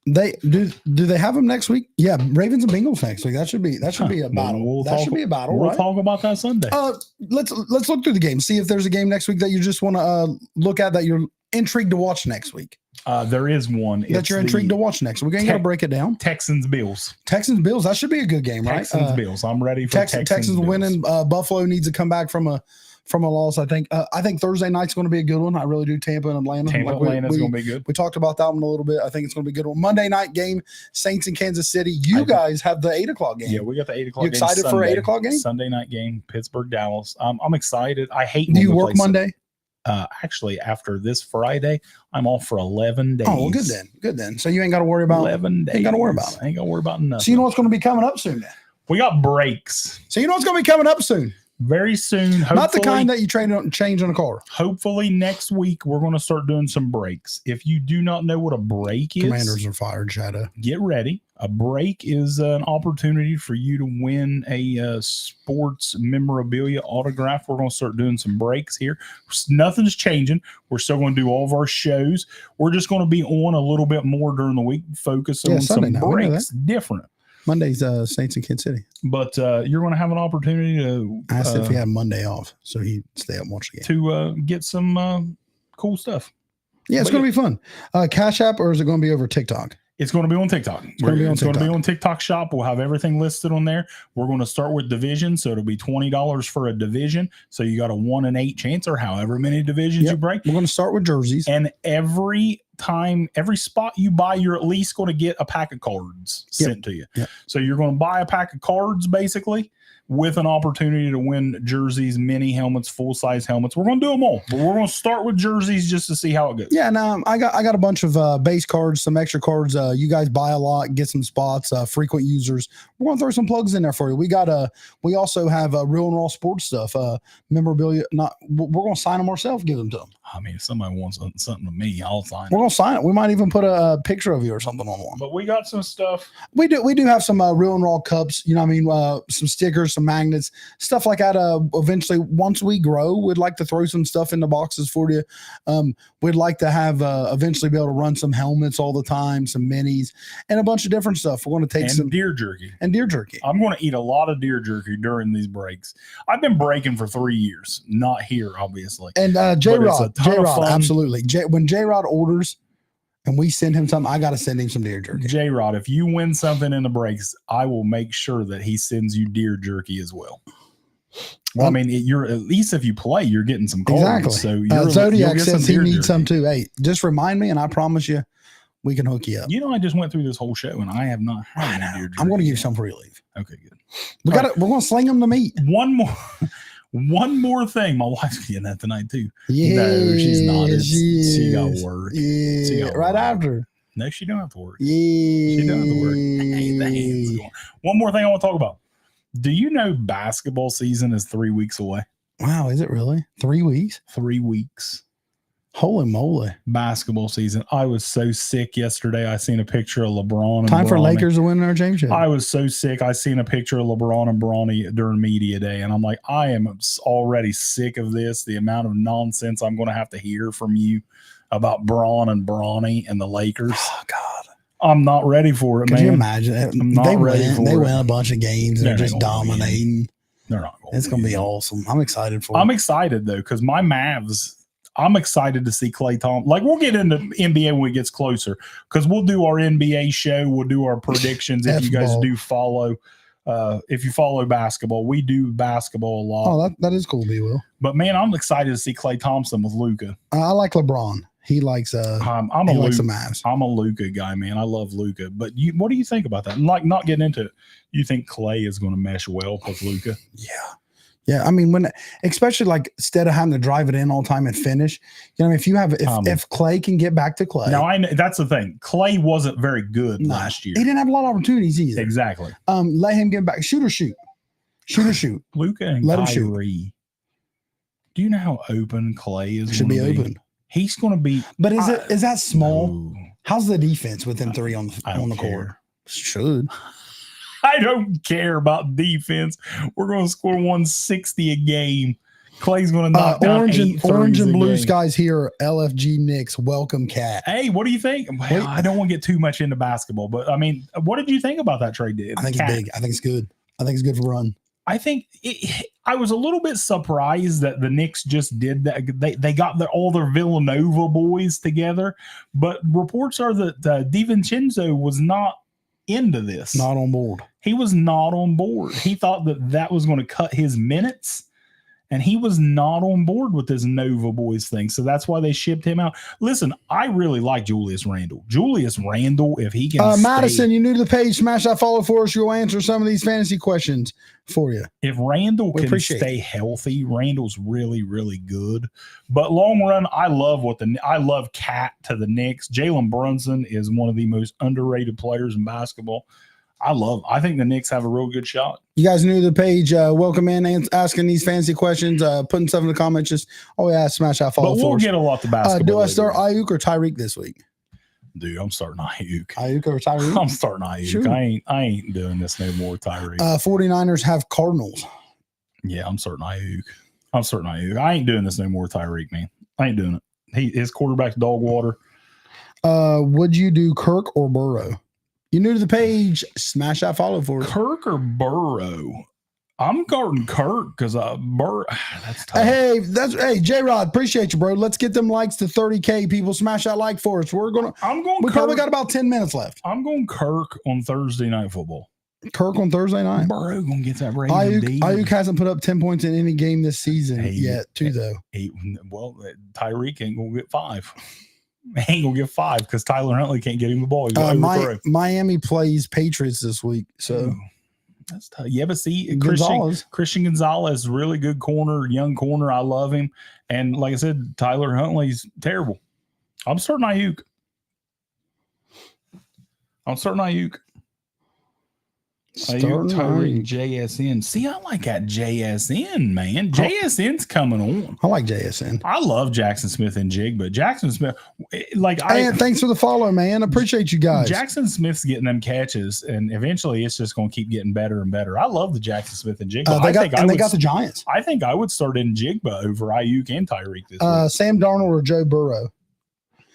They do they have them next week? Yeah, Ravens and Bengals next week. That should be a battle. Should be a battle. We'll talk about that Sunday. Let's look through the game. See if there's a game next week that you just want to look at that you're intrigued to watch next week. There is one that you're intrigued to watch next. We're going to break it down. Texans Bills. That should be a good game, right? Texans Bills. I'm ready for Texans winning. Buffalo needs to come back from a loss. I think Thursday night's going to be a good one. I really do. Tampa and Atlanta. Atlanta's going to be good. We talked about that one a little bit. I think it's going to be a good one. Monday night game, Saints in Kansas City. You guys have the 8 o'clock game. Yeah, we got the 8 o'clock game. You excited for an 8 o'clock game? Sunday night game, Pittsburgh, Dallas. I'm excited. I hate. Do you work Monday? Actually, after this Friday, I'm off for 11 days. Oh, well, good then. So you ain't got to worry about 11 days. Ain't got to worry about it. Ain't got to worry about nothing. So you know what's going to be coming up soon then? We got breaks. So you know what's going to be coming up soon? Very soon. Not the kind that you change on a car. Hopefully next week we're going to start doing some breaks. If you do not know what a break is, Commanders are fired, Shadow. Get ready. A break is an opportunity for you to win a sports memorabilia autograph. We're going to start doing some breaks here. Nothing's changing. We're still going to do all of our shows. We're just going to be on a little bit more during the week, focus on some breaks. Different. Monday's Saints in Kansas City. But you're going to have an opportunity to I asked if he had Monday off, so he'd stay up and watch the game. To get some cool stuff. Yeah, it's going to be fun. Cash App, or is it going to be over TikTok? It's going to be on TikTok. It's going to be on TikTok Shop. We'll have everything listed on there. We're going to start with division, so it'll be $20 for a division. So you got a 1 in 8 chance, or however many divisions you break. We're going to start with jerseys, and every spot you buy, you're at least going to get a pack of cards sent to you. So you're going to buy a pack of cards basically with an opportunity to win jerseys, mini helmets, full-size helmets. We're going to do them all, but we're going to start with jerseys just to see how it goes. Yeah, and I got a bunch of base cards, some extra cards. You guys buy a lot, get some spots, frequent users. We're going to throw some plugs in there for you. We also have real and raw sports stuff, memorabilia. We're going to sign them ourselves, give them to them. I mean, if somebody wants something to me, I'll sign it. We're going to sign it. We might even put a picture of you or something on one. But we got some stuff. We do have some real and raw cups, you know what I mean? Some stickers, some magnets, stuff like that. Eventually, once we grow, we'd like to throw some stuff in the boxes for you. We'd like to have eventually be able to run some helmets all the time, some minis, and a bunch of different stuff. We're going to take some deer jerky. And deer jerky. I'm going to eat a lot of deer jerky during these breaks. I've been breaking for 3 years, not here, obviously. And J-Rod, absolutely. When J-Rod orders and we send him something, I got to send him some deer jerky. J-Rod, if you win something in the breaks, I will make sure that he sends you deer jerky as well. Well, I mean, you're at least if you play, you're getting some cards. Exactly. So Zodiac says he needs some too. Hey, just remind me, and I promise you, we can hook you up. You know, I just went through this whole show, and I have not had any deer jerky. I'm going to give you some for your leave. Okay, good. We're going to sling them to meat. One more thing. My wife's getting that tonight too. Yeah, no, she's not. She got work. Yeah, she got right work. After. No, she don't have to work. Yeah, she don't have to work. Hey, the hands going. One more thing I want to talk about. Do you know basketball season is 3 weeks away? Wow, is it really 3 weeks? 3 weeks. Holy moly. Basketball season. I was so sick yesterday. I seen a picture of LeBron and Time for Bronny. Lakers to win their championship. I was so sick. I seen a picture of LeBron and Bronny during media day, and I'm like, I am already sick of this. The amount of nonsense I'm going to have to hear from you about Bron and Bronny and the Lakers. Oh, God. I'm not ready for it, man. Could you imagine? I'm not ready for it. They win a bunch of games and they're just dominating. They're not going to. It's going to be awesome. I'm excited for it. I'm excited, though, because my Mavs, I'm excited to see Klay Thompson. Like, we'll get into NBA when it gets closer, because we'll do our NBA show. We'll do our predictions if you guys do follow. If you follow basketball, we do basketball a lot. Oh, that is cool, B-Will. But, man, I'm excited to see Klay Thompson with Luka. I like LeBron. He likes the Mavs. I'm a Luka guy, man. I love Luka. But what do you think about that? And like, not getting into it, you think Klay is going to mesh well with Luka? Yeah. I mean, especially like instead of having to drive it in all the time and finish, you know, if Klay can get back to Klay. Now I know that's the thing. Klay wasn't very good last year. He didn't have a lot of opportunities either. Exactly. Let him get back. Shoot. Luka and let Kyrie. him shoot. Do you know how open Klay is? Should be open. He's going to be. But is that small? No. How's the defense within 3 on the court? Should. I don't care about defense. We're going to score 160 a game. Clay's going to knock down orange and blue game. skies here. LFG Knicks, welcome, Cat. Hey, what do you think? Well, I don't want to get too much into basketball, but I mean, what did you think about that trade? I think it's big. I think it's good. I think it's good for run. I think I was a little bit surprised that the Knicks just did that. They got all their Villanova boys together, but reports are that DiVincenzo was not into this. Not on board. He was not on board. He thought that was going to cut his minutes, and he was not on board with this Nova boys thing. So that's why they shipped him out. Listen, I really like Julius Randle. Julius Randle, if he can Madison, you new to the page, smash that follow for us. You'll answer some of these fantasy questions for you. If Randle can stay healthy, Randle's really, really good. But long run, I love Cat to the Knicks. Jalen Brunson is one of the most underrated players in basketball. I think the Knicks have a real good shot. You guys new to the page, welcome in and asking these fancy questions, putting stuff in the comments. Just, smash that follow. But we'll get a lot to basketball. Do I start Ayuk or Tyreek this week? Dude, I'm starting Ayuk. Ayuk or Tyreek? I'm starting Ayuk. Sure. I ain't doing this no more, Tyreek. 49ers have Cardinals. Yeah, I'm starting Ayuk. I ain't doing this no more, Tyreek, man. I ain't doing it. His quarterback's dog water. Would you do Kirk or Burrow? You new to the page, smash that follow for us. Kirk or Burrow? I'm guarding Kirk because Burrow. That's tough. Hey, J-Rod, appreciate you, bro. Let's get them likes to 30K. People, smash that like for us. We probably got about 10 minutes left. I'm going Kirk on Thursday Night Football. Kirk on Thursday night. Burrow gonna get that rating. Ayuk hasn't put up 10 points in any game this season yet, too, though. Tyreek ain't gonna get 5. Ain't gonna get 5 because Tyler Huntley can't get him the ball. Miami plays Patriots this week, so that's tough. You ever see Christian Gonzalez, really good corner, young corner. I love him, and like I said, Tyler Huntley's terrible. I'm starting Ayuk. Tyreek, JSN. See, I like that JSN, man. JSN's coming on. I like JSN. I love Jackson Smith and Jig, but Jackson Smith, thanks for the follow, man. Appreciate you guys. Jackson Smith's getting them catches, and eventually it's just going to keep getting better and better. I love the Jackson Smith and Jig. They got the Giants. I think I would start in Jigba over Ayuk and Tyreek this week. Sam Darnold or Joe Burrow?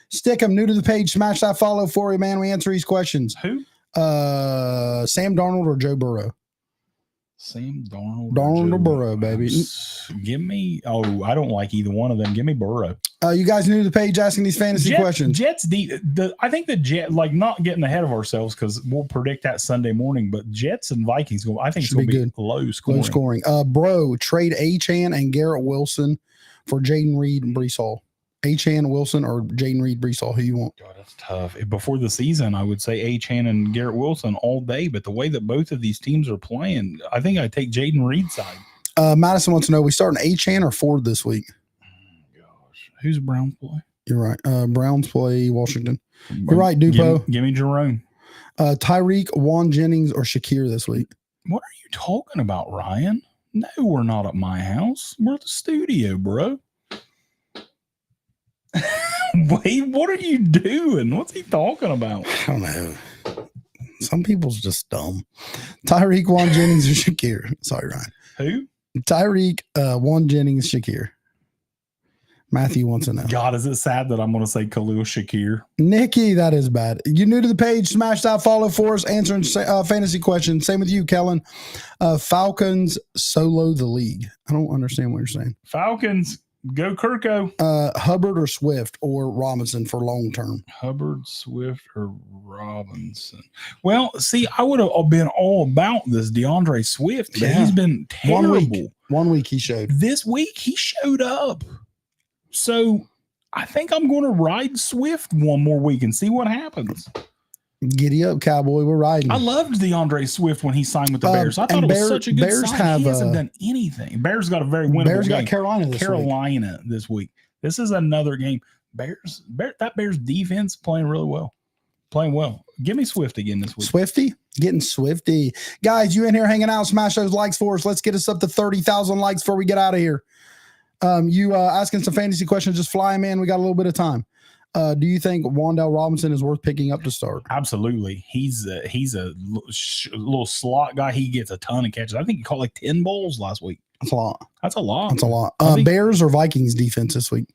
Stick him new to the page. Smash that follow for you, man. We answer these questions. Who? Sam Darnold or Joe Burrow? Sam Darnold. Darnold or Burrow, baby. Give me. Oh, I don't like either one of them. Give me Burrow. You guys new to the page asking these fantasy questions. Jets. I think the Jet, not getting ahead of ourselves because we'll predict that Sunday morning. But Jets and Vikings I think it's going to be good. Low scoring. Bro, trade Achane and Garrett Wilson for Jaden Reed and Breece Hall. Achane, Wilson, or Jaden Reed, Breece Hall? Who you want? God, that's tough. Before the season, I would say Achane and Garrett Wilson all day. But the way that both of these teams are playing, I think I'd take Jaden Reed's side. Madison wants to know, we starting Achane or Ford this week? Oh, gosh. Who's Browns play? You're right. Browns play Washington. You're right, Dupo. Give me Jerome. Tyreek, Juan Jennings, or Shakir this week? What are you talking about, Ryan? No, we're not at my house. We're at the studio, bro. Wait, what are you doing? What's he talking about? I don't know. Some people's just dumb. Tyreek, Juan Jennings, or Shakir? Sorry, Ryan. Who? Tyreek, Juan Jennings, Shakir. Matthew wants to know. God, is it sad that I'm going to say Khalil Shakir? Nikki, that is bad. You new to the page, smash that follow for us, answering fantasy questions. Same with you, Kellen. Falcons solo the league. I don't understand what you're saying. Falcons. Go Kirko. Hubbard or Swift or Robinson for long term? Hubbard, Swift, or Robinson? Well, see, I would have been all about this DeAndre Swift, but he's been terrible. 1 week he showed. This week he showed up. So I think I'm going to ride Swift one more week and see what happens. Giddy up, Cowboy. We're riding. I loved DeAndre Swift when he signed with the Bears. I thought it was such a good sign. He hasn't done anything. Bears got a very winnable Bears game. got Carolina this week. This is another game. That Bears defense playing really well. Playing well. Give me Swift again this week. Swifty? Getting Swifty. Guys, you in here hanging out, smash those likes for us. Let's get us up to 30,000 likes before we get out of here. You asking some fantasy questions, just fly them in. We got a little bit of time. Do you think Wan'Dale Robinson is worth picking up to start? Absolutely. He's a little slot guy. He gets a ton of catches. I think he caught like 10 balls last week. That's a lot. That's a lot. That's a lot. Bears or Vikings defense this week?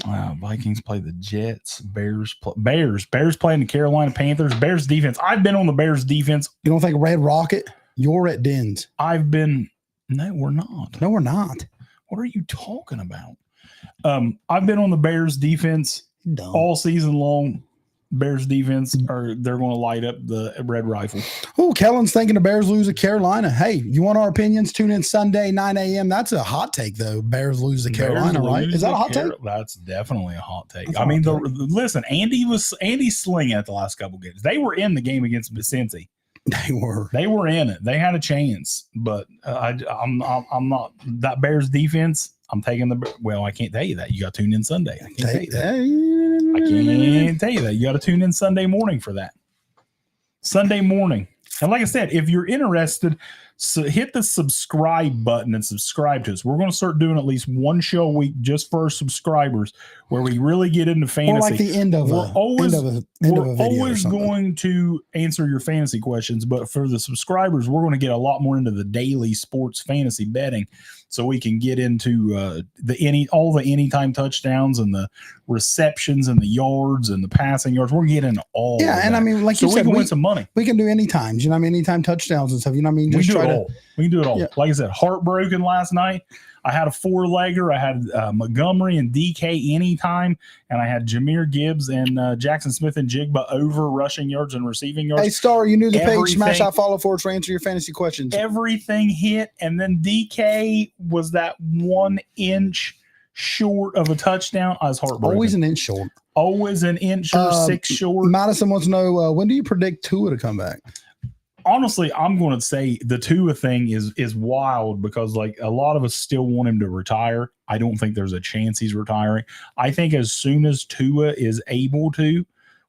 Wow, Vikings play the Jets. Bears playing the Carolina Panthers. Bears defense. I've been on the Bears defense. You don't think Red Rocket? You're at Dens. No, we're not. No, we're not. What are you talking about? I've been on the Bears defense all season long. Bears defense they're going to light up the red rifle. Oh, Kellen's thinking the Bears lose to Carolina. Hey, you want our opinions? Tune in Sunday, 9 a.m. That's a hot take, though. Bears lose to Carolina, right? Is that a hot take? That's definitely a hot take. Listen, Andy's slinging at the last couple games. They were in the game against Cincy. They were in it. They had a chance, but I'm not that Bears defense. I'm taking I can't tell you that. You got to tune in Sunday. I can't tell you that. You got to tune in Sunday morning for that. Sunday morning. And like I said, if you're interested, hit the subscribe button and subscribe to us. We're going to start doing at least one show a week just for our subscribers where we really get into fantasy. Or like the end of a video. We're always going to answer your fantasy questions, but for the subscribers, we're going to get a lot more into the daily sports fantasy betting so we can get into all the anytime touchdowns and the receptions and the yards and the passing yards. We're getting all of that. And I mean, like you said, we can win some money. We can do any times, anytime touchdowns and stuff. You know what I mean? We can do it all. Yeah. Like I said, heartbroken last night. I had a 4-legger. I had Montgomery and DK anytime, and I had Jahmyr Gibbs and Jackson Smith and Jigba over rushing yards and receiving yards. Hey, Star, you knew the page. Smash that follow for us to answer your fantasy questions. Everything hit, and then DK was that 1 inch short of a touchdown. I was heartbroken. Always an inch short. Always an inch or 6 short. Madison wants to know, when do you predict Tua to come back? Honestly, I'm going to say the Tua thing is wild because like a lot of us still want him to retire. I don't think there's a chance he's retiring. I think as soon as Tua is able to,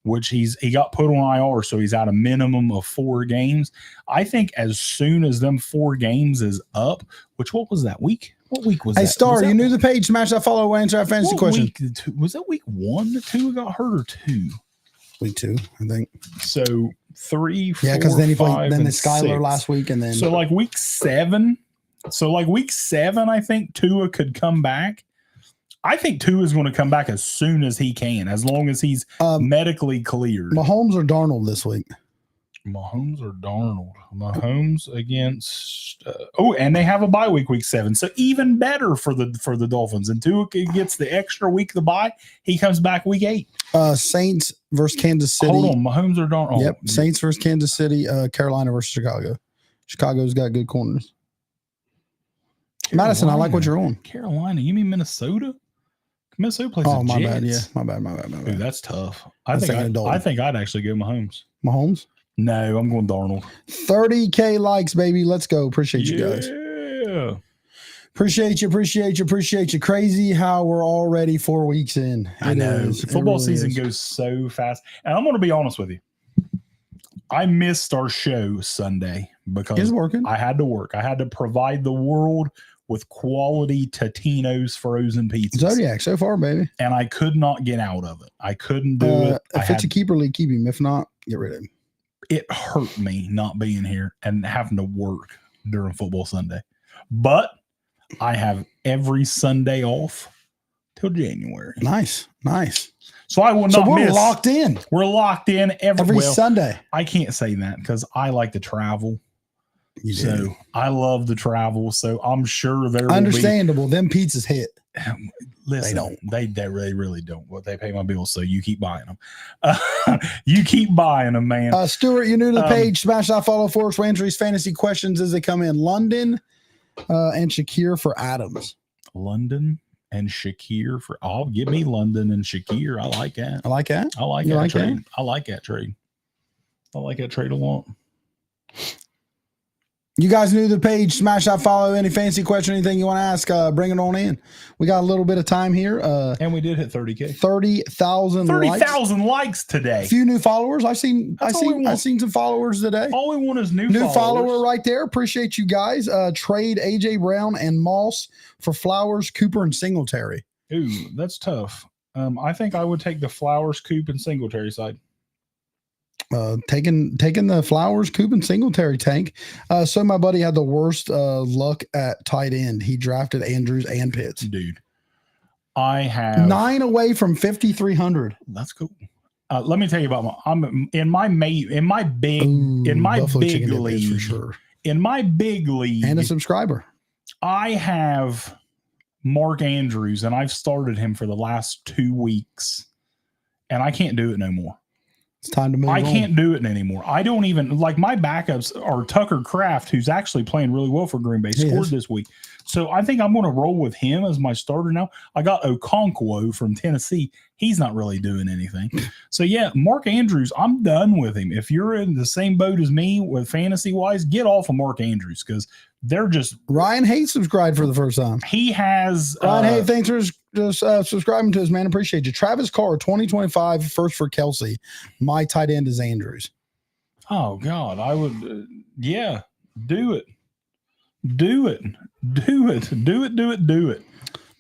which he got put on IR, so he's at a minimum of 4 games. I think as soon as them 4 games is up, what was that week? What week was that? Hey, Star, you knew the page. Smash that follow, answer our fantasy question. Was that week 1 that Tua got hurt or 2? Week 2, I think. So 3, 4, because then he played the Skyler 6 last week, and then like week 7. So like week 7, I think Tua could come back. I think Tua is going to come back as soon as he can, as long as he's medically cleared. Mahomes or Darnold this week? Mahomes or Darnold? Mahomes against and they have a bye week 7, so even better for the Dolphins. And Tua gets the extra week of the bye. He comes back week 8. Saints versus Kansas City. Hold on, Mahomes or Darnold? Yep, Saints versus Kansas City. Carolina versus Chicago. Chicago's got good corners. Carolina. Madison, I like what you're on. Carolina, you mean Minnesota? Minnesota plays the my Jets. bad. Yeah, my bad. Dude, that's tough. I think I'd actually go Mahomes. Mahomes? No, I'm going Darnold. 30K likes, baby. Let's go. Appreciate you guys. Yeah. Appreciate you. Crazy how we're already 4 weeks in. I know. Football season goes so fast. And I'm going to be honest with you. I missed our show Sunday because I had to work. I had to provide the world with quality Totino's frozen pizzas. Zodiac, so far, baby. And I could not get out of it. I couldn't do it. If it's a keeper league, keep him. If not, get rid of him. It hurt me not being here and having to work during football Sunday. But I have every Sunday off till January. Nice. So I will not we're miss. Locked in. We're locked in every Sunday. I can't say that because I like to travel. You so do. I love to travel. So I'm sure there will understandable. Them pizzas hit. Listen, they really don't. Well, they pay my bills, so you keep buying them. You keep buying them, man. Stuart, you're new to the page. Smash that follow for us. We answer these fantasy questions as they come in. London and Shakir for Adams. London and Shakir for give me London and Shakir. I like that. I like that. I like that trade. I like that trade. I like that trade a lot. You guys new to the page. Smash that follow. Any fancy question, anything you want to ask, bring it on in. We got a little bit of time here. And we did hit 30K. 30,000 likes today. A few new followers. I've seen some followers today. All we want is new follower right there. Appreciate you guys. Trade AJ Brown and Moss for Flowers, Cooper, and Singletary. Ooh, that's tough. I think I would take the Flowers, Coop, and Singletary side. Taking the Flowers, Coop, and Singletary tank. So my buddy had the worst luck at tight end. He drafted Andrews and Pitts. Dude, I have 9 away from 5,300. That's cool. Let me tell you about I'm in my big league for sure. In my big league, and a subscriber. I have Mark Andrews, and I've started him for the last 2 weeks, and I can't do it no more. It's time to move on. I can't do it anymore. I don't even like my backups are Tucker Kraft, who's actually playing really well for Green Bay, scored this week. So I think I'm going to roll with him as my starter now. I got Okonkwo from Tennessee. He's not really doing anything. So yeah, Mark Andrews, I'm done with him. If you're in the same boat as me with fantasy wise, get off of Mark Andrews because they're just. Ryan Hayes subscribed for the first time. He has. Ryan Hayes, thanks for just subscribing to us, man. Appreciate you. Travis Carr, 2025 first for Kelsey. My tight end is Andrews. Oh God, I would. Yeah, do it. Do it. Do it. Do it. Do it. Do it.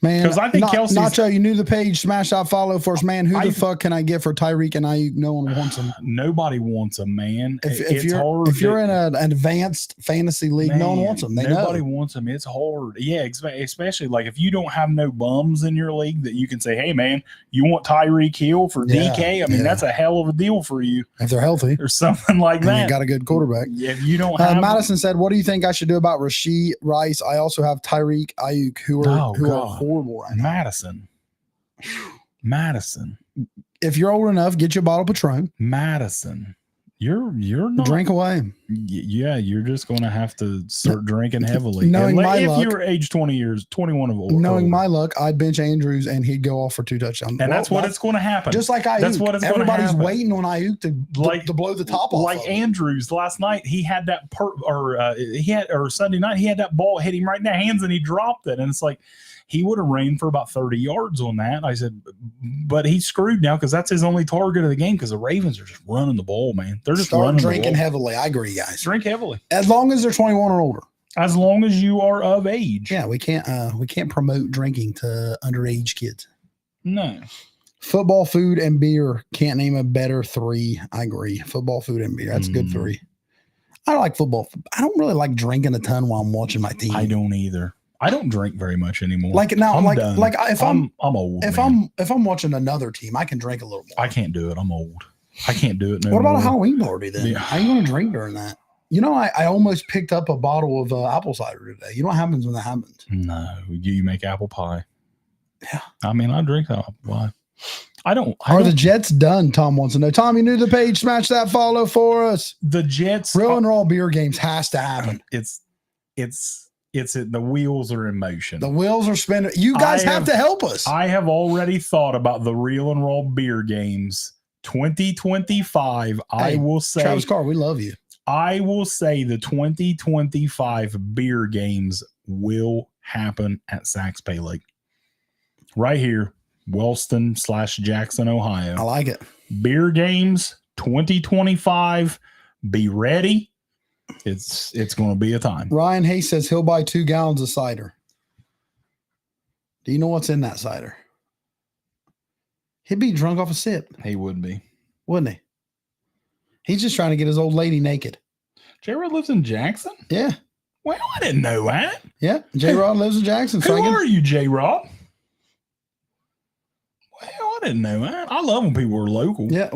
Man, because I think Kelsey. Nacho, you knew the page. Smash that follow for us, man. Who the fuck can I get for Tyreek and Ayuk? No one wants him. Nobody wants him, man. If you're in an advanced fantasy league, man, no one wants him. Nobody wants him. It's hard. Yeah, especially like if you don't have no bums in your league that you can say, hey, man, you want Tyreek Hill for DK? I mean, that's a hell of a deal for you. If they're healthy. Or something like that. You got a good quarterback. Yeah, if you don't have Madison said, what do you think I should do about Rashee Rice? I also have Tyreek, Ayuk, who are horrible right now. Madison. If you're old enough, get you a bottle of Patron. Madison. You're not drink away. Yeah, you're just going to have to start drinking heavily. Knowing my if luck, you're age 21 of old. Knowing my luck, I'd bench Andrews and he'd go off for 2 touchdowns. And that's what it's going to happen. Just like Ayuk. That's what it's Everybody's waiting on Ayuk to blow the top off. Like Andrews last night, he had that Sunday night, he had that ball hit him right in the hands and he dropped it. And it's like, he would have reigned for about 30 yards on that. I said, but he's screwed now because that's his only target of the game because the Ravens are just running the ball, man. They're just drinking heavily. I agree, guys. Drink heavily. As long as they're 21 or older. As long as you are of age. Yeah, we can't promote drinking to underage kids. No. Football, food, and beer. Can't name a better 3. I agree. Football, food, and beer. That's a good 3. I like football. I don't really like drinking a ton while I'm watching my team. I don't either. I don't drink very much anymore. Like now, I'm if I'm old. If I'm watching another team, I can drink a little more. I can't do it. I'm old. I can't do it no What about more. a Halloween party then? Yeah. How are you going to drink during that? You know, I almost picked up a bottle of apple cider today. You know what happens when that happens? No, you make apple pie. Yeah. I mean, I drink apple pie. Are the Jets done? Tom wants to know. Tom, you new to the page. Smash that follow for us. The Jets. Real and raw beer games has to happen. The wheels are in motion. The wheels are spinning. You guys have to help us. I have already thought about the Real and Raw beer games 2025. Hey, I will say, Travis Carr, we love you. I will say the 2025 beer games will happen at Saks Pay Lake. Right here, Wellston/Jackson, Ohio. I like it. Beer games 2025. Be ready. It's going to be a time. Ryan Hayes says he'll buy 2 gallons of cider. Do you know what's in that cider? He'd be drunk off a sip. He would be. Wouldn't he? He's just trying to get his old lady naked. J-Rod lives in Jackson? Yeah. Well, I didn't know that. Yeah. J-Rod lives in Jackson. Who are you, J-Rod? Well, I didn't know that. I love when people are local. Yeah,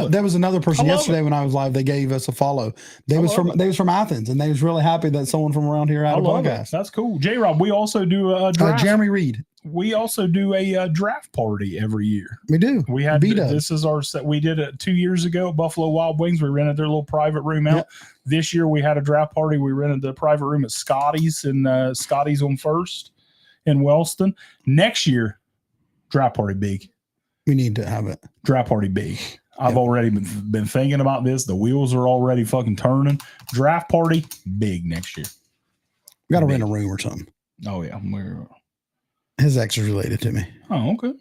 there was another person yesterday when I was live. They gave us a follow. They was from Athens, and they was really happy that someone from around here had a podcast. That's cool. J-Rob, we also do a draft. Jeremy Reed. We also do a draft party every year. We do. We had this is our set. We did it 2 years ago at Buffalo Wild Wings. We rented their little private room out. Yep. This year we had a draft party. We rented the private room at Scotty's and Scotty's on First in Wellston. Next year, draft party big. We need to have it. Draft party big. I've already been thinking about this. The wheels are already fucking turning. Draft party big next year. We got to rent a room or something. Oh yeah, his ex is related to me. Oh okay.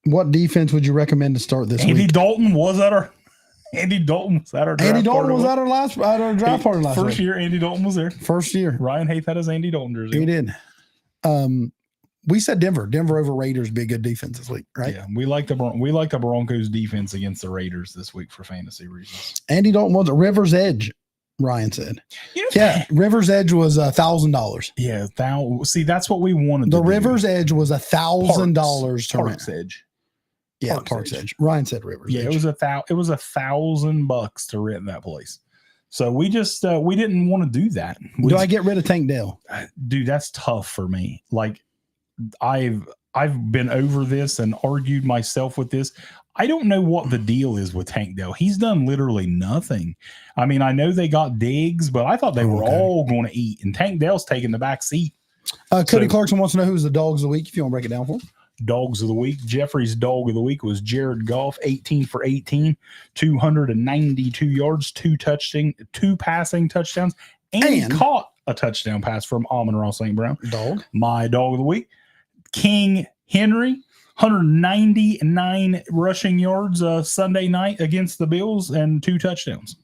What defense would you recommend to start this week? Andy Dalton was at our draft party last First year Andy Dalton was there. First year. Ryan Hayth had his Andy Dalton jersey. He did. We said Denver. Denver over Raiders be a good defense this week, right? Yeah, we like the Broncos defense against the Raiders this week for fantasy reasons. Andy Dalton was a River's Edge, Ryan said. Yeah, River's Edge was $1,000. Yeah, see, that's what we wanted. The River's Edge was $1,000 to Park's rent. Edge. Yeah, Park's Edge. Ryan said River's Edge. It was $1,000 to rent that place. So we just we didn't want to do that. I get rid of Tank Dell? Dude, that's tough for me. Like I've been over this and argued myself with this. I don't know what the deal is with Tank Dell. He's done literally nothing. I mean, I know they got Diggs, but I thought they were all going to eat, and Tank Dell's taking the back seat. Cody Clarkson wants to know who's the dogs of the week. If you want to break it down for him. Dogs of the week. Jeffrey's dog of the week was Jared Goff, 18 for 18, 292 yards, two passing touchdowns, and he caught a touchdown pass from Amon-Ra St. Brown. Dog. My dog of the week. King Henry, 199 rushing yards Sunday night against the Bills and 2 touchdowns.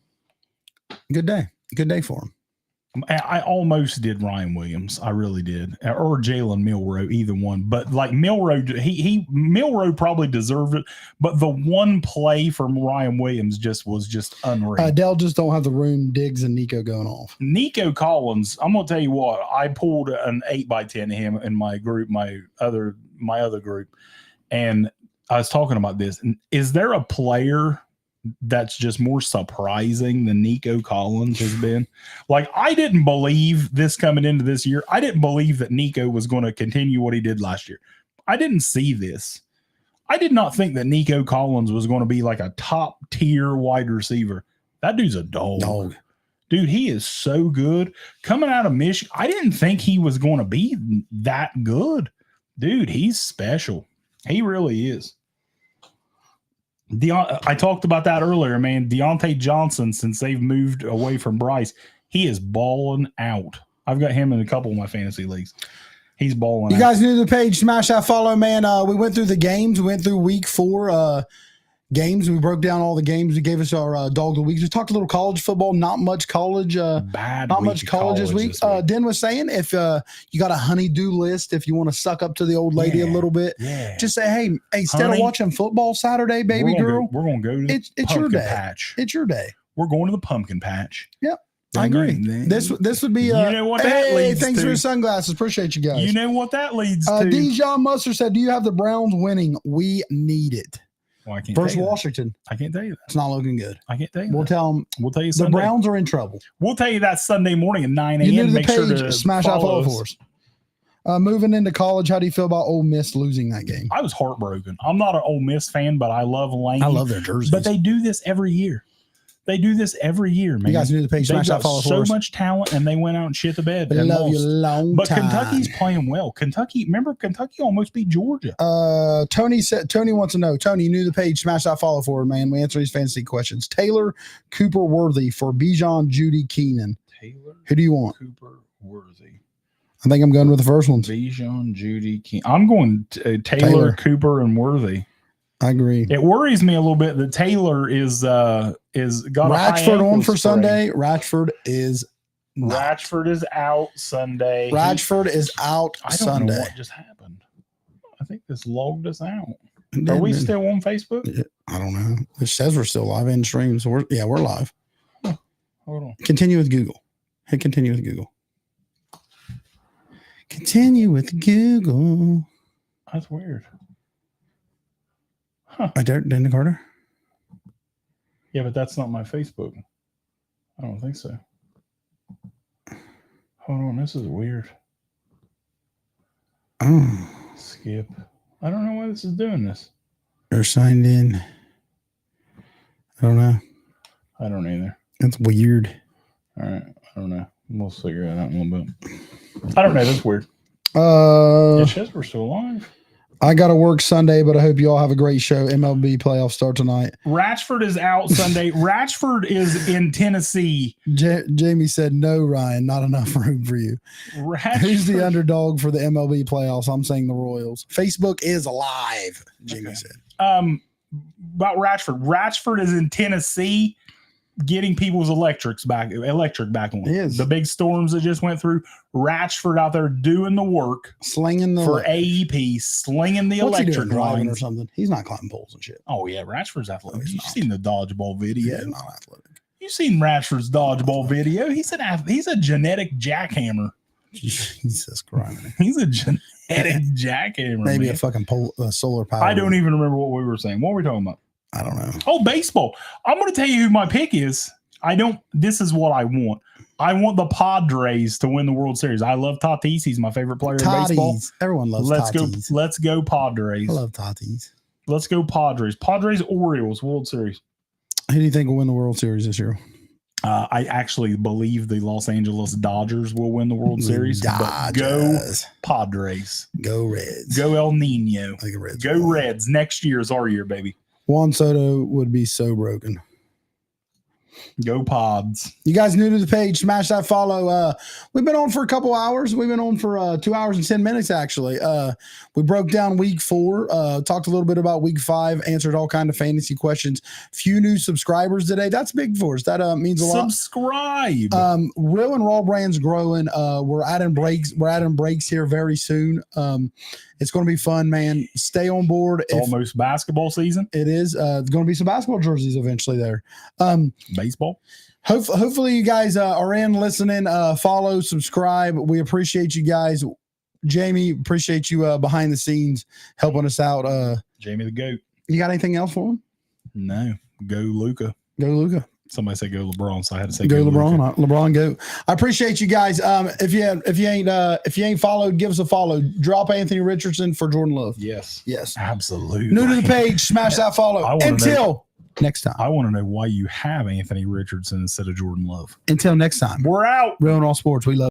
Good day. Good day for him. I almost did Ryan Williams. I really did. Or Jalen Milroe, either one. But like Milroe, Milroe probably deserved it. But the one play from Ryan Williams was unreal. Dell just don't have the room. Diggs and Nico going off. Nico Collins, I'm gonna tell you what, I pulled an 8x10 to him in my group, my other group. And I was talking about this. Is there a player that's just more surprising than Nico Collins has been? Like, I didn't believe this coming into this year. I didn't believe that Nico was going to continue what he did last year. I didn't see this. I did not think that Nico Collins was going to be like a top tier wide receiver. That dude's a dog. Dude, he is so good. Coming out of Michigan, I didn't think he was going to be that good. Dude, he's special. He really is. I talked about that earlier, man. Deontay Johnson, since they've moved away from Bryce, he is balling out. I've got him in a couple of my fantasy leagues. He's balling out. You guys new to the page, smash that follow, man. We went through the games. We went through week 4 games. We broke down all the games. We gave us our dog of the week. Just talked a little college football. Not much college. Not much college this week. Den was saying if you got a honey-do list, if you want to suck up to the old lady a little bit, just say, hey, instead of watching football Saturday, baby girl, we're going to go to the it's your day. Patch. It's your day. We're going to the pumpkin patch. Yep. I agree. This would be. You know what that leads thanks to. for your sunglasses. Appreciate you guys. You know what that leads to. Dijon Mustard said, "Do you have the Browns winning? We need it." Well, I can't versus Washington. I can't tell you that. It's not looking good. I can't tell you. We'll tell them. We'll tell you. The Browns are in trouble. We'll tell you that Sunday morning at 9 a.m. You need Make the page, sure to smash that follow for us. Moving into college, how do you feel about Ole Miss losing that game? I was heartbroken. I'm not an Ole Miss fan, but I love Lane. I love their jerseys. But they do this every year. They do this every year, man. You guys need the page. Smash that follow for us. So much talent, and they went out and shit the bed. I love you long but time. Kentucky's playing well. Kentucky almost beat Georgia. Tony wants to know. Tony, you knew the page. Smash that follow for, man. We answer these fantasy questions. Taylor Cooper Worthy for Bijan Judy Keenan. Taylor. Who do you want? Cooper Worthy. I think I'm going with the first one. Bijan Judy Keenan. I'm going Taylor, Cooper, and Worthy. I agree. It worries me a little bit that Taylor is got Ratchford on for Sunday. Ratchford is out Sunday. Ratchford is out Sunday. I don't know what just happened. I think this logged us out. Are we still on Facebook? I don't know. It says we're still live in stream, so we're live. Huh. Hold on. Continue with Google. Hit continue with Google. Continue with Google. That's weird. Huh. Right there, Dana Carter. Yeah, but that's not my Facebook. I don't think so. Hold on, this is weird. Oh. Skip. I don't know why this is doing this. They're signed in. I don't know. I don't either. That's weird. All right. I don't know. We'll figure it out in a little bit. I don't know. That's weird. It says we're still live. I got to work Sunday, but I hope you all have a great show. MLB playoffs start tonight. Ratchford is out Sunday. Ratchford is in Tennessee. Jamie said, no, Ryan, not enough room for you. Who's the underdog for the MLB playoffs? I'm saying the Royals. Facebook is alive, Jamie said. About Ratchford. Ratchford is in Tennessee. getting people's electric back on. He is. The big storms that just went through. Ratchford out there doing the work, slinging the for AEP, slinging the What's electric lines or something. He's not climbing poles and shit. Oh yeah, Ratchford's athletic. No, You've seen the dodgeball video. He's not athletic. You've seen Ratchford's dodgeball video. He's a genetic jackhammer. Jesus Christ. He's a genetic jackhammer. Maybe man. a fucking solar power. I don't even remember what we were saying. What were we talking about? I don't know. Oh, baseball. I'm going to tell you who my pick is. This is what I want. I want the Padres to win the World Series. I love Tatis. He's my favorite player in baseball. Everyone loves Tatis. Let's go Padres. I love Tatis. Let's go Padres. Padres Orioles World Series. Who do you think will win the World Series this year? I actually believe the Los Angeles Dodgers will win the World Series. But go Padres. Go Reds. Go El Nino. Like a Reds. Go Reds. Next year is our year, baby. Juan Soto would be so broken. Go Pods. You guys new to the page, smash that follow. We've been on for a couple hours. We've been on for 2 hours and 10 minutes, actually. We broke down week 4, talked a little bit about week 5, answered all kind of fantasy questions. Few new subscribers today. That's big for us. That means a lot. Subscribe. Real and Raw brand's growing. We're adding breaks here very soon. It's going to be fun, man. Stay on board. It's almost basketball season. It is. There's going to be some basketball jerseys eventually there. Baseball. Hopefully you guys are in, listening, follow, subscribe. We appreciate you guys. Jamie, appreciate you behind the scenes helping us out. Jamie the GOAT. You got anything else for him? No. Go Luka. Go Luka. Somebody said go LeBron, so I had to say go LeBron. Luka. LeBron, go. I appreciate you guys. If you ain't followed, give us a follow. Drop Anthony Richardson for Jordan Love. Yes, absolutely. absolutely. New to the page, smash that follow. Until next time. I want to know why you have Anthony Richardson instead of Jordan Love. Until next time. We're out. Real and All Sports. We love.